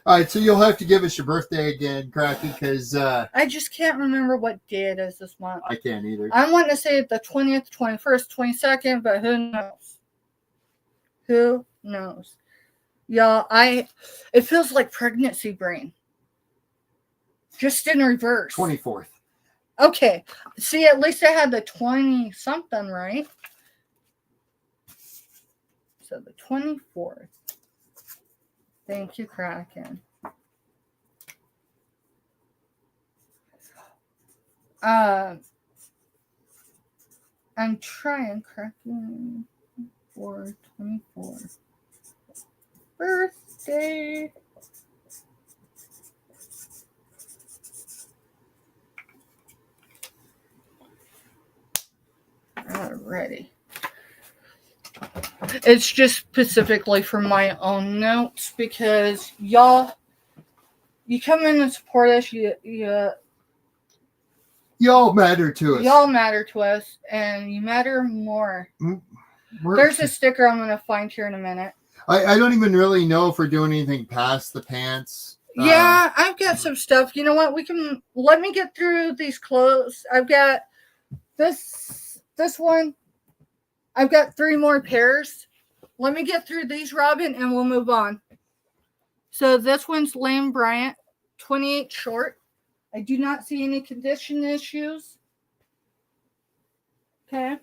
[SPEAKER 2] All right, so you'll have to give us your birthday again, Kraken, because
[SPEAKER 1] I just can't remember what day it is this month.
[SPEAKER 2] I can't either.
[SPEAKER 1] I want to say the 20th, 21st, 22nd, but who knows? Who knows? Y'all, it feels like pregnancy brain. Just in reverse.
[SPEAKER 2] 24th.
[SPEAKER 1] Okay. See, at least I had the 20 something right. So the 24th. Thank you, Kraken. I'm trying Kraken for 24. Birthday. Alrighty. It's just specifically for my own notes because y'all, you come in and support us.
[SPEAKER 2] Y'all matter to us.
[SPEAKER 1] Y'all matter to us, and you matter more. There's a sticker I'm going to find here in a minute.
[SPEAKER 2] I don't even really know if we're doing anything past the pants.
[SPEAKER 1] Yeah, I've got some stuff. You know what? Let me get through these clothes. I've got this one. I've got 3 more pairs. Let me get through these, Robin, and we'll move on. So this one's Lane Bryant, 28 short. I do not see any condition issues. Okay.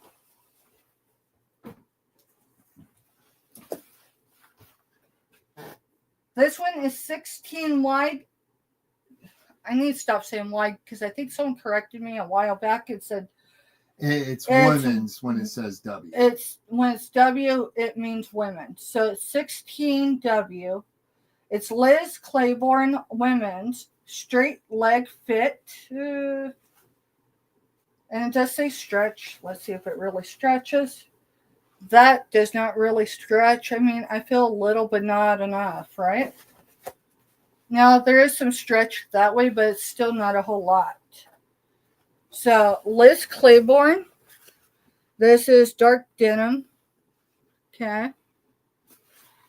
[SPEAKER 1] This one is 16 wide. I need to stop saying wide because I think someone corrected me a while back. It said
[SPEAKER 2] it's women's when it says W.
[SPEAKER 1] When it's W, it means women. So it's 16W. It's Liz Claiborne women's straight leg fit. And it does say stretch. Let's see if it really stretches. That does not really stretch. I mean, I feel a little, but not enough, right? Now, there is some stretch that way, but it's still not a whole lot. So, Liz Claiborne. This is dark denim. Okay.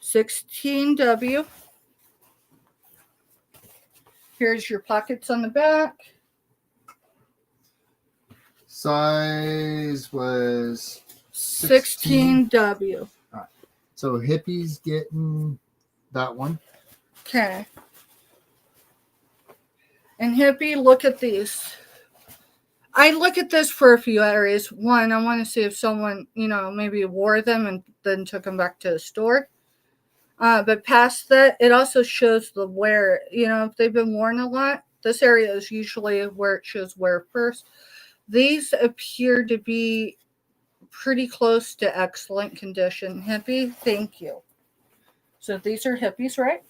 [SPEAKER 1] 16W. Here's your pockets on the back.
[SPEAKER 2] Size was
[SPEAKER 1] 16W.
[SPEAKER 2] All right. So Hippie's getting that one.
[SPEAKER 1] Okay. And Hippie, look at these. I look at this for a few areas. One, I want to see if someone, maybe wore them and then took them back to the store. But past that, it also shows the wear. If they've been worn a lot, this area is usually where it shows wear first. These appear to be pretty close to excellent condition. Hippie, thank you. So these are Hippies, right?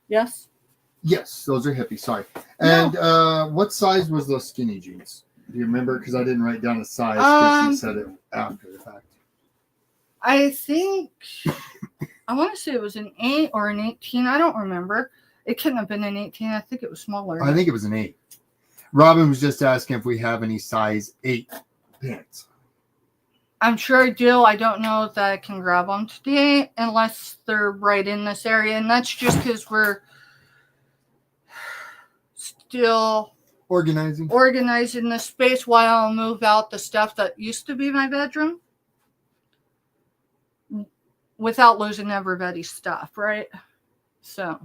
[SPEAKER 1] Yes?
[SPEAKER 2] Yes, those are Hippies. Sorry. And what size was those skinny jeans? Do you remember? Because I didn't write down a size because you said it after the fact.
[SPEAKER 1] I think, I want to say it was an 8 or an 18. I don't remember. It couldn't have been an 18. I think it was smaller.
[SPEAKER 2] I think it was an 8. Robin was just asking if we have any size 8 pants.
[SPEAKER 1] I'm sure I do. I don't know that I can grab them today unless they're right in this area. And that's just because we're still organizing the space while I move out the stuff that used to be my bedroom without losing everybody's stuff, right? So,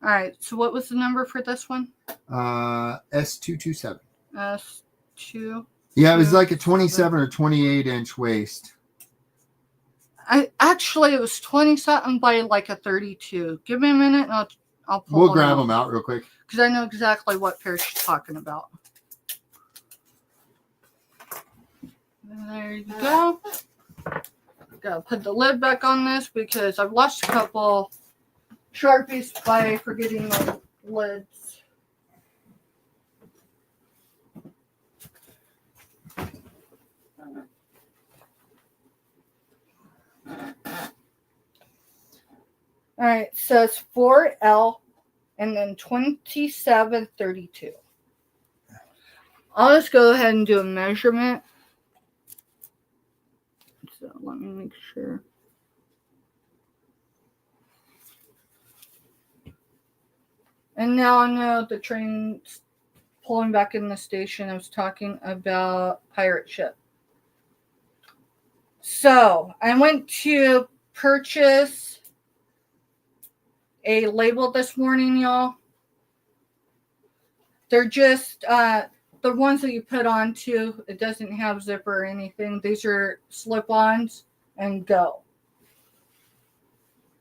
[SPEAKER 1] all right. So what was the number for this one?
[SPEAKER 2] S227.
[SPEAKER 1] S2.
[SPEAKER 2] Yeah, it was like a 27 or 28 inch waist.
[SPEAKER 1] It was 20 something by like a 32. Give me a minute and I'll pull
[SPEAKER 2] We'll grab them out real quick.
[SPEAKER 1] Because I know exactly what pair she's talking about. There you go. Gotta put the lid back on this because I've lost a couple Sharpies by forgetting the lids. All right, so it's 4L and then 2732. I'll just go ahead and do a measurement. So let me make sure. And now I know the train's pulling back in the station. I was talking about pirate ship. So I went to purchase a label this morning, y'all. They're just the ones that you put onto. It doesn't have zipper or anything. These are slip-ons and go.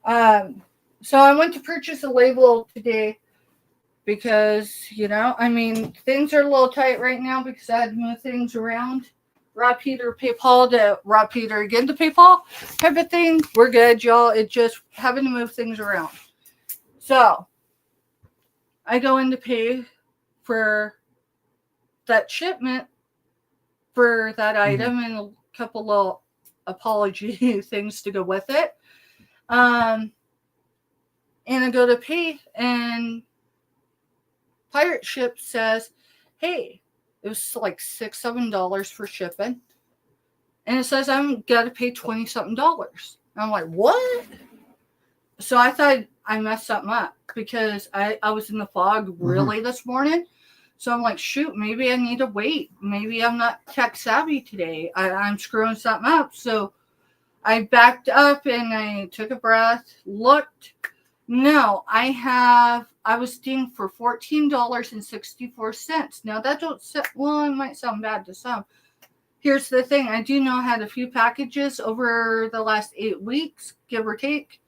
[SPEAKER 1] So I went to purchase a label today because, I mean, things are a little tight right now because I had to move things around. Rob Peter PayPal to Rob Peter again to PayPal type of thing. We're good, y'all. It's just having to move things around. So I go in to pay for that shipment for that item and a couple little apology things to go with it. And I go to pay, and Pirate Ship says, hey, it was like $6-7 for shipping. And it says I'm got to pay $20-something. I'm like, what? So I thought I messed something up because I was in the fog really this morning. So I'm like, shoot, maybe I need to wait. Maybe I'm not tech savvy today. I'm screwing something up. So I backed up and I took a breath, looked. No, I was dinged for $14.64. Now that it might sound bad to some. Here's the thing. I do know I had a few packages over the last 8 weeks, give or take,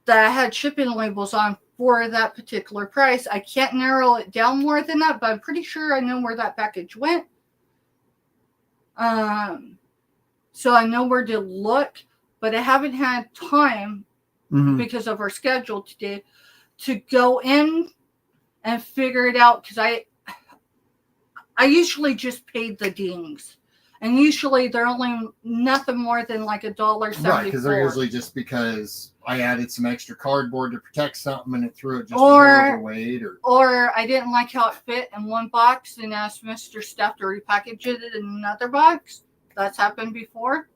[SPEAKER 1] that had shipping labels on for that particular price. I can't narrow it down more than that, but I'm pretty sure I know where that package went. So I know where to look, but I haven't had time because of our schedule today to go in and figure it out, because I usually just paid the dings, and usually they're only nothing more than like $1.74.
[SPEAKER 2] Right, because they're usually just because I added some extra cardboard to protect something and it threw it just a little overweight,
[SPEAKER 1] or I didn't like how it fit in one box and asked Mr. Steph to repackage it in another box. That's happened before.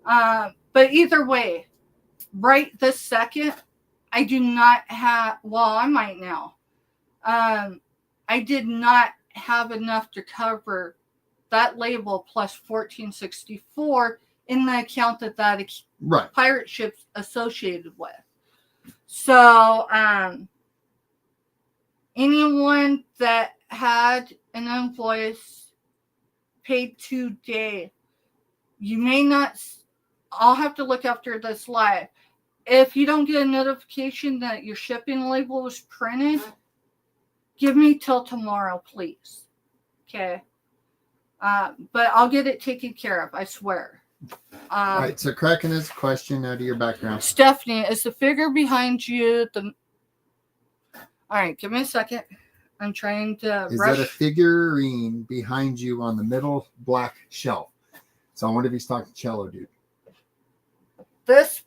[SPEAKER 1] But either way, right this second, I do not have, well, I might now. I did not have enough to cover that label plus $14.64 in the account that Pirate Ship's associated with. So, anyone that had an invoice paid today, you may not, I'll have to look after this live. If you don't get a notification that your shipping label was printed, give me till tomorrow, please. Okay. But I'll get it taken care of, I swear.
[SPEAKER 2] All right, so cracking this question out of your background.
[SPEAKER 1] Stephanie, is the figure behind you the... All right, give me a second. I'm trying to
[SPEAKER 2] Is that a figurine behind you on the middle black shelf? So I wonder if he's talking cello, dude.
[SPEAKER 1] This...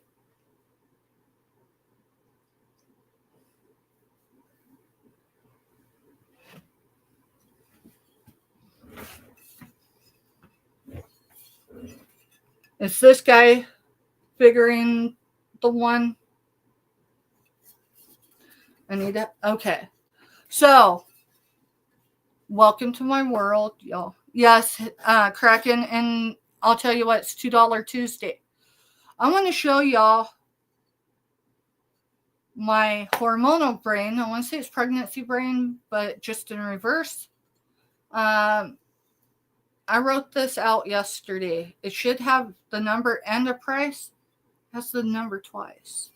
[SPEAKER 1] Is this guy figuring the one? Anita? Okay. So, welcome to my world, y'all. Yes, Kraken, and I'll tell you what, it's $2 Tuesday. I want to show y'all my hormonal brain. I want to say it's pregnancy brain, but just in reverse. I wrote this out yesterday. It should have the number and a price. It has the number twice.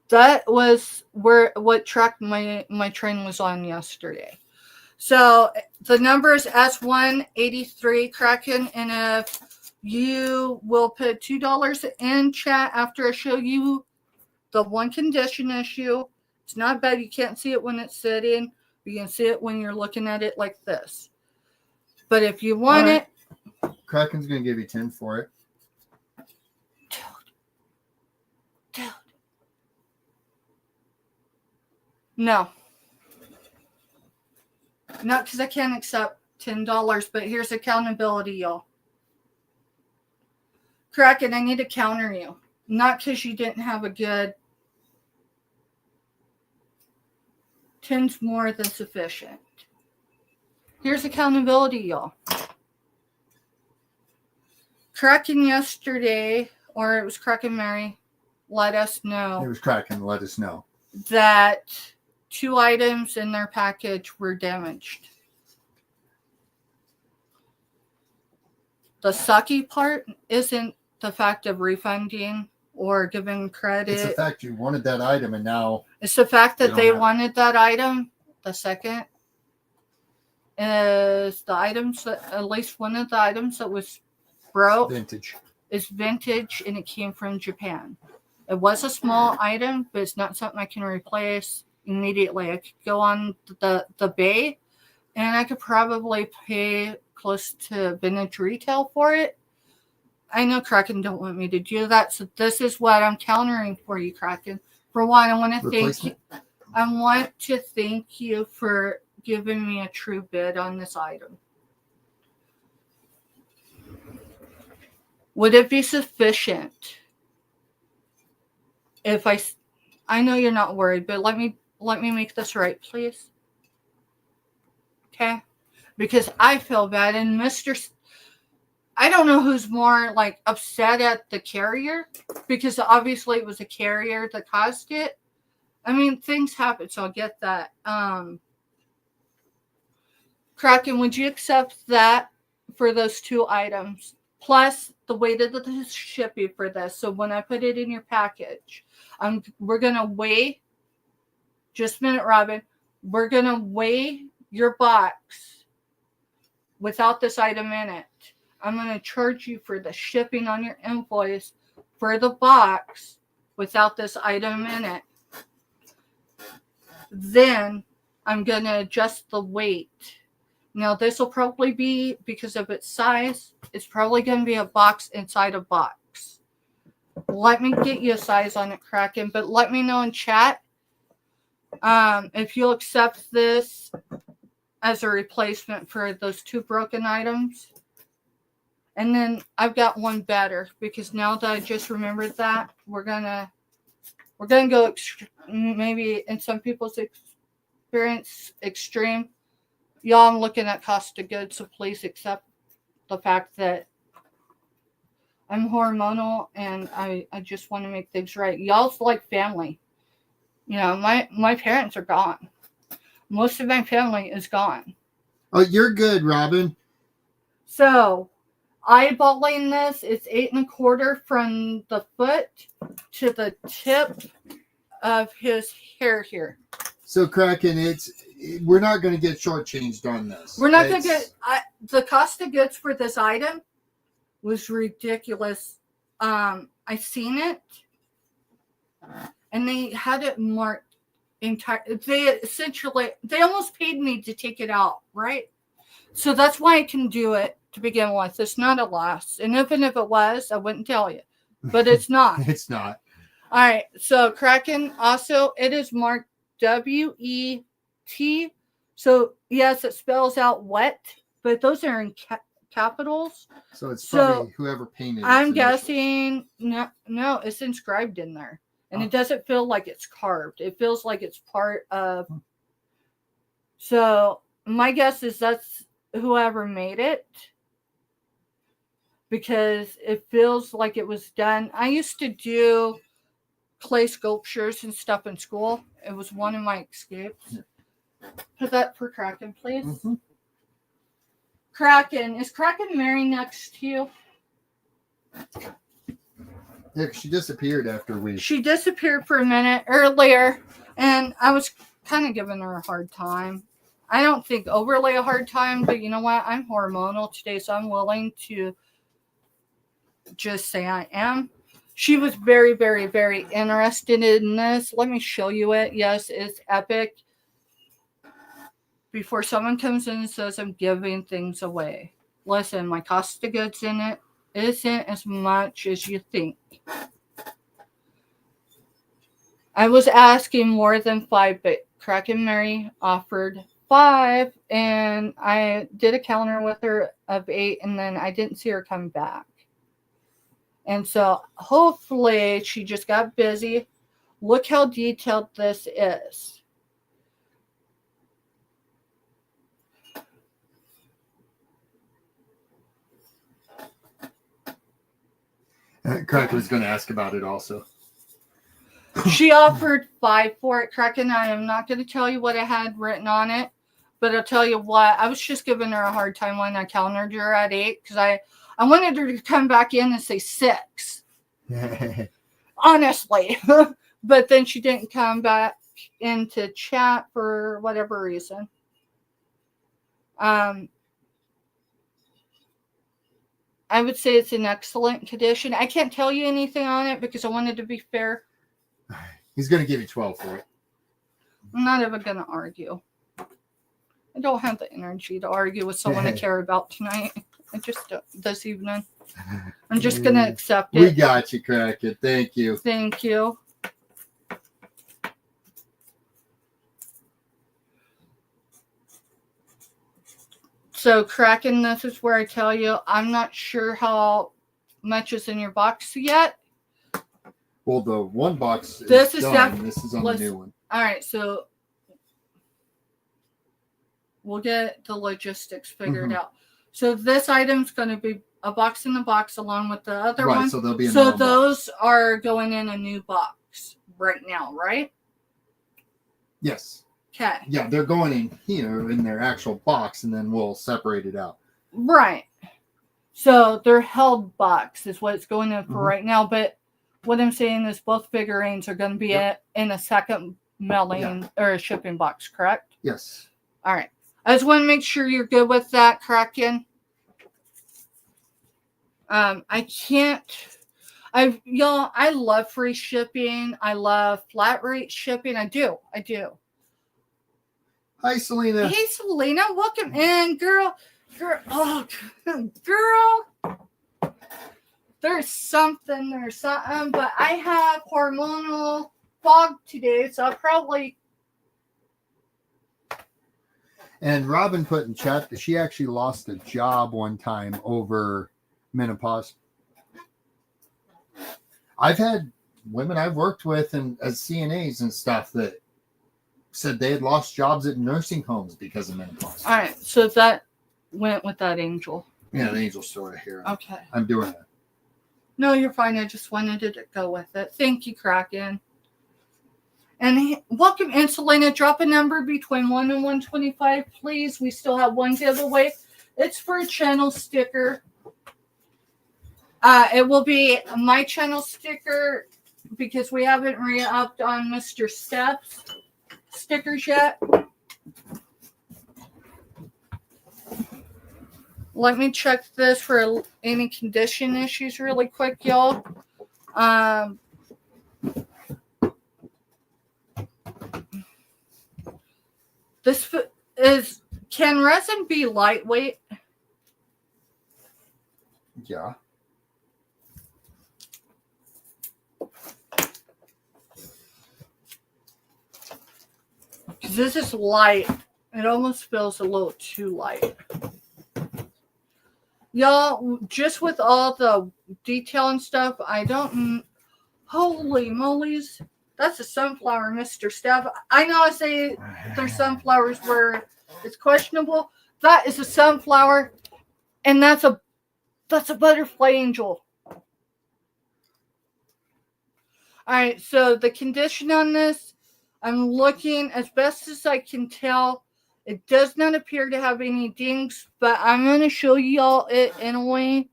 [SPEAKER 1] That was what track my train was on yesterday. So the number is S183 Kraken, and if you will put $2 in chat after I show you the one condition issue, it's not bad. You can't see it when it's sitting. You can see it when you're looking at it like this. But if you want it...
[SPEAKER 2] Kraken's going to give you 10 for it.
[SPEAKER 1] Dude. No. Not because I can't accept $10, but here's accountability, y'all. Kraken, I need to counter you. Not because you didn't have a good... 10's more than sufficient. Here's accountability, y'all. Kraken yesterday, or it was Kraken Mary, let us know.
[SPEAKER 2] It was Kraken, let us know.
[SPEAKER 1] that 2 items in their package were damaged. The sucky part isn't the fact of refunding or giving credit.
[SPEAKER 2] It's the fact you wanted that item and now
[SPEAKER 1] it's the fact that they
[SPEAKER 2] don't have it.
[SPEAKER 1] wanted that item. The second is the items that, at least one of the items that was broke
[SPEAKER 2] vintage.
[SPEAKER 1] is vintage and it came from Japan. It was a small item, but it's not something I can replace immediately. I could go on the Bay and I could probably pay close to vintage retail for it. I know Kraken don't want me to do that, so this is what I'm countering for you, Kraken. For one, I want to thank you. I want to thank you for giving me a true bid on this item. Would it be sufficient if I know you're not worried, but let me make this right, please. Okay? Because I feel bad, and I don't know who's more like upset at the carrier, because obviously it was a carrier that caused it. I mean, things happen, so I'll get that. Kraken, would you accept that for those 2 items? Plus the weight of the shipping for this. So when I put it in your package, we're going to weigh, just a minute, Robin. We're going to weigh your box without this item in it. I'm going to charge you for the shipping on your invoice for the box without this item in it. Then I'm going to adjust the weight. Now, this will probably be, because of its size, it's probably going to be a box inside a box. Let me get you a size on it, Kraken, but let me know in chat if you'll accept this as a replacement for those 2 broken items. And then I've got one better, because now that I just remembered that, we're gonna go maybe in some people's experience extreme. Y'all, I'm looking at cost of goods, so please accept the fact that I'm hormonal and I just want to make things right. Y'all's like family. You know, my parents are gone. Most of my family is gone.
[SPEAKER 2] Oh, you're good, Robin.
[SPEAKER 1] So, eyeballing this, it's 8 1/4 from the foot to the tip of his hair here.
[SPEAKER 2] So, Kraken, we're not going to get shortchanged on this.
[SPEAKER 1] We're not going to get the cost of goods for this item was ridiculous. I seen it, and they had it marked entire. They almost paid me to take it out, right? So that's why I can do it to begin with. It's not a loss, and even if it was, I wouldn't tell you, but it's not.
[SPEAKER 2] It's not.
[SPEAKER 1] All right. So Kraken, also, it is marked WET. So yes, it spells out wet, but those are in capitals.
[SPEAKER 2] So it's probably whoever painted it.
[SPEAKER 1] I'm guessing no, it's inscribed in there. And it doesn't feel like it's carved. It feels like it's part of. So my guess is that's whoever made it, because it feels like it was done. I used to do clay sculptures and stuff in school. It was one of my escapes. Put that for Kraken, please.
[SPEAKER 2] Mm-hmm.
[SPEAKER 1] Kraken, is Kraken Mary next to you?
[SPEAKER 2] Yeah, she disappeared after we.
[SPEAKER 1] She disappeared for a minute earlier, and I was kind of giving her a hard time. I don't think overly a hard time, but you know what? I'm hormonal today, so I'm willing to just say I am. She was very, very, very interested in this. Let me show you it. Yes, it's epic. Before someone comes in and says I'm giving things away. Listen, my cost of goods in it isn't as much as you think. I was asking more than 5, but Kraken Mary offered 5, and I did a counter with her of 8, and then I didn't see her come back. And so hopefully she just got busy. Look how detailed this is.
[SPEAKER 2] Kraken was going to ask about it also.
[SPEAKER 1] She offered $5 for it, Kraken. I am not going to tell you what I had written on it, but I'll tell you what. I was just giving her a hard time when I countered her at 8 because I wanted her to come back in and say 6. Honestly. But then she didn't come back into chat for whatever reason. I would say it's in excellent condition. I can't tell you anything on it because I wanted to be fair.
[SPEAKER 2] He's going to give you 12 for it.
[SPEAKER 1] I'm not even going to argue. I don't have the energy to argue with someone I care about tonight. I just don't this evening. I'm just going to accept it.
[SPEAKER 2] We got you, Kraken. Thank you.
[SPEAKER 1] Thank you. So, Kraken, this is where I tell you, I'm not sure how much is in your box yet.
[SPEAKER 2] Well, the one box is
[SPEAKER 1] this is
[SPEAKER 2] done. This is on the new one.
[SPEAKER 1] All right, so we'll get the logistics figured out. So this item's going to be a box in the box along with the other one.
[SPEAKER 2] So they'll be in
[SPEAKER 1] so those box. Are going in a new box right now, right?
[SPEAKER 2] Yes.
[SPEAKER 1] Okay.
[SPEAKER 2] Yeah, they're going in here in their actual box, and then we'll separate it out.
[SPEAKER 1] Right. So their held box is what it's going in for right now. But what I'm saying is both figurines are going to be in a second mailing or a shipping box, correct?
[SPEAKER 2] Yes.
[SPEAKER 1] All right. I just want to make sure you're good with that, Kraken. I love free shipping. I love flat rate shipping. I do.
[SPEAKER 2] Hi, Selena.
[SPEAKER 1] Hey, Selena. Welcome in, girl. Oh, girl. There's something. But I have hormonal fog today, so I'll probably...
[SPEAKER 2] And Robin put in chat that she actually lost a job one time over menopause. I've had women I've worked with and as CNAs and stuff that said they had lost jobs at nursing homes because of menopause.
[SPEAKER 1] All right, so that went with that angel.
[SPEAKER 2] Yeah, the angel's sort of here.
[SPEAKER 1] Okay.
[SPEAKER 2] I'm doing it.
[SPEAKER 1] No, you're fine. I just wanted to go with it. Thank you, Kraken. And welcome in, Selena. Drop a number between 1 and 125, please. We still have one giveaway. It's for a channel sticker. It will be my channel sticker because we haven't re-upped on Mr. Steph's stickers yet. Let me check this for any condition issues really quick, y'all. This is, can resin be lightweight?
[SPEAKER 2] Yeah.
[SPEAKER 1] Because this is light. It almost feels a little too light. Y'all, just with all the detail and stuff, I don't... Holy moly's. That's a sunflower, Mr. Steph. I know I say there's sunflowers where it's questionable. That is a sunflower, and that's a butterfly angel. All right, so the condition on this, I'm looking as best as I can tell. It does not appear to have any dings, but I'm going to show y'all it in a way.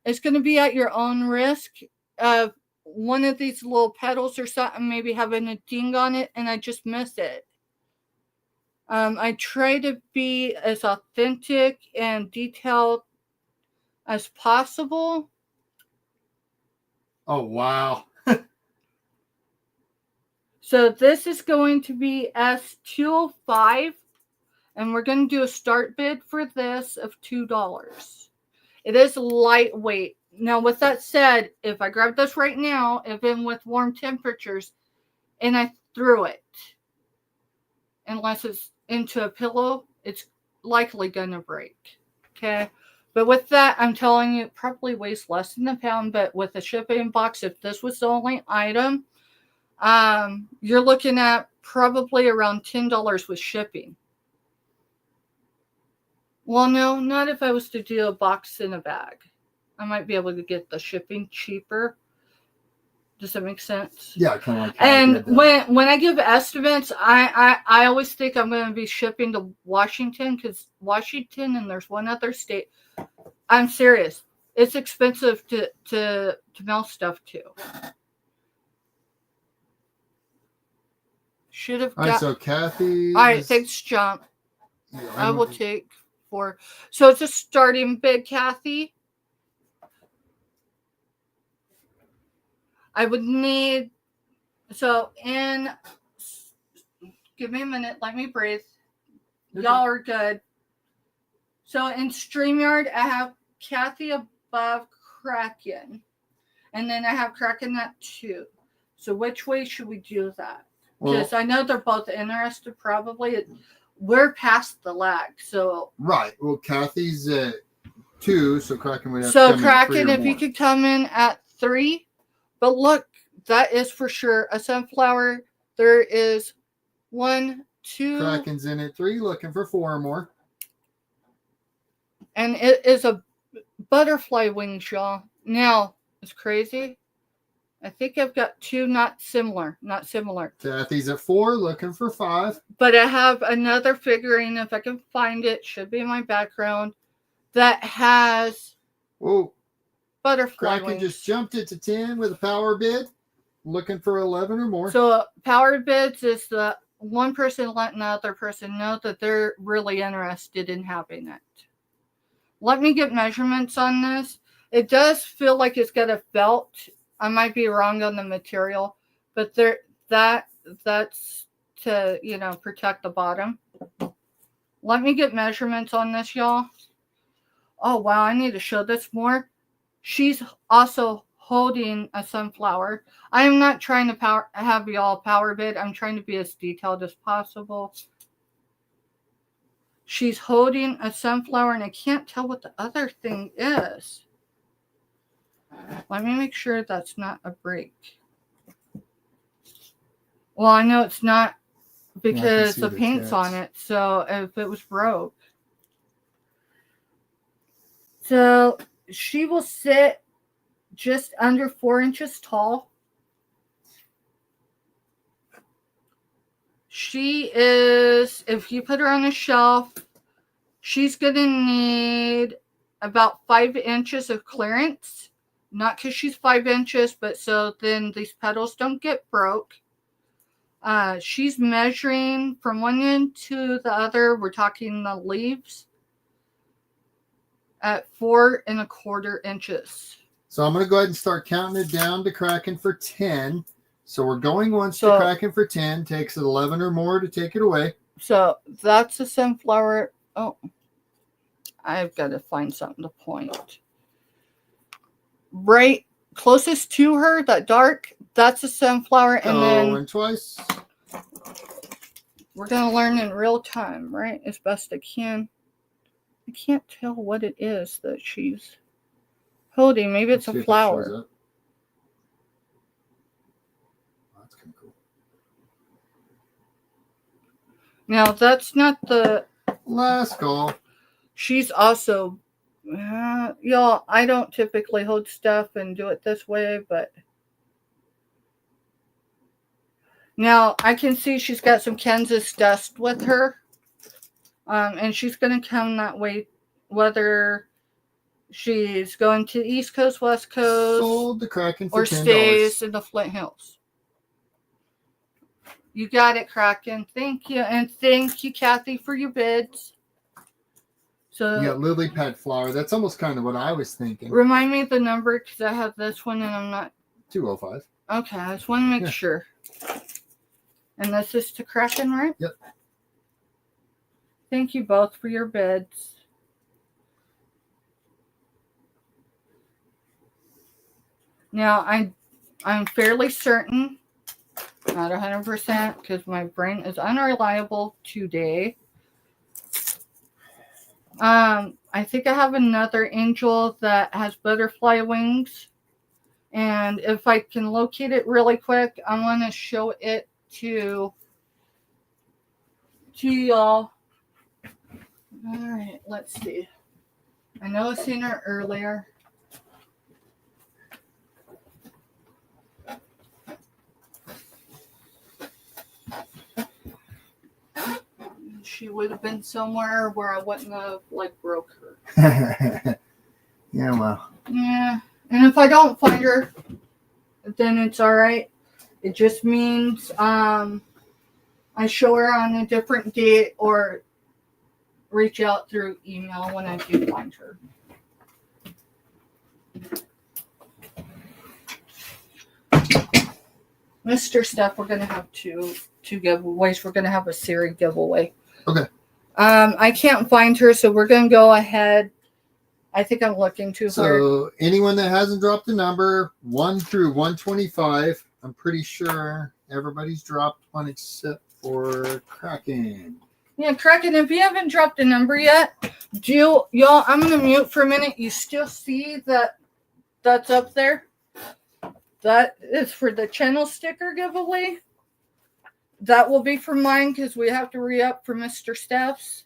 [SPEAKER 1] It's going to be at your own risk of one of these little petals or something maybe having a ding on it, and I just miss it. I try to be as authentic and detailed as possible.
[SPEAKER 2] Oh, wow.
[SPEAKER 1] So this is going to be S205, and we're going to do a start bid for this of $2. It is lightweight. Now, with that said, if I grab this right now, even with warm temperatures, and I threw it, unless it's into a pillow, it's likely going to break. Okay? But with that, I'm telling you, it probably weighs less than a pound, but with a shipping box, if this was the only item, you're looking at probably around $10 with shipping. Well, no, not if I was to do a box in a bag. I might be able to get the shipping cheaper Does that make sense?
[SPEAKER 2] Yeah, kind of like how I
[SPEAKER 1] And
[SPEAKER 2] did that.
[SPEAKER 1] when I give estimates, I always think I'm going to be shipping to Washington, because Washington and there's one other state. I'm serious. It's expensive to mail stuff to. Should have
[SPEAKER 2] All right,
[SPEAKER 1] got.
[SPEAKER 2] so Kathy.
[SPEAKER 1] All right, thanks, John.
[SPEAKER 2] Yeah,
[SPEAKER 1] I will take 4. So it's a starting bid, Kathy. I would need. So in. Give me a minute. Let me breathe. Y'all are good. So in StreamYard, I have Kathy above Kraken. And then I have Kraken at 2. So which way should we do that? Because I know they're both interested probably. We're past the lag. So
[SPEAKER 2] right. Well, Kathy's at 2, so Kraken would have
[SPEAKER 1] so
[SPEAKER 2] to come in at 3
[SPEAKER 1] Kraken,
[SPEAKER 2] or
[SPEAKER 1] if
[SPEAKER 2] more.
[SPEAKER 1] you could come in at 3. But look, that is for sure a sunflower. There is 1, 2.
[SPEAKER 2] Kraken's in at 3, looking for 4 or more.
[SPEAKER 1] And it is a butterfly wings, y'all. Now, it's crazy. I think I've got 2 not similar.
[SPEAKER 2] Kathy's at 4, looking for 5.
[SPEAKER 1] But I have another figurine, if I can find it, should be in my background, that has butterfly
[SPEAKER 2] Kraken
[SPEAKER 1] wings.
[SPEAKER 2] just jumped it to 10 with a power bid, looking for 11 or more.
[SPEAKER 1] So power bids is the one person letting the other person know that they're really interested in having it. Let me get measurements on this. It does feel like it's got a felt. I might be wrong on the material, but that's to protect the bottom. Let me get measurements on this, y'all. Oh wow, I need to show this more. She's also holding a sunflower. I am not trying to have y'all power bid. I'm trying to be as detailed as possible. She's holding a sunflower, and I can't tell what the other thing is. Let me make sure that's not a break. Well, I know it's not because the paint's on it. So if it was broke. So she will sit just under 4 inches tall. She is, if you put her on a shelf, she's going to need about 5 inches of clearance. Not because she's 5 inches, but so then these petals don't get broke. She's measuring from one end to the other. We're talking the leaves at 4 1/4 inches.
[SPEAKER 2] So I'm going to go ahead and start counting it down to Kraken for 10. So we're going once to Kraken for 10. Takes it 11 or more to take it away.
[SPEAKER 1] So that's a sunflower. Oh, I've got to find something to point. Right closest to her, that dark, that's a sunflower. And then
[SPEAKER 2] twice.
[SPEAKER 1] We're going to learn in real time, right? As best I can. I can't tell what it is that she's holding. Maybe it's a flower.
[SPEAKER 2] That's kind of cool.
[SPEAKER 1] Now, that's not the
[SPEAKER 2] last call.
[SPEAKER 1] She's also, y'all, I don't typically hold stuff and do it this way, but now I can see she's got some Kansas dust with her. And she's going to come that way, whether she's going to East Coast, West Coast,
[SPEAKER 2] sold the Kraken for
[SPEAKER 1] or
[SPEAKER 2] $10.
[SPEAKER 1] Stays in the Flint Hills. You got it, Kraken. Thank you. And thank you, Kathy, for your bids. So
[SPEAKER 2] you got lily pad flower. That's almost kind of what I was thinking.
[SPEAKER 1] Remind me of the number, because I have this one and I'm not.
[SPEAKER 2] 205.
[SPEAKER 1] Okay, I just want to make sure. And this is to Kraken, right?
[SPEAKER 2] Yep.
[SPEAKER 1] Thank you both for your bids. Now, I'm fairly certain, not 100%, because my brain is unreliable today. I think I have another angel that has butterfly wings. And if I can locate it really quick, I want to show it to y'all. All right, let's see. I know I've seen her earlier. she would have been somewhere where I wouldn't have like broke her.
[SPEAKER 2] Yeah, well.
[SPEAKER 1] Yeah, and if I don't find her, then it's all right. It just means I show her on a different date or reach out through email when I do find her. Mr. Steph, we're gonna have two giveaways. We're gonna have a series giveaway.
[SPEAKER 2] Okay.
[SPEAKER 1] I can't find her, so we're gonna go ahead. I think I'm looking too hard.
[SPEAKER 2] So anyone that hasn't dropped a number 1 through 125, I'm pretty sure everybody's dropped one except for Kraken.
[SPEAKER 1] Yeah, Kraken, if you haven't dropped a number yet, y'all, I'm gonna mute for a minute. You still see that's up there? That is for the channel sticker giveaway. That will be for mine because we have to re-up for Mr. Steph's.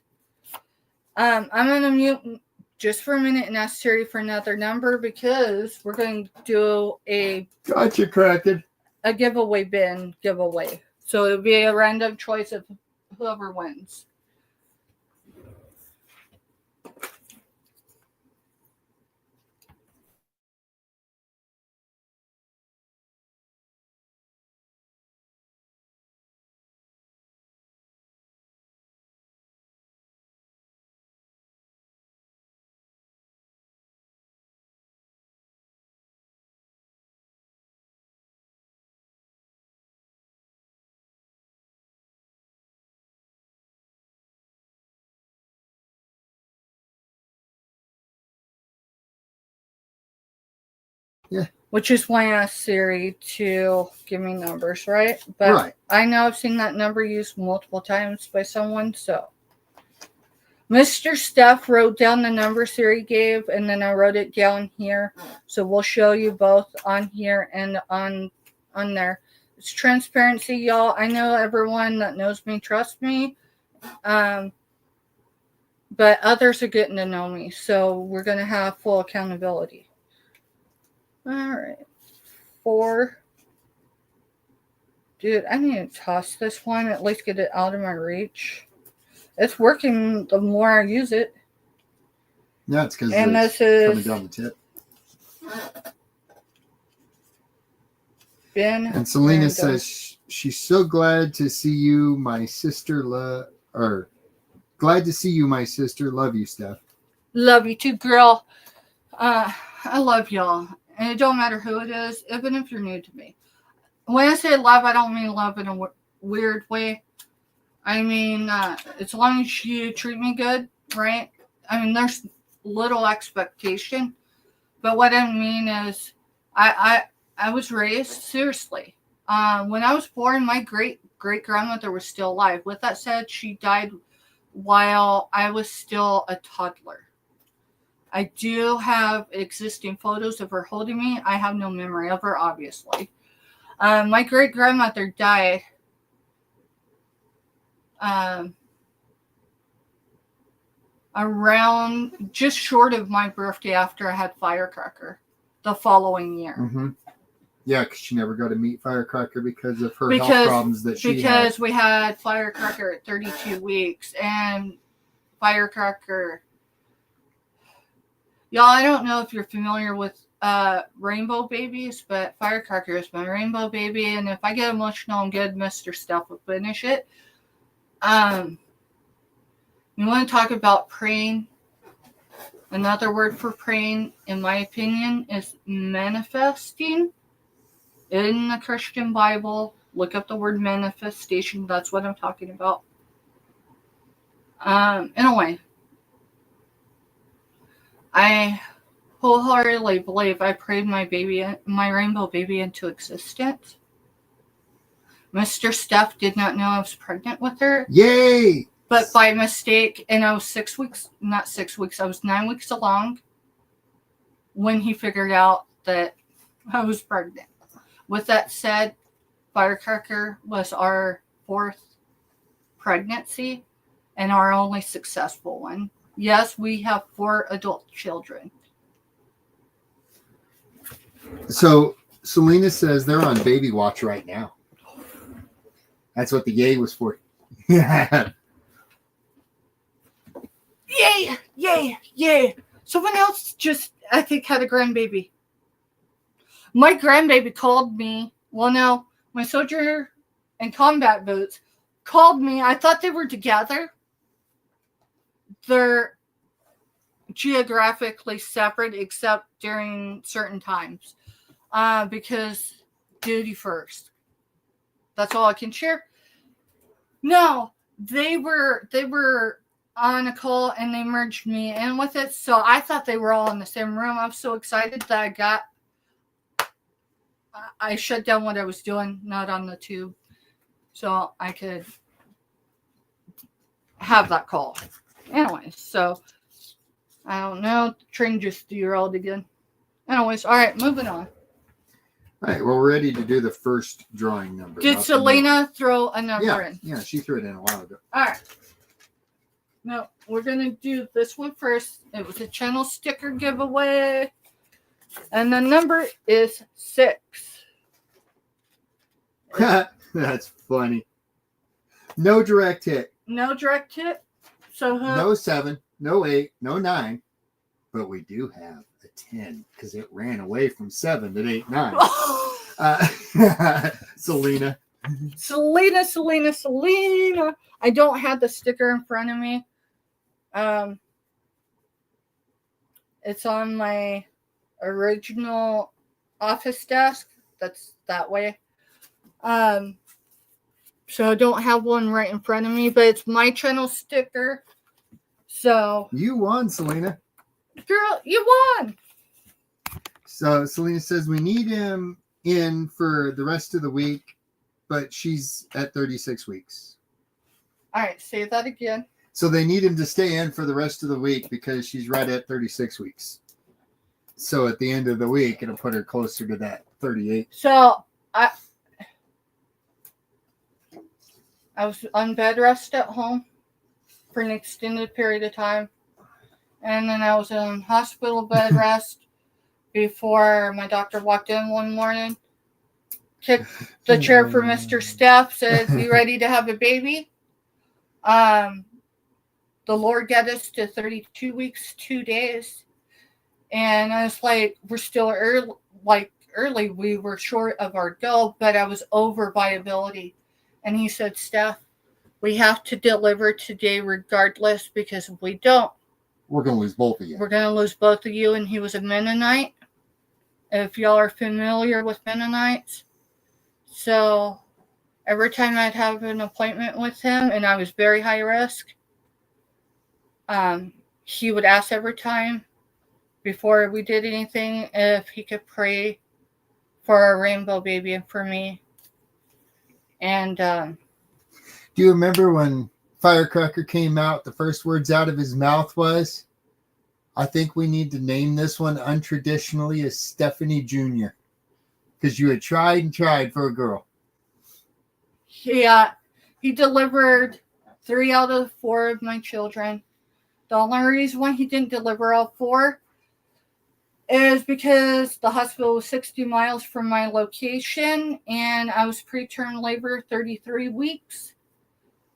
[SPEAKER 1] I'm gonna mute just for a minute and ask Terry for another number because we're going to do a
[SPEAKER 2] Gotcha, Kraken.
[SPEAKER 1] A giveaway bin giveaway. So it'll be a random choice of whoever wins.
[SPEAKER 2] Yeah.
[SPEAKER 1] Which is why I asked Siri to give me numbers, right? But
[SPEAKER 2] Right.
[SPEAKER 1] I know I've seen that number used multiple times by someone, so. Mr. Steph wrote down the number Siri gave, and then I wrote it down here. So we'll show you both on here and on there. It's transparency, y'all. I know everyone that knows me trusts me. But others are getting to know me, so we're going to have full accountability. All right. 4. Dude, I need to toss this one, at least get it out of my reach. It's working the more I use it.
[SPEAKER 2] Yeah, it's because
[SPEAKER 1] it's
[SPEAKER 2] coming down the tip.
[SPEAKER 1] Ben
[SPEAKER 2] And Selena
[SPEAKER 1] random.
[SPEAKER 2] says she's so glad to see you, my sister. Glad to see you, my sister. Love you, Steph.
[SPEAKER 1] Love you too, girl. I love y'all. And it don't matter who it is, even if you're new to me. When I say love, I don't mean love in a weird way. I mean, as long as you treat me good, right? I mean, there's little expectation. But what I mean is, I was raised, seriously. When I was born, my great-grandmother was still alive. With that said, she died while I was still a toddler. I do have existing photos of her holding me. I have no memory of her, obviously. My great-grandmother died around just short of my birthday after I had Firecracker the following year.
[SPEAKER 2] Mm-hmm. Yeah, because she never got to meet Firecracker because of her health problems that she had.
[SPEAKER 1] Because we had Firecracker at 32 weeks, and Firecracker... Y'all, I don't know if you're familiar with rainbow babies, but Firecracker is my rainbow baby, and if I get emotional and good, Mr. Steph will finish it. You want to talk about praying? Another word for praying, in my opinion, is manifesting. In the Christian Bible, look up the word manifestation. That's what I'm talking about. Anyway, I wholeheartedly believe I prayed my rainbow baby into existence. Mr. Steph did not know I was pregnant with her.
[SPEAKER 2] Yay!
[SPEAKER 1] But by mistake, and I was I was 9 weeks along when he figured out that I was pregnant. With that said, Firecracker was our 4th pregnancy and our only successful one. Yes, we have 4 adult children.
[SPEAKER 2] So Selena says they're on baby watch right now. That's what the yay was for. Yeah.
[SPEAKER 1] Yay! Yay! Yay! Someone else just, I think, had a grandbaby. My grandbaby called me. Well, no, my soldier and combat boots called me. I thought they were together. They're geographically separate except during certain times. Because duty first. That's all I can share. No, they were on a call and they merged me in with it. So I thought they were all in the same room. I was so excited that I shut down what I was doing, not on the tube, so I could have that call. Anyways, so I don't know. Train just derailed again. Anyways, all right, moving on.
[SPEAKER 2] All right, well, we're ready to do the first drawing number.
[SPEAKER 1] Did Selena throw a number in?
[SPEAKER 2] Yeah, she threw it in a while ago.
[SPEAKER 1] All right. No, we're going to do this one first. It was a channel sticker giveaway. And the number is 6.
[SPEAKER 2] That's funny. No direct hit.
[SPEAKER 1] No direct hit. So
[SPEAKER 2] no 7, no 8, no 9. But we do have a 10 because it ran away from 7 at 8, 9. Selena. Selena.
[SPEAKER 1] I don't have the sticker in front of me. It's on my original office desk. That's that way. So I don't have one right in front of me, but it's my channel sticker. So
[SPEAKER 2] you won, Selena.
[SPEAKER 1] Girl, you won.
[SPEAKER 2] So Selena says we need him in for the rest of the week, but she's at 36 weeks.
[SPEAKER 1] All right, say that again.
[SPEAKER 2] So they need him to stay in for the rest of the week because she's right at 36 weeks. So at the end of the week, it'll put her closer to that 38.
[SPEAKER 1] So I was on bed rest at home for an extended period of time. And then I was in hospital bed rest before my doctor walked in one morning, kicked the chair for Mr. Steph, said, "You ready to have a baby?" The Lord got us to 32 weeks, 2 days. And I was like, we're still early. We were short of our goal, but I was over by ability. And he said, "Steph, we have to deliver today regardless, because if we don't,
[SPEAKER 2] we're going to lose both of you."
[SPEAKER 1] We're going to lose both of you. And he was a Mennonite. If y'all are familiar with Mennonites. So every time I'd have an appointment with him and I was very high risk, he would ask every time before we did anything if he could pray for a rainbow baby and for me. And
[SPEAKER 2] do you remember when Firecracker came out, the first words out of his mouth was, "I think we need to name this one untraditionally as Stephanie Jr." Because you had tried and tried for a girl.
[SPEAKER 1] Yeah, he delivered 3 out of 4 of my children. The only reason why he didn't deliver all 4 is because the hospital was 60 miles from my location and I was preterm labor 33 weeks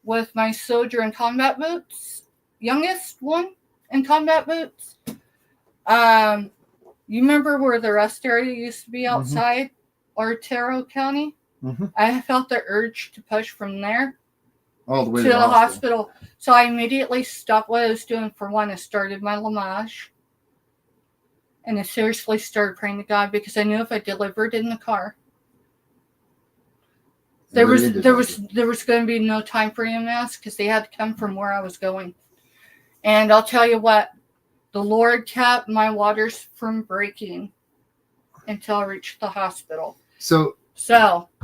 [SPEAKER 1] with my soldier in combat boots, youngest one in combat boots. You remember where the rest area used to be outside Otero County?
[SPEAKER 2] Mm-hmm.
[SPEAKER 1] I felt the urge to push from there
[SPEAKER 2] all the way
[SPEAKER 1] to the hospital. So I immediately stopped what I was doing for one. I started my Lamaze. And I seriously started praying to God because I knew if I delivered in the car, there was going to be no time for EMS because they had to come from where I was going. And I'll tell you what, the Lord kept my waters from breaking until I reached the hospital.
[SPEAKER 2] So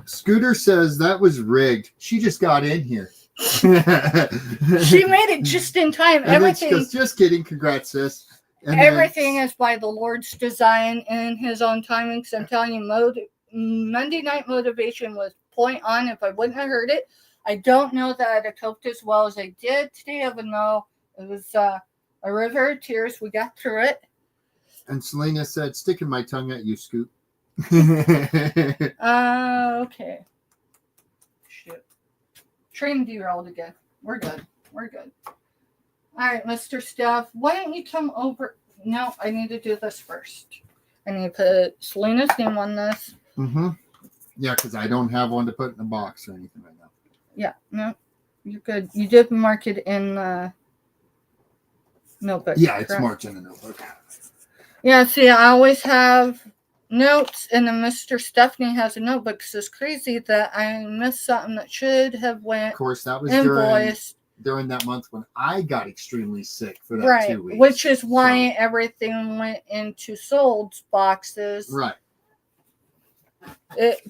[SPEAKER 2] Scooter says that was rigged. She just got in here.
[SPEAKER 1] She made it just in time.
[SPEAKER 2] And everything. Just kidding. Congrats, sis. And
[SPEAKER 1] everything is by the Lord's design and His own timing. Because I'm telling you, Monday night motivation was point on. If I wouldn't have heard it, I don't know that I'd have coped as well as I did today. Even though it was a river of tears, we got through it.
[SPEAKER 2] And Selena said, "Sticking my tongue at you, Scoot."
[SPEAKER 1] Okay. Shoot. Train derailed again. We're good. All right, Mr. Steph, why don't you come over? No, I need to do this first. I need to put Selena's name on this.
[SPEAKER 2] Mm-hmm. Yeah, because I don't have one to put in a box or anything right now.
[SPEAKER 1] Yeah, no, you're good. You did mark it in the notebook.
[SPEAKER 2] Yeah, it's
[SPEAKER 1] correct?
[SPEAKER 2] marked in the notebook.
[SPEAKER 1] Yeah, see, I always have notes, and then Mr. Stephanie has a notebook. So it's crazy that I missed something that should have
[SPEAKER 2] Of
[SPEAKER 1] went
[SPEAKER 2] course, that was
[SPEAKER 1] invoiced.
[SPEAKER 2] during that month when I got extremely sick for that
[SPEAKER 1] Right,
[SPEAKER 2] 2 weeks.
[SPEAKER 1] which is why everything went into sold boxes.
[SPEAKER 2] Right.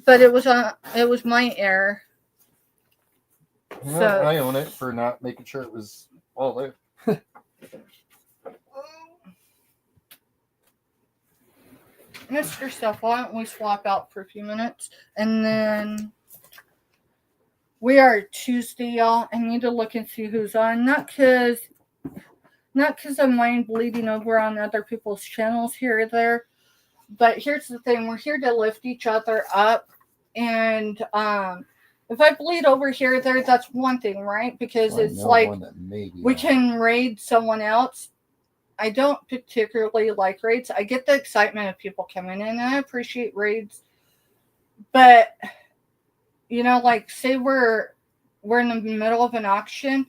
[SPEAKER 1] But it was my error.
[SPEAKER 3] Yeah,
[SPEAKER 1] So
[SPEAKER 3] I own it for not making sure it was all there.
[SPEAKER 1] Mr. Steph, why don't we swap out for a few minutes? And then we are Tuesday, y'all. I need to look and see who's on. Not because I mind bleeding over on other people's channels here or there. But here's the thing. We're here to lift each other up. And if I bleed over here or there, that's one thing, right? Because it's like we can raid someone else. I don't particularly like raids. I get the excitement of people coming in, and I appreciate raids. But, like, say we're in the middle of an auction,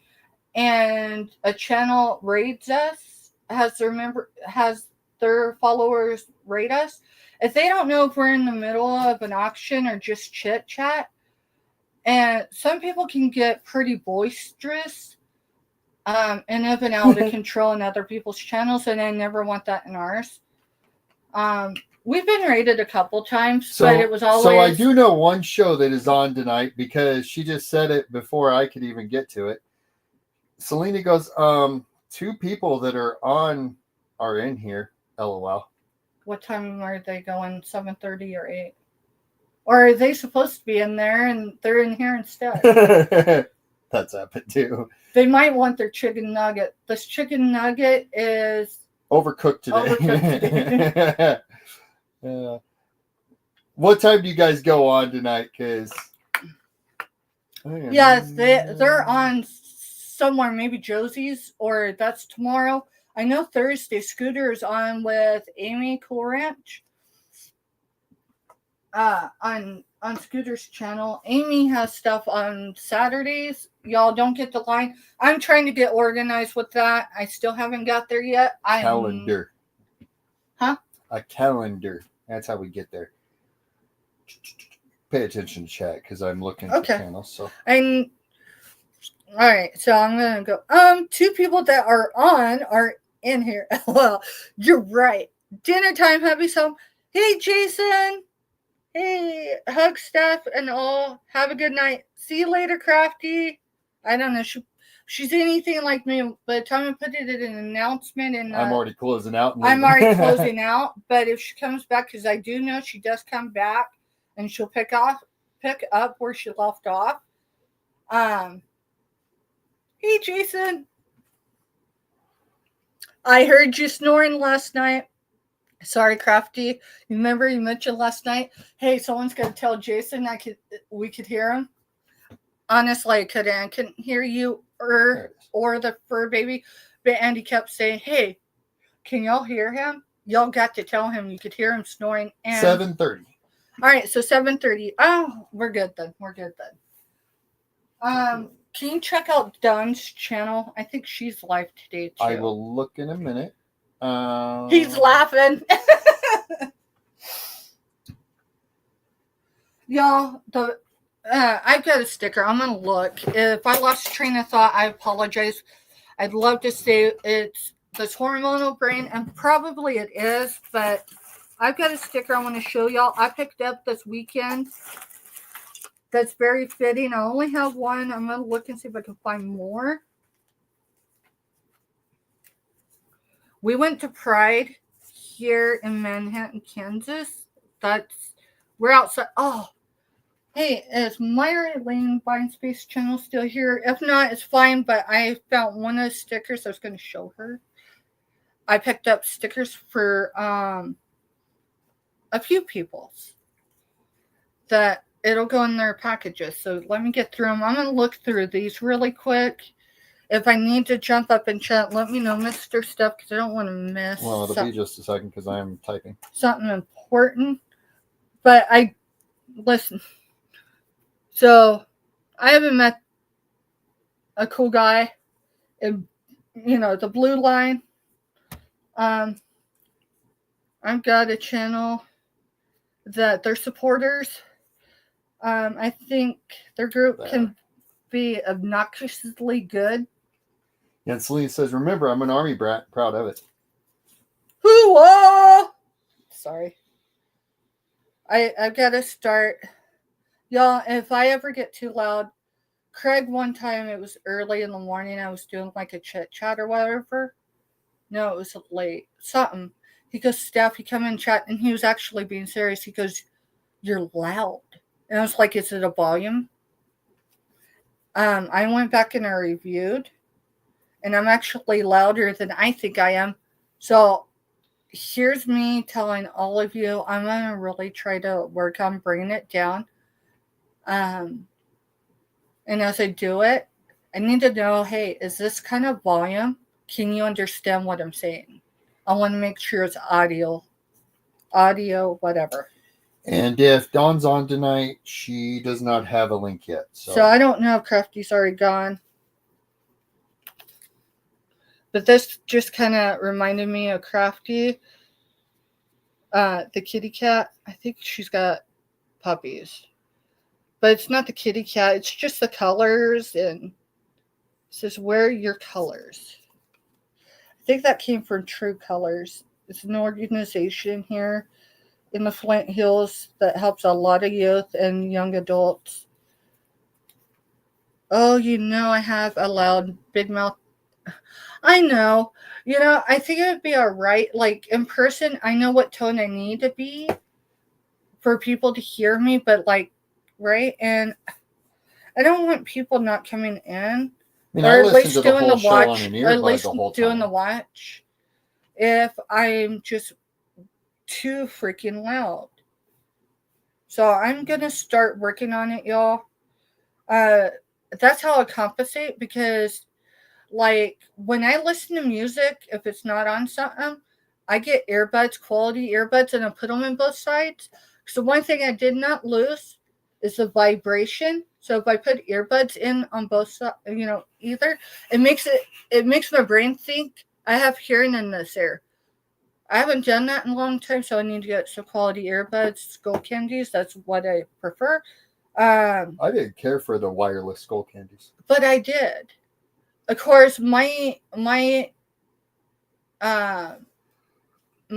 [SPEAKER 1] and a channel raids us, has their followers raid us. If they don't know if we're in the middle of an auction or just chit chat, and some people can get pretty boisterous. And have been out of control in other people's channels, and I never want that in ours. We've been rated a couple times, but it was always.
[SPEAKER 3] So I do know one show that is on tonight because she just said it before I could even get to it. Selena goes, 2 people that are on are in here. LOL.
[SPEAKER 1] What time are they going? 7:30 or 8? Or are they supposed to be in there and they're in here instead?
[SPEAKER 3] That's happened too.
[SPEAKER 1] They might want their chicken nugget. This chicken nugget is
[SPEAKER 3] overcooked today. What time do you guys go on tonight? Because
[SPEAKER 1] yes, they're on somewhere, maybe Josie's, or that's tomorrow. I know Thursday Scooter is on with Amy Cool Ranch. On Scooter's channel. Amy has stuff on Saturdays. Y'all don't get the line. I'm trying to get organized with that. I still haven't got there yet.
[SPEAKER 3] Calendar.
[SPEAKER 1] Huh?
[SPEAKER 3] A calendar. That's how we get there. Pay attention to chat because I'm looking at the channel. So
[SPEAKER 1] all right, so I'm gonna go. 2 people that are on are in here. Well, you're right. Dinner time, happy some. Hey, Jason. Hey, hug Steph and all. Have a good night. See you later, Crafty. I don't know. She's anything like me. By the time I put it in an announcement, and
[SPEAKER 3] I'm already closing out.
[SPEAKER 1] I'm already closing out. But if she comes back, because I do know she does come back, and she'll pick up where she left off. Hey, Jason. I heard you snoring last night. Sorry, Crafty. Remember you mentioned last night? Hey, someone's got to tell Jason we could hear him. Honestly, I couldn't hear you or the fur baby. But Andy kept saying, "Hey, can y'all hear him?" Y'all got to tell him you could hear him snoring. And
[SPEAKER 3] 7:30.
[SPEAKER 1] All right, so 7:30. Oh, we're good then. Can you check out Dawn's channel? I think she's live today too.
[SPEAKER 3] I will look in a minute.
[SPEAKER 1] He's laughing. Y'all, I've got a sticker. I'm gonna look. If I lost train of thought, I apologize. I'd love to say it's this hormonal brain, and probably it is, but I've got a sticker I want to show y'all. I picked up this weekend. That's very fitting. I only have one. I'm gonna look and see if I can find more. We went to Pride here in Manhattan, Kansas. We're outside. Oh, hey, is Myra Lane Buying Space channel still here? If not, it's fine, but I found one of the stickers I was going to show her. I picked up stickers for a few people's that it'll go in their packages. So let me get through them. I'm going to look through these really quick. If I need to jump up and chat, let me know, Mr. Stuff, because I don't want to miss
[SPEAKER 3] Well, it'll be just a second because I am typing.
[SPEAKER 1] something important. But listen. So, I haven't met a cool guy in, the blue line. I've got a channel that their supporters, I think their group can be obnoxiously good.
[SPEAKER 3] And Celine says, remember, I'm an Army brat, proud of it.
[SPEAKER 1] Hoo-ah! Sorry. I've got to start. Y'all, if I ever get too loud, Craig, one time, it was early in the morning, I was doing like a chit chat or whatever. No, it was late. Something. He goes, Steph, he come in chat, and he was actually being serious. He goes, you're loud. And I was like, is it a volume? I went back and I reviewed, and I'm actually louder than I think I am. So here's me telling all of you, I'm going to really try to work on bringing it down. And as I do it, I need to know, hey, is this kind of volume? Can you understand what I'm saying? I want to make sure it's audio, whatever.
[SPEAKER 3] And if Dawn's on tonight, she does not have a link yet.
[SPEAKER 1] So I don't know if Crafty's already gone. But this just kind of reminded me of Crafty. The kitty cat. I think she's got puppies. But it's not the kitty cat. It's just the colors. And it says, where are your colors? I think that came from True Colors. It's an organization here in the Flint Hills that helps a lot of youth and young adults. Oh, I have a loud big mouth. I know. I think it would be all right. Like, in person, I know what tone I need to be for people to hear me, but, like, right? And I don't want people not coming in.
[SPEAKER 3] I mean,
[SPEAKER 1] or
[SPEAKER 3] I
[SPEAKER 1] at
[SPEAKER 3] listen
[SPEAKER 1] least
[SPEAKER 3] to the
[SPEAKER 1] doing
[SPEAKER 3] whole
[SPEAKER 1] the
[SPEAKER 3] show
[SPEAKER 1] watch.
[SPEAKER 3] on an
[SPEAKER 1] Or at
[SPEAKER 3] earbud
[SPEAKER 1] least
[SPEAKER 3] the whole
[SPEAKER 1] doing
[SPEAKER 3] time.
[SPEAKER 1] the watch. If I'm just too freaking loud. So I'm going to start working on it, y'all. That's how I compensate, because, like, when I listen to music, if it's not on something, I get earbuds, quality earbuds, and I put them in both sides. So one thing I did not lose is the vibration. So if I put earbuds in on both sides, either, it makes my brain think I have hearing in this ear. I haven't done that in a long time, so I need to get some quality earbuds, skull candies. That's what I prefer.
[SPEAKER 3] I didn't care for the wireless skull candies.
[SPEAKER 1] But I did. Of course, my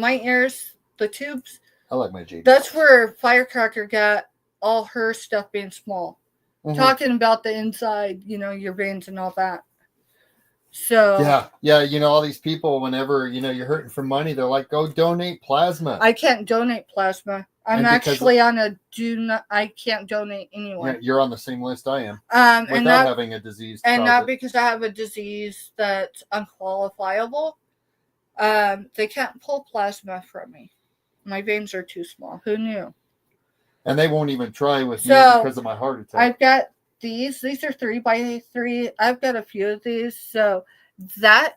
[SPEAKER 1] ears, the tubes,
[SPEAKER 3] I like my JD.
[SPEAKER 1] that's where Firecracker got all her stuff being small.
[SPEAKER 3] Mm-hmm.
[SPEAKER 1] Talking about the inside, your veins and all that. So
[SPEAKER 3] yeah, all these people, whenever you're hurting for money, they're like, go donate plasma.
[SPEAKER 1] I can't donate plasma. I'm actually on a I can't donate anyway.
[SPEAKER 3] You're on the same list I am. Without having a disease.
[SPEAKER 1] And not because I have a disease that's unqualifiable. They can't pull plasma from me. My veins are too small. Who knew?
[SPEAKER 3] And they won't even try with me because of my heart attack.
[SPEAKER 1] I've got these. These are 3x3. I've got a few of these. So that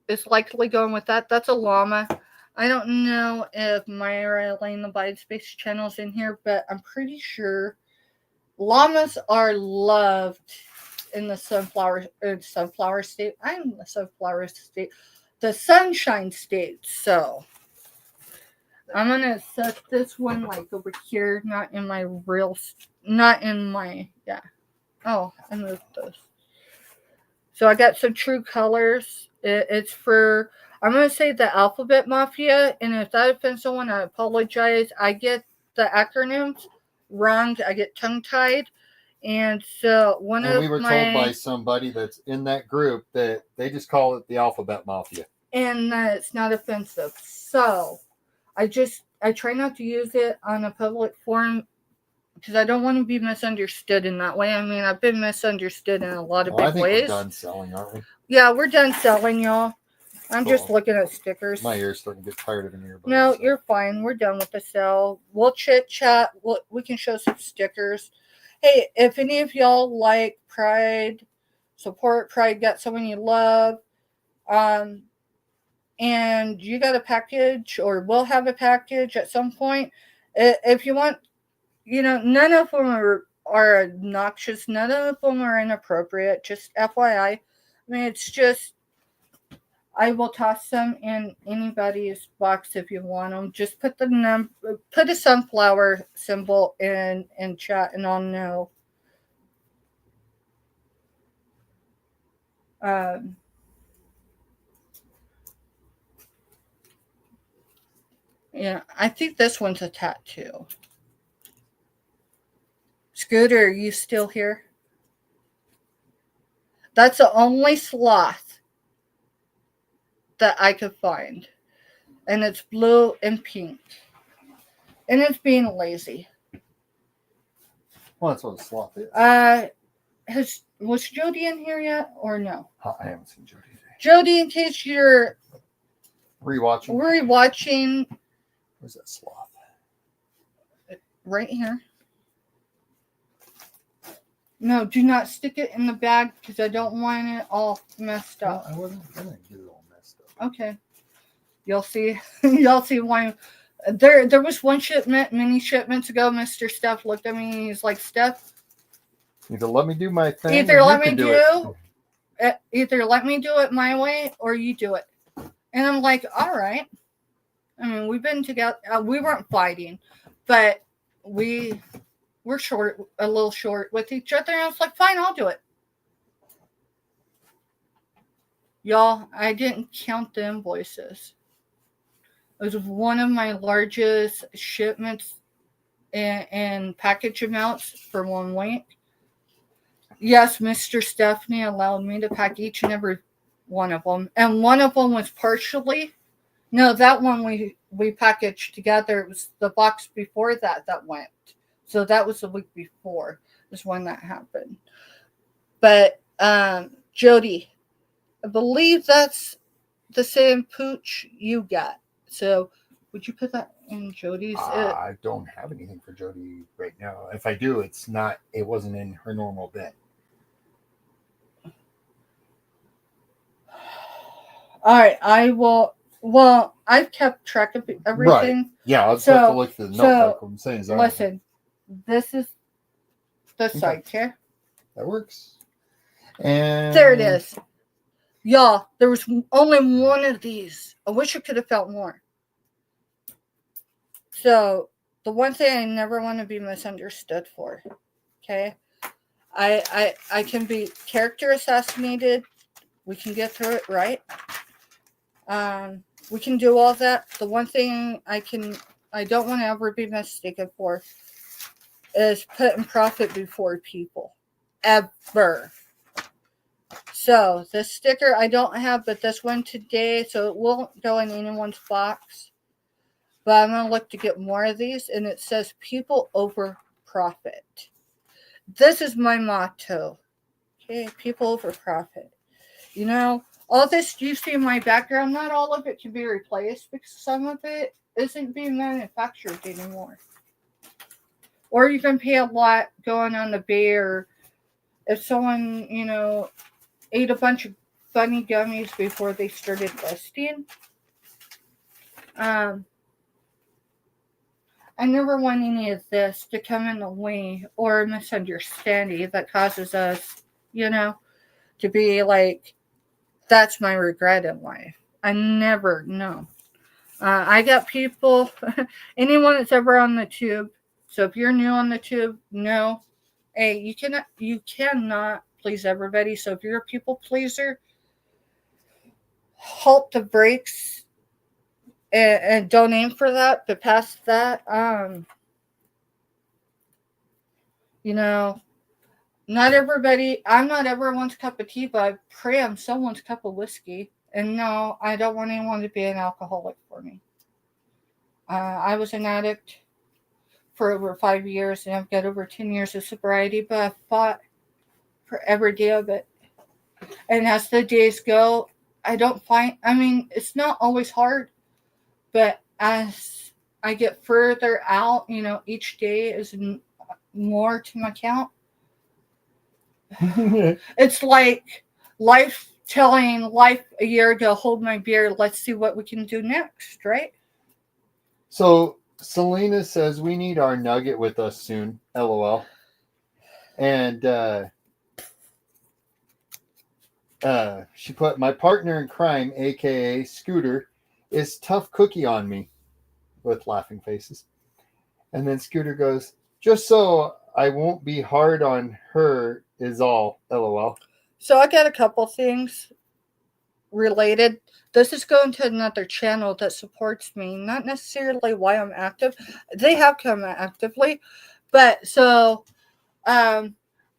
[SPEAKER 1] is likely going with that. That's a llama. I don't know if Myra Lane the Bide Space channel's in here, but I'm pretty sure llamas are loved in the sunflower state. I'm in the sunflower state. The sunshine state. So I'm going to set this one like over here, not in my Oh, I moved those. So I got some True Colors. It's for, I'm going to say the Alphabet Mafia. And if that offends someone, I apologize. I get the acronyms wrong. I get tongue-tied. And so
[SPEAKER 3] we were told by somebody that's in that group that they just call it the Alphabet Mafia. And
[SPEAKER 1] it's not offensive. So I try not to use it on a public forum because I don't want to be misunderstood in that way. I mean, I've been misunderstood in a lot of big ways.
[SPEAKER 3] We're done selling, aren't we?
[SPEAKER 1] Yeah, we're done selling, y'all. I'm just looking at stickers.
[SPEAKER 3] My ear's starting to get tired of an earbud.
[SPEAKER 1] No, you're fine. We're done with the sale. We'll chit chat. We can show some stickers. Hey, if any of y'all like Pride support, pride, got someone you love. And you got a package or will have a package at some point. If you want, none of them are obnoxious. None of them are inappropriate. Just FYI. I mean, it's just, I will toss them in anybody's box if you want them. Just put put a sunflower symbol in chat, and I'll know. Yeah, I think this one's a tattoo. Scooter, are you still here? That's the only sloth that I could find. And it's blue and pink. And it's being lazy.
[SPEAKER 3] Well, that's what a sloth is.
[SPEAKER 1] Was Jody in here yet or no?
[SPEAKER 3] I haven't seen Jody today.
[SPEAKER 1] Jody, in case you're
[SPEAKER 3] rewatching. Where's that sloth?
[SPEAKER 1] Right here. No, do not stick it in the bag because I don't want it all messed up.
[SPEAKER 3] No, I wasn't gonna get it all messed up.
[SPEAKER 1] Okay. You'll see. You'll see why. There was one shipment, many shipments ago. Mr. Steph looked at me and he's like, Steph,
[SPEAKER 3] either let me do my thing.
[SPEAKER 1] Either let me do it my way or you do it. And I'm like, all right. I mean, we've been together. We weren't fighting, but we're a little short with each other. And I was like, fine, I'll do it. Y'all, I didn't count the invoices. It was one of my largest shipments and package amounts for 1 week. Yes, Mr. Stephanie allowed me to pack each and every one of them. And one of them was partially. No, that one we packaged together. It was the box before that went. So that was the week before is when that happened. But Jody, I believe that's the same pooch you got. So would you put that in Jody's?
[SPEAKER 3] I don't have anything for Jody right now. If I do, it wasn't in her normal bin.
[SPEAKER 1] All right, I will. Well, I've kept track of everything.
[SPEAKER 3] Right. Yeah, I'll just have to look through the notebook. I'm saying is
[SPEAKER 1] listen, this is the side here.
[SPEAKER 3] That works. And
[SPEAKER 1] there it is. Y'all, there was only one of these. I wish I could have felt more. So, the one thing I never want to be misunderstood for, okay? I can be character assassinated. We can get through it, right? We can do all that. The one thing I don't want to ever be mistaken for is putting profit before people. Ever. So, this sticker I don't have, but this one today, so it won't go in anyone's box. But I'm going to look to get more of these, and it says people over profit. This is my motto. Okay, people over profit. You know, all this you see in my background, not all of it can be replaced because some of it isn't being manufactured anymore. Or you can pay a lot going on the bear. If someone, ate a bunch of funny gummies before they started listing. I never want any of this to come in the way or misunderstanding that causes us, to be like, that's my regret in life. I never know. I got people, anyone that's ever on the tube. So if you're new on the tube, no. Hey, you cannot please everybody. So if you're a people pleaser, halt the brakes and don't aim for that. But past that, not everybody, I'm not everyone's cup of tea, but I pray I'm someone's cup of whiskey. And no, I don't want anyone to be an alcoholic for me. I was an addict for over 5 years, and I've got over 10 years of sobriety, but I fought for every day of it. And as the days go, it's not always hard, but as I get further out, each day is more to my count. It's like life telling life a year ago, hold my beer, let's see what we can do next, right?
[SPEAKER 3] So Selena says we need our nugget with us soon. LOL. And she put, my partner in crime, aka Scooter, is tough cookie on me, with laughing faces. And then Scooter goes, just so I won't be hard on her is all. LOL.
[SPEAKER 1] So I got a couple things related. This is going to another channel that supports me, not necessarily why I'm active. They have come actively, but so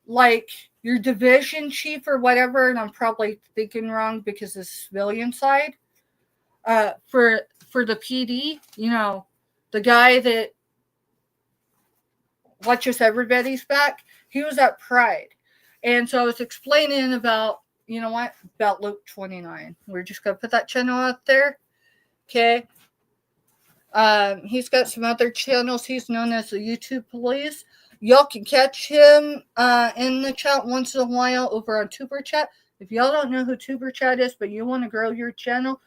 [SPEAKER 1] like your division chief or whatever, and I'm probably thinking wrong because the civilian side, for the PD, you know, the guy that watches everybody's back, he was at Pride. And so I was explaining about, you know what, about Luke 29. We're just going to put that channel out there. Okay. He's got some other channels. He's known as the YouTube Police. Y'all can catch him in the chat once in a while over on Tuber Chat. If y'all don't know who Tuber Chat is, but you want to grow your channel,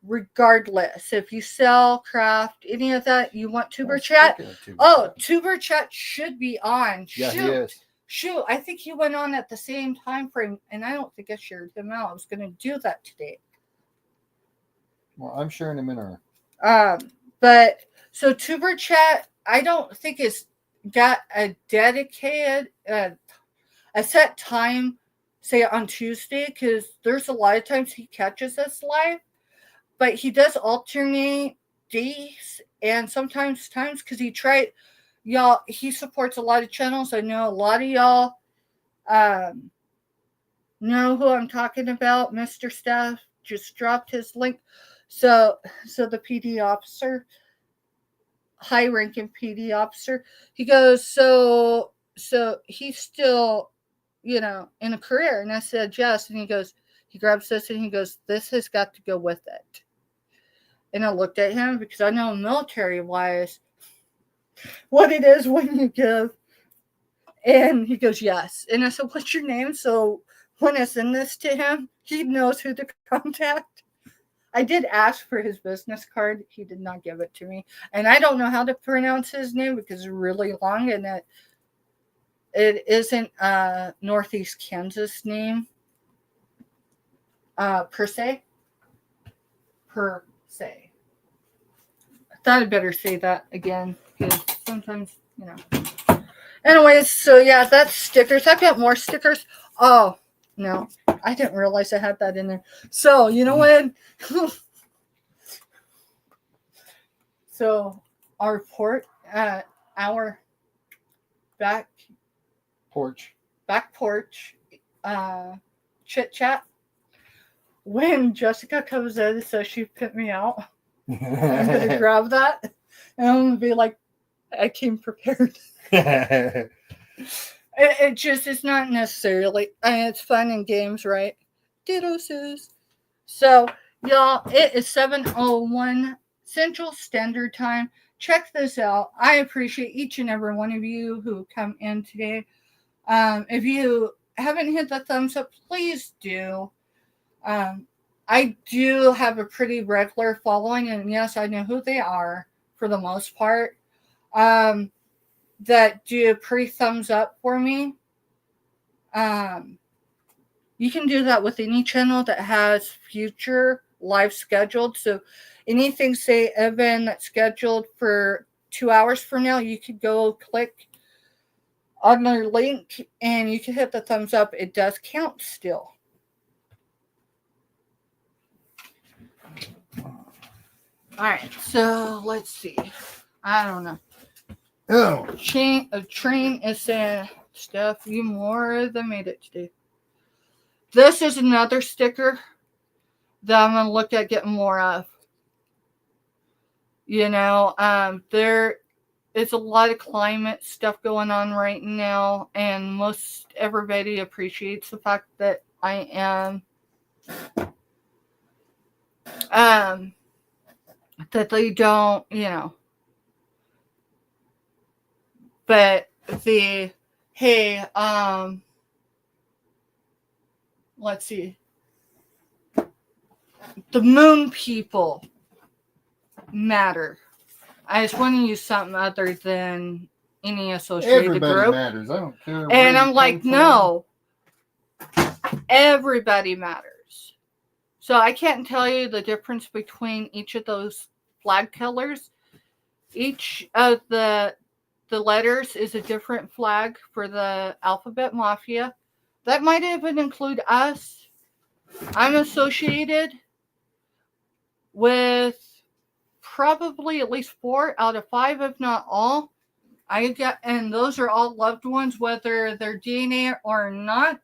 [SPEAKER 1] regardless, if you sell, craft, any of that, you want Tuber Chat. Tuber Chat should be on.
[SPEAKER 3] Yeah, he is.
[SPEAKER 1] Shoot, I think he went on at the same time frame, and I don't think I shared him out. I was going to do that today.
[SPEAKER 3] Well, I'm sharing him in our.
[SPEAKER 1] But so Tuber Chat, I don't think it's got a dedicated, a set time, say on Tuesday, because there's a lot of times he catches us live, but he does alternate days and sometimes times because he supports a lot of channels. I know a lot of y'all know who I'm talking about. Mr. Staff just dropped his link. So the PD officer, high-ranking PD officer, he goes, so he's still, you know, in a career. And I said, yes. And he grabs this and he goes, this has got to go with it. And I looked at him because I know military-wise what it is when you give. And he goes, yes. And I said, what's your name? So when I send this to him, he knows who to contact. I did ask for his business card. He did not give it to me. And I don't know how to pronounce his name because it's really long and it isn't a Northeast Kansas name. Per se. I thought I'd better say that again because sometimes, you know. Anyways, so yeah, that's stickers. I've got more stickers. Oh, no. I didn't realize I had that in there. So, you know what? So, our our back porch, chit chat. When Jessica comes in and says she put me out, I'm going to grab that and I'm going to be like, I came prepared. It just is not necessarily, it's fun and games, right? Dittos. So, y'all, it is 7:01 Central Standard Time. Check this out. I appreciate each and every one of you who come in today. If you haven't hit the thumbs up, please do. I do have a pretty regular following, and yes, I know who they are for the most part. That do a pretty thumbs up for me. You can do that with any channel that has future live scheduled. So anything, say, Evan, that's scheduled for 2 hours from now, you could go click on their link and you can hit the thumbs up. It does count still. All right, so let's see. I don't know.
[SPEAKER 2] Oh,
[SPEAKER 1] A train is saying, Steph, you more than made it today. This is another sticker that I'm going to look at getting more of. You know, there is a lot of climate stuff going on right now, and most everybody appreciates the fact that I am that they don't, you know, but the hey, let's see. The moon people matter. I just want to use something other than any associated
[SPEAKER 3] Everybody
[SPEAKER 1] group.
[SPEAKER 3] matters. I don't care.
[SPEAKER 1] And I'm like, no. Everybody matters. So I can't tell you the difference between each of those flag colors. Each of the letters is a different flag for the Alphabet Mafia. That might even include us. I'm associated with probably at least 4 out of 5, if not all. And those are all loved ones, whether they're DNA or not.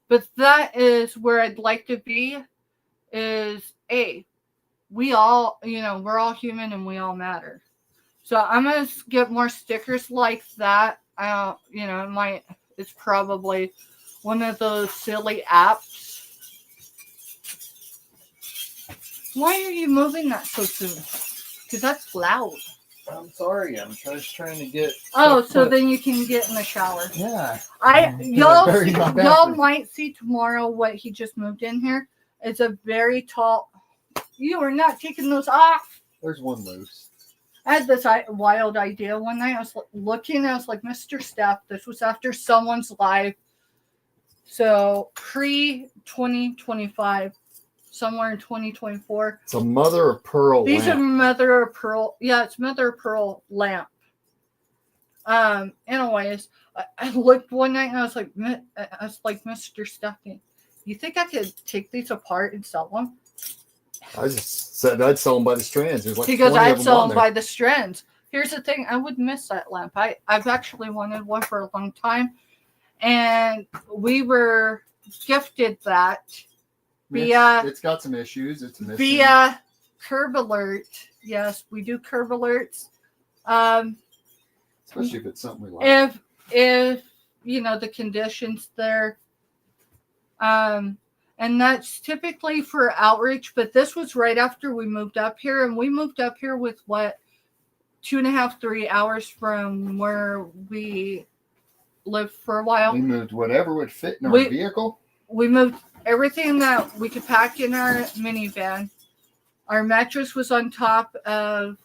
[SPEAKER 1] But that is where I'd like to be. Is we all, we're all human and we all matter. So I'm gonna get more stickers like that. It's probably one of those silly apps. Why are you moving that so soon? Because that's loud.
[SPEAKER 3] I'm sorry. I'm just trying to get.
[SPEAKER 1] Oh, so then you can get in the shower.
[SPEAKER 3] Yeah.
[SPEAKER 1] Y'all might see tomorrow what he just moved in here. It's a very tall. You are not taking those off.
[SPEAKER 3] There's one loose.
[SPEAKER 1] I had this wild idea one night. I was looking. I was like, Mr. Steph, this was after someone's live. So pre-2025, somewhere in 2024.
[SPEAKER 3] It's a mother of pearl
[SPEAKER 1] These
[SPEAKER 3] lamp.
[SPEAKER 1] are mother of pearl. Yeah, it's mother of pearl lamp. Anyways, I looked one night and I was like, Mr. Stuffy, you think I could take these apart and sell them?
[SPEAKER 3] I just said I'd sell them by the strands. There's like
[SPEAKER 1] Because
[SPEAKER 3] 20 of
[SPEAKER 1] I'd
[SPEAKER 3] them
[SPEAKER 1] sell
[SPEAKER 3] on
[SPEAKER 1] them
[SPEAKER 3] there.
[SPEAKER 1] by the strands. Here's the thing, I would miss that lamp. I've actually wanted one for a long time. And we were gifted that via...
[SPEAKER 3] It's got some issues. It's missing.
[SPEAKER 1] Via Curb Alert. Yes, we do Curb Alerts.
[SPEAKER 3] Especially if it's something we like.
[SPEAKER 1] If the conditions there. And that's typically for outreach, but this was right after we moved up here, and we moved up here with 2.5, 3 hours from where we lived for a while.
[SPEAKER 3] We moved whatever would fit in our vehicle.
[SPEAKER 1] We moved everything that we could pack in our minivan. Our mattress was on top of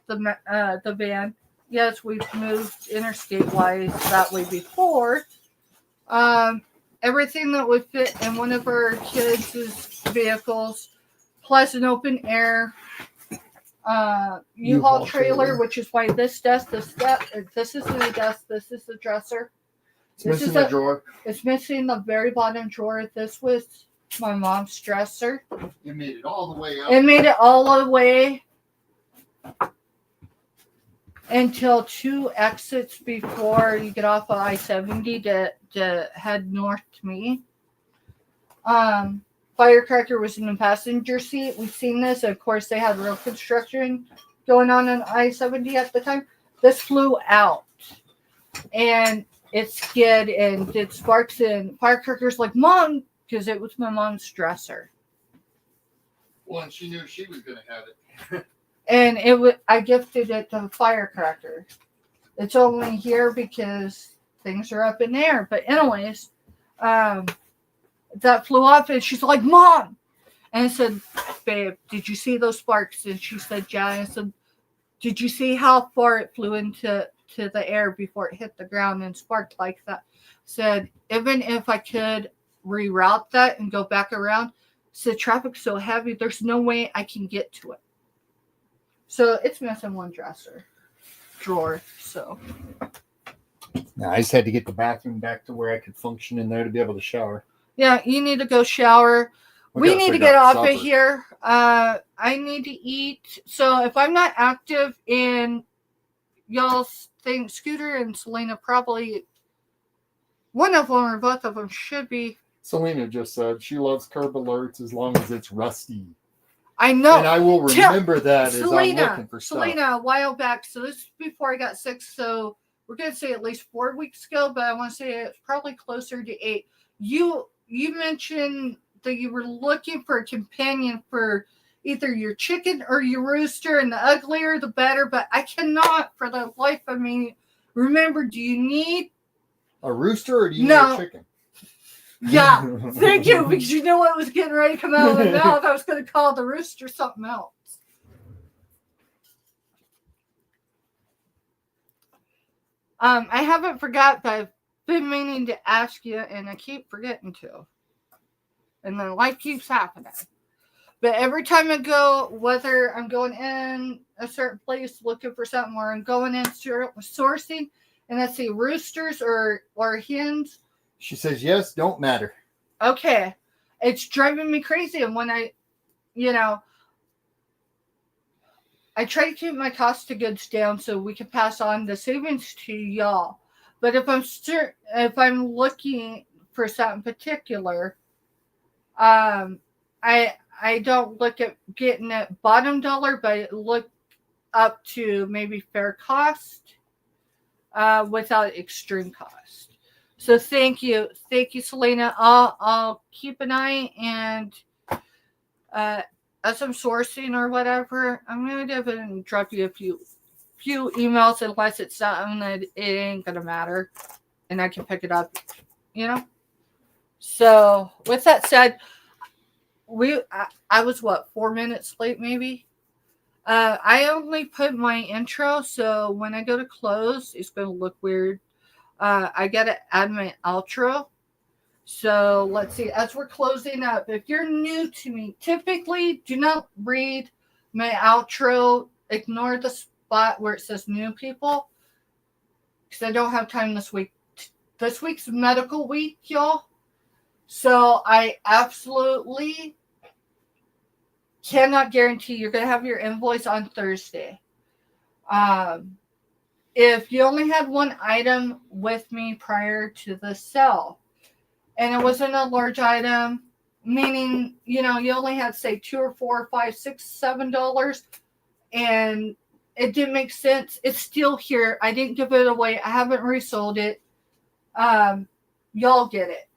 [SPEAKER 1] the van. Yes, we've moved interstate-wise that way before. Everything that would fit in one of our kids' vehicles, plus an open air U-Haul trailer, which is why this isn't a desk, this is the dresser.
[SPEAKER 3] It's missing a drawer.
[SPEAKER 1] It's missing the very bottom drawer. This was my mom's dresser.
[SPEAKER 2] You made it all the way up.
[SPEAKER 1] It made it all the way until 2 exits before you get off of I-70 to head north to me. Firecracker was in the passenger seat. We've seen this. Of course, they had real construction going on I-70 at the time. This flew out. And it skid and did sparks, and Firecracker's like, Mom, because it was my mom's dresser.
[SPEAKER 2] Well, and she knew she was going to have it.
[SPEAKER 1] And I gifted it to Firecracker. It's only here because things are up in the air. But anyways, that flew off, and she's like, Mom! And I said, Babe, did you see those sparks? And she said, yeah. And I said, did you see how far it flew into the air before it hit the ground and sparked like that? Said, even if I could reroute that and go back around, said, traffic's so heavy, there's no way I can get to it. So it's missing one drawer. So
[SPEAKER 3] No, I just had to get the bathroom back to where I could function in there to be able to shower.
[SPEAKER 1] yeah, you need to go shower. We need to get off of here. I need to eat. So if I'm not active in y'all's thing, Scooter and Selena, probably one of them or both of them should be.
[SPEAKER 3] Selena just said she loves Curb Alerts as long as it's rusty.
[SPEAKER 1] I know.
[SPEAKER 3] And I will remember that as I'm looking for stuff.
[SPEAKER 1] Selena, a while back, so this is before I got sick, so we're going to say at least 4 weeks ago, but I want to say it's probably closer to 8. You mentioned that you were looking for a companion for either your chicken or your rooster, and the uglier the better, but I cannot for the life of me remember, do you need
[SPEAKER 3] A rooster, or do you
[SPEAKER 1] No.
[SPEAKER 3] mean a chicken?
[SPEAKER 1] Yeah, thank you, because you know what was getting ready to come out of my mouth. I was going to call the rooster something else. I haven't forgot, but I've been meaning to ask you, and I keep forgetting to. And then life keeps happening. But every time I go, whether I'm going in a certain place looking for something, or I'm going in sourcing, and I see roosters or hens.
[SPEAKER 3] She says, yes, don't matter.
[SPEAKER 1] Okay. It's driving me crazy. And when I try to keep my cost of goods down so we can pass on the savings to y'all. But if I'm looking for something particular, I don't look at getting it bottom dollar, but I look up to maybe fair cost without extreme cost. So thank you, Selena. I'll keep an eye, and as I'm sourcing or whatever, I'm gonna even drop you a few emails, unless it's something that it ain't gonna matter, and I can pick it up, So with that said, I was 4 minutes late maybe. I only put my intro, so when I go to close, it's gonna look weird. I gotta add my outro. So let's see, as we're closing up, if you're new to me, typically do not read my outro. Ignore the spot where it says new people, because I don't have time this week. This week's medical week, y'all. So I absolutely cannot guarantee you're going to have your invoice on Thursday. If you only had one item with me prior to the sale, and it wasn't a large item, meaning, you only had, say, $2 or $4 or $5, $6, $7, and it didn't make sense. It's still here. I didn't give it away. I haven't resold it. Y'all get it.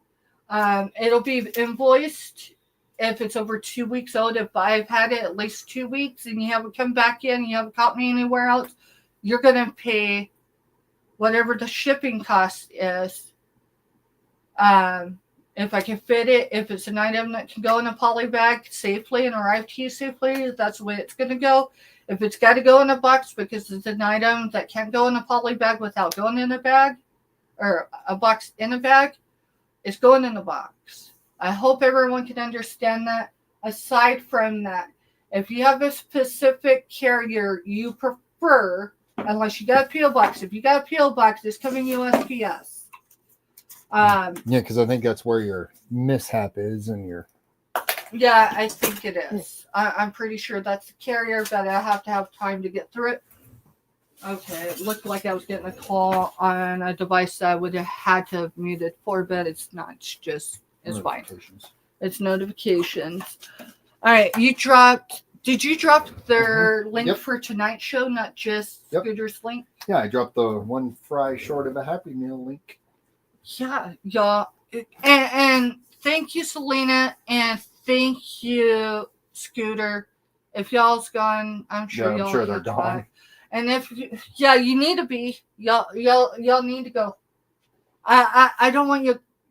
[SPEAKER 1] It'll be invoiced if it's over 2 weeks old. If I've had it at least 2 weeks and you haven't come back in, you haven't caught me anywhere else, you're going to pay whatever the shipping cost is. If I can fit it, if it's an item that can go in a poly bag safely and arrive to you safely, that's the way it's going to go. If it's got to go in a box because it's an item that can't go in a poly bag without going in a bag, or a box in a bag, it's going in a box. I hope everyone can understand that. Aside from that, if you have a specific carrier you prefer, unless you got a P.O. box, if you got a P.O. box, it's coming USPS.
[SPEAKER 3] Yeah, because I think that's where your mishap is, and your.
[SPEAKER 1] Yeah, I think it is. I'm pretty sure that's the carrier, but I have to have time to get through it. Okay, it looked like I was getting a call on a device that I would have had to have muted for, but it's not. It's fine. It's notifications. All right, did you drop their link for tonight's show, not just Scooter's link?
[SPEAKER 3] Yeah, I dropped the one fry short of a Happy Meal link.
[SPEAKER 1] Yeah, y'all. And thank you, Selena, and thank you, Scooter. If y'all's gone, I'm sure
[SPEAKER 3] they're gone.
[SPEAKER 1] And if you need to be, y'all need to go. I don't want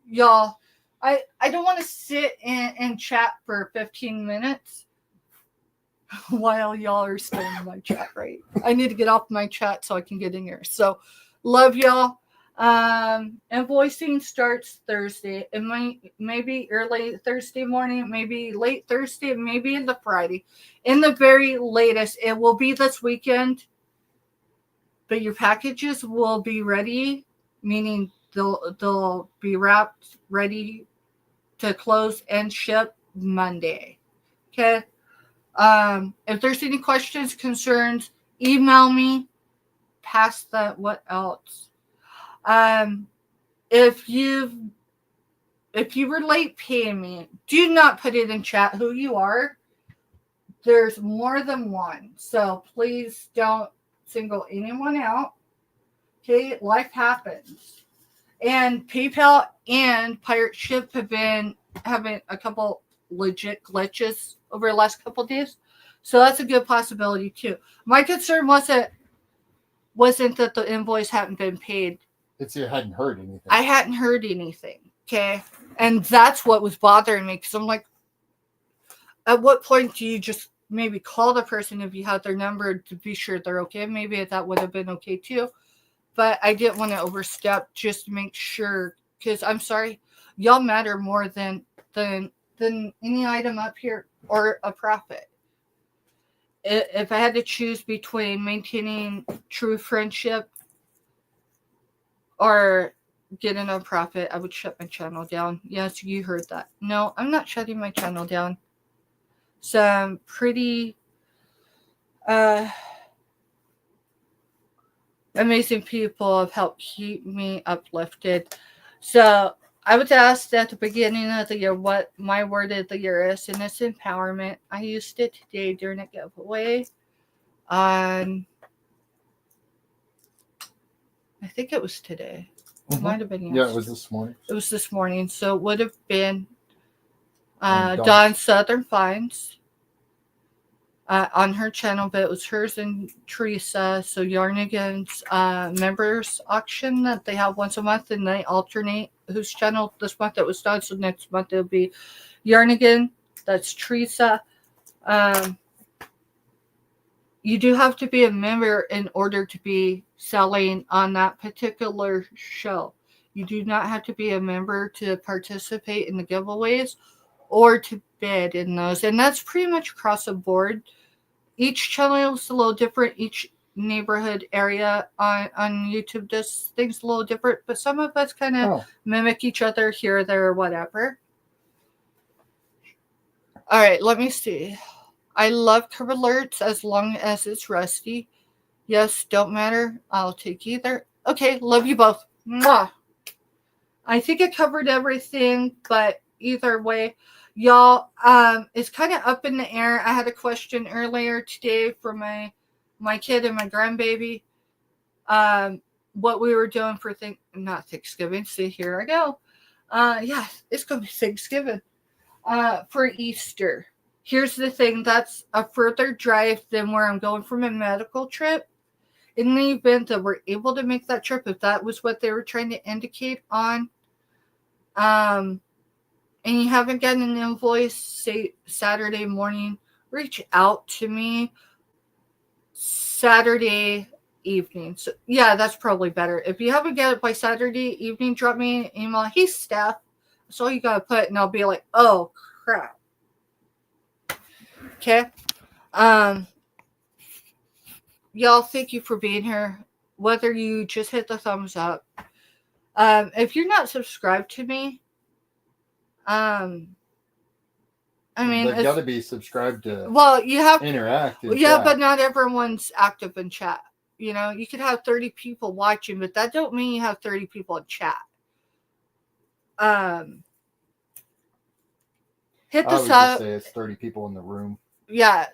[SPEAKER 1] y'all. I don't want to sit and chat for 15 minutes while y'all are still in my chat, right? I need to get off my chat so I can get in here. So, love y'all. Invoicing starts Thursday. It may be early Thursday morning, maybe late Thursday, maybe into Friday. In the very latest, it will be this weekend. But your packages will be ready, meaning they'll be wrapped, ready to close and ship Monday. Okay. If there's any questions, concerns, email me. Past that, what else? If you were late paying me, do not put it in chat who you are. There's more than one, so please don't single anyone out. Okay, life happens. And PayPal and Pirate Ship have been having a couple legit glitches over the last couple of days. So that's a good possibility too. My concern wasn't that the invoice hadn't been paid.
[SPEAKER 3] It's you hadn't heard anything.
[SPEAKER 1] I hadn't heard anything. Okay. And that's what was bothering me, because I'm like, at what point do you just maybe call the person if you have their number to be sure they're okay? Maybe that would have been okay too. But I didn't want to overstep, just to make sure, because I'm sorry, y'all matter more than any item up here or a profit. If I had to choose between maintaining true friendship or getting a profit, I would shut my channel down. Yes, you heard that. No, I'm not shutting my channel down. Some pretty amazing people have helped keep me uplifted. So I was asked at the beginning of the year what my word of the year is, and it's empowerment. I used it today during a giveaway on, I think it was today. It might have been yesterday.
[SPEAKER 3] Yeah, it was this morning.
[SPEAKER 1] It was this morning. So it would have been Dawn Southern Finds on her channel, but it was hers and Teresa. So Yarnigan's members auction that they have once a month, and they alternate whose channel this month it was done. So next month it'll be Yarnigan. That's Teresa. You do have to be a member in order to be selling on that particular show. You do not have to be a member to participate in the giveaways or to bid in those. And that's pretty much across the board. Each channel is a little different. Each neighborhood area on YouTube does things a little different. But some of us kind of mimic each other here, there, or whatever. All right, let me see. I love cover alerts as long as it's rusty. Yes, don't matter. I'll take either. Okay, love you both. Mwah. I think I covered everything, but either way, y'all, it's kind of up in the air. I had a question earlier today for my kid and my grandbaby. What we were doing for not Thanksgiving. See, here I go. Yeah, it's gonna be Thanksgiving. For Easter. Here's the thing, that's a further drive than where I'm going for my medical trip. In the event that we're able to make that trip, if that was what they were trying to indicate on, and you haven't gotten an invoice, say Saturday morning, reach out to me Saturday evening. So yeah, that's probably better. If you haven't got it by Saturday evening, drop me an email. Hey, Steph, that's all you gotta put, and I'll be like, oh crap. Okay. Y'all, thank you for being here. Whether you just hit the thumbs up. If you're not subscribed to me, I mean,
[SPEAKER 3] they've got to be subscribed to.
[SPEAKER 1] Well, you have
[SPEAKER 3] interact.
[SPEAKER 1] Yeah, but not everyone's active in chat. You know, you could have 30 people watching, but that don't mean you have 30 people in chat. Hit the
[SPEAKER 3] just say it's 30 people in the room.
[SPEAKER 1] Yeah,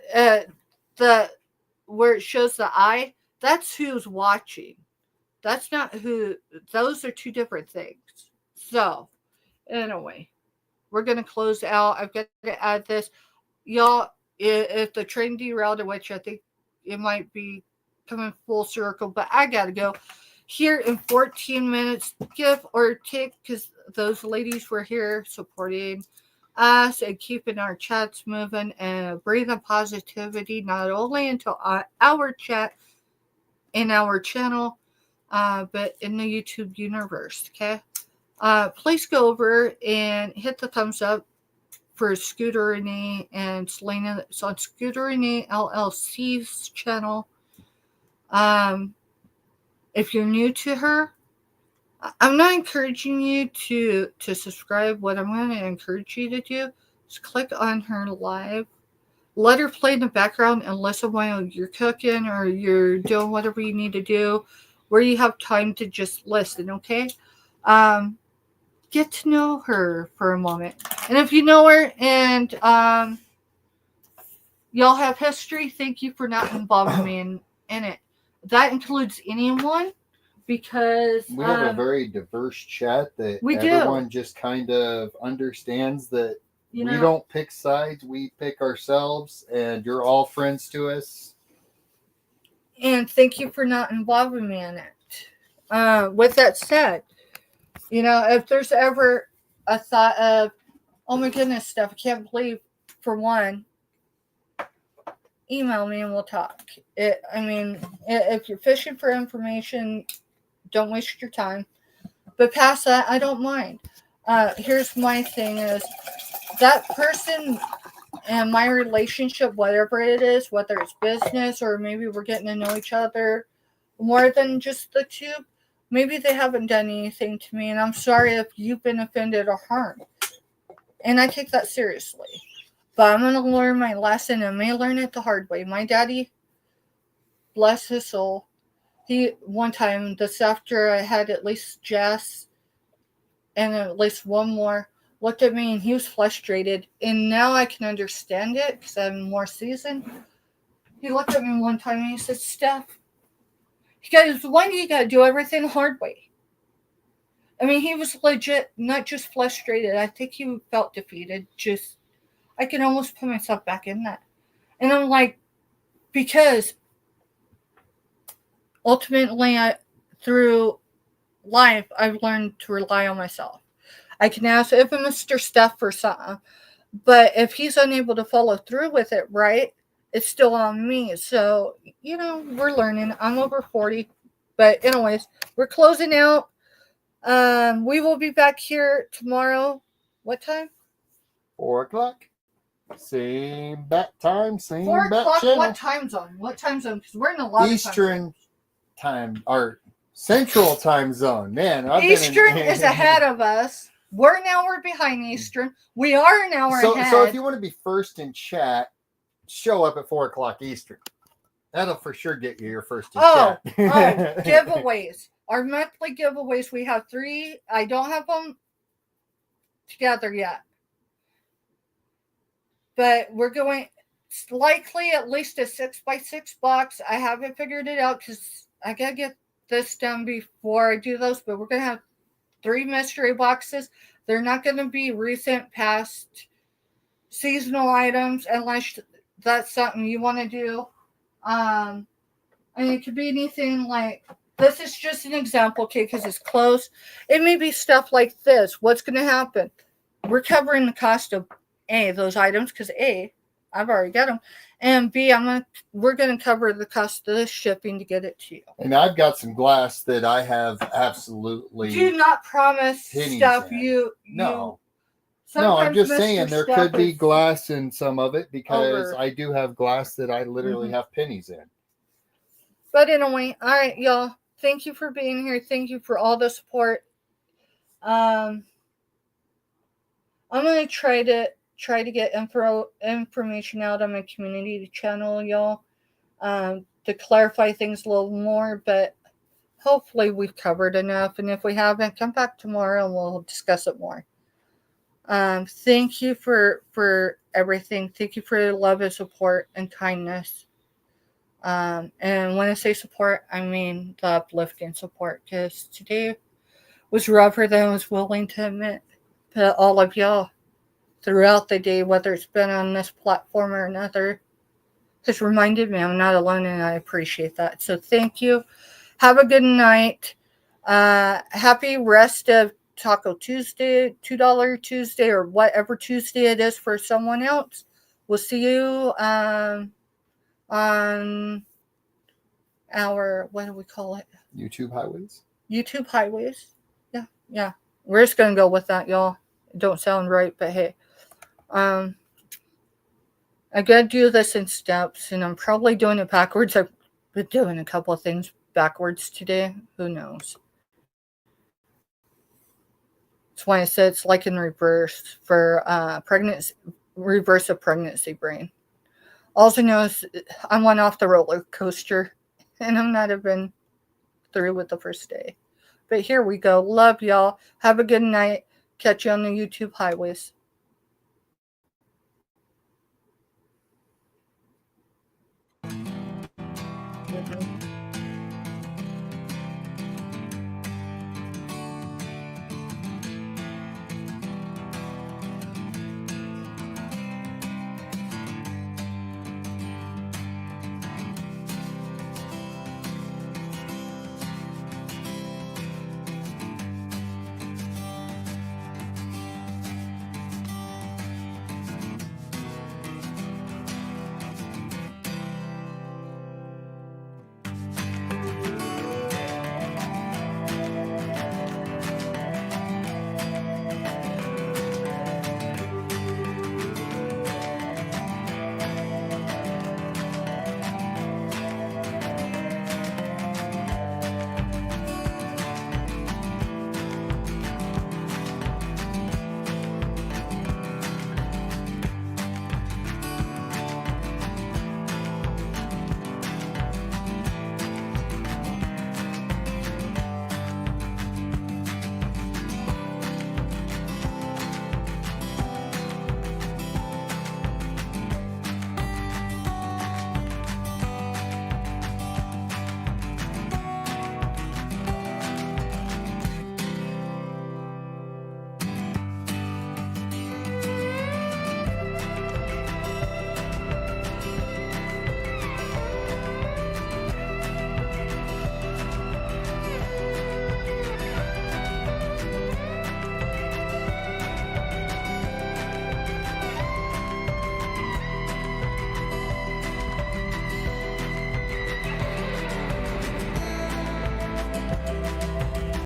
[SPEAKER 1] where it shows the eye, that's who's watching. That's not who. Those are two different things. So, anyway, we're gonna close out. I've got to add this, y'all. If the train derailed, which I think it might be coming full circle, but I gotta go here in 14 minutes. Give or take, because those ladies were here supporting us and keeping our chats moving and breathing positivity, not only into our chat in our channel, but in the YouTube universe. Okay, please go over and hit the thumbs up for Scooter Renee and Selena. It's on Scooter Renee LLC's channel. If you're new to her, I'm not encouraging you to subscribe. What I'm going to encourage you to do is click on her live. Let her play in the background and listen while you're cooking or you're doing whatever you need to do, where you have time to just listen, okay? Get to know her for a moment. And if you know her and y'all have history, thank you for not involving me in it. That includes anyone. Because
[SPEAKER 3] we have a very diverse chat that everyone just kind of understands that we don't pick sides, we pick ourselves, and you're all friends to us.
[SPEAKER 1] And thank you for not involving me in it. With that said, if there's ever a thought of, oh my goodness, Steph, I can't believe, for one, email me and we'll talk. If you're fishing for information, don't waste your time. But past that, I don't mind. Here's my thing is, that person and my relationship, whatever it is, whether it's business or maybe we're getting to know each other more than just the two, maybe they haven't done anything to me, and I'm sorry if you've been offended or harmed. And I take that seriously. But I'm going to learn my lesson, and may learn it the hard way. My daddy, bless his soul, one time, this after I had at least Jess and at least one more, looked at me and he was frustrated. And now I can understand it because I'm more seasoned. He looked at me one time and he said, Steph, he goes, why do you got to do everything the hard way? He was legit, not just frustrated. I think he felt defeated. I can almost put myself back in that. And I'm like, because ultimately, through life, I've learned to rely on myself. I can ask if Mr. Steph for something, but if he's unable to follow through with it, right, it's still on me. So, we're learning. I'm over 40. But anyways, we're closing out. We will be back here tomorrow. What time?
[SPEAKER 3] 4 o'clock. Same bat time, same
[SPEAKER 1] 4
[SPEAKER 3] bat
[SPEAKER 1] o'clock.
[SPEAKER 3] channel.
[SPEAKER 1] What time zone? Because we're in a lot
[SPEAKER 3] Eastern time, or Central time zone. Man,
[SPEAKER 1] Eastern is ahead of us. We're an hour behind Eastern. We are an hour ahead.
[SPEAKER 3] So if you want to be first in chat, show up at 4 o'clock Eastern. That'll for sure get you your first in chat.
[SPEAKER 1] Giveaways. Our monthly giveaways, we have 3. I don't have them together yet. But we're going, likely at least a 6x6 box. I haven't figured it out because I got to get this done before I do those. But we're going to have 3 mystery boxes. They're not going to be recent past seasonal items unless that's something you want to do. And it could be anything like, this is just an example, okay, because it's close. It may be stuff like this. What's going to happen? We're covering the cost of A, those items, because A, I've already got them. And B, we're going to cover the cost of the shipping to get it to you.
[SPEAKER 3] And I've got some glass that I have absolutely.
[SPEAKER 1] Do not promise stuff
[SPEAKER 3] No. No, I'm just saying there could be glass in some of it because I do have glass that I literally have pennies in.
[SPEAKER 1] But anyway, all right, y'all. Thank you for being here. Thank you for all the support. I'm going to try to get information out on my community channel, y'all, to clarify things a little more, but hopefully we've covered enough. And if we haven't, come back tomorrow and we'll discuss it more. Thank you for everything. Thank you for your love and support and kindness. And when I say support, I mean the uplifting support, because today was rougher than I was willing to admit. But all of y'all throughout the day, whether it's been on this platform or another, has reminded me I'm not alone, and I appreciate that. So thank you. Have a good night. Happy rest of Taco Tuesday, $2 Tuesday, or whatever Tuesday it is for someone else. We'll see you on our, what do we call it?
[SPEAKER 3] YouTube Highways.
[SPEAKER 1] YouTube Highways. Yeah. We're just going to go with that, y'all. It don't sound right, but hey. I got to do this in steps, and I'm probably doing it backwards. I've been doing a couple of things backwards today. Who knows? That's why I said it's like in reverse for pregnancy, reverse of pregnancy brain. All I know is I went off the roller coaster, and I'm not even through with the first day. But here we go. Love y'all. Have a good night. Catch you on the YouTube highways. Mm-hmm.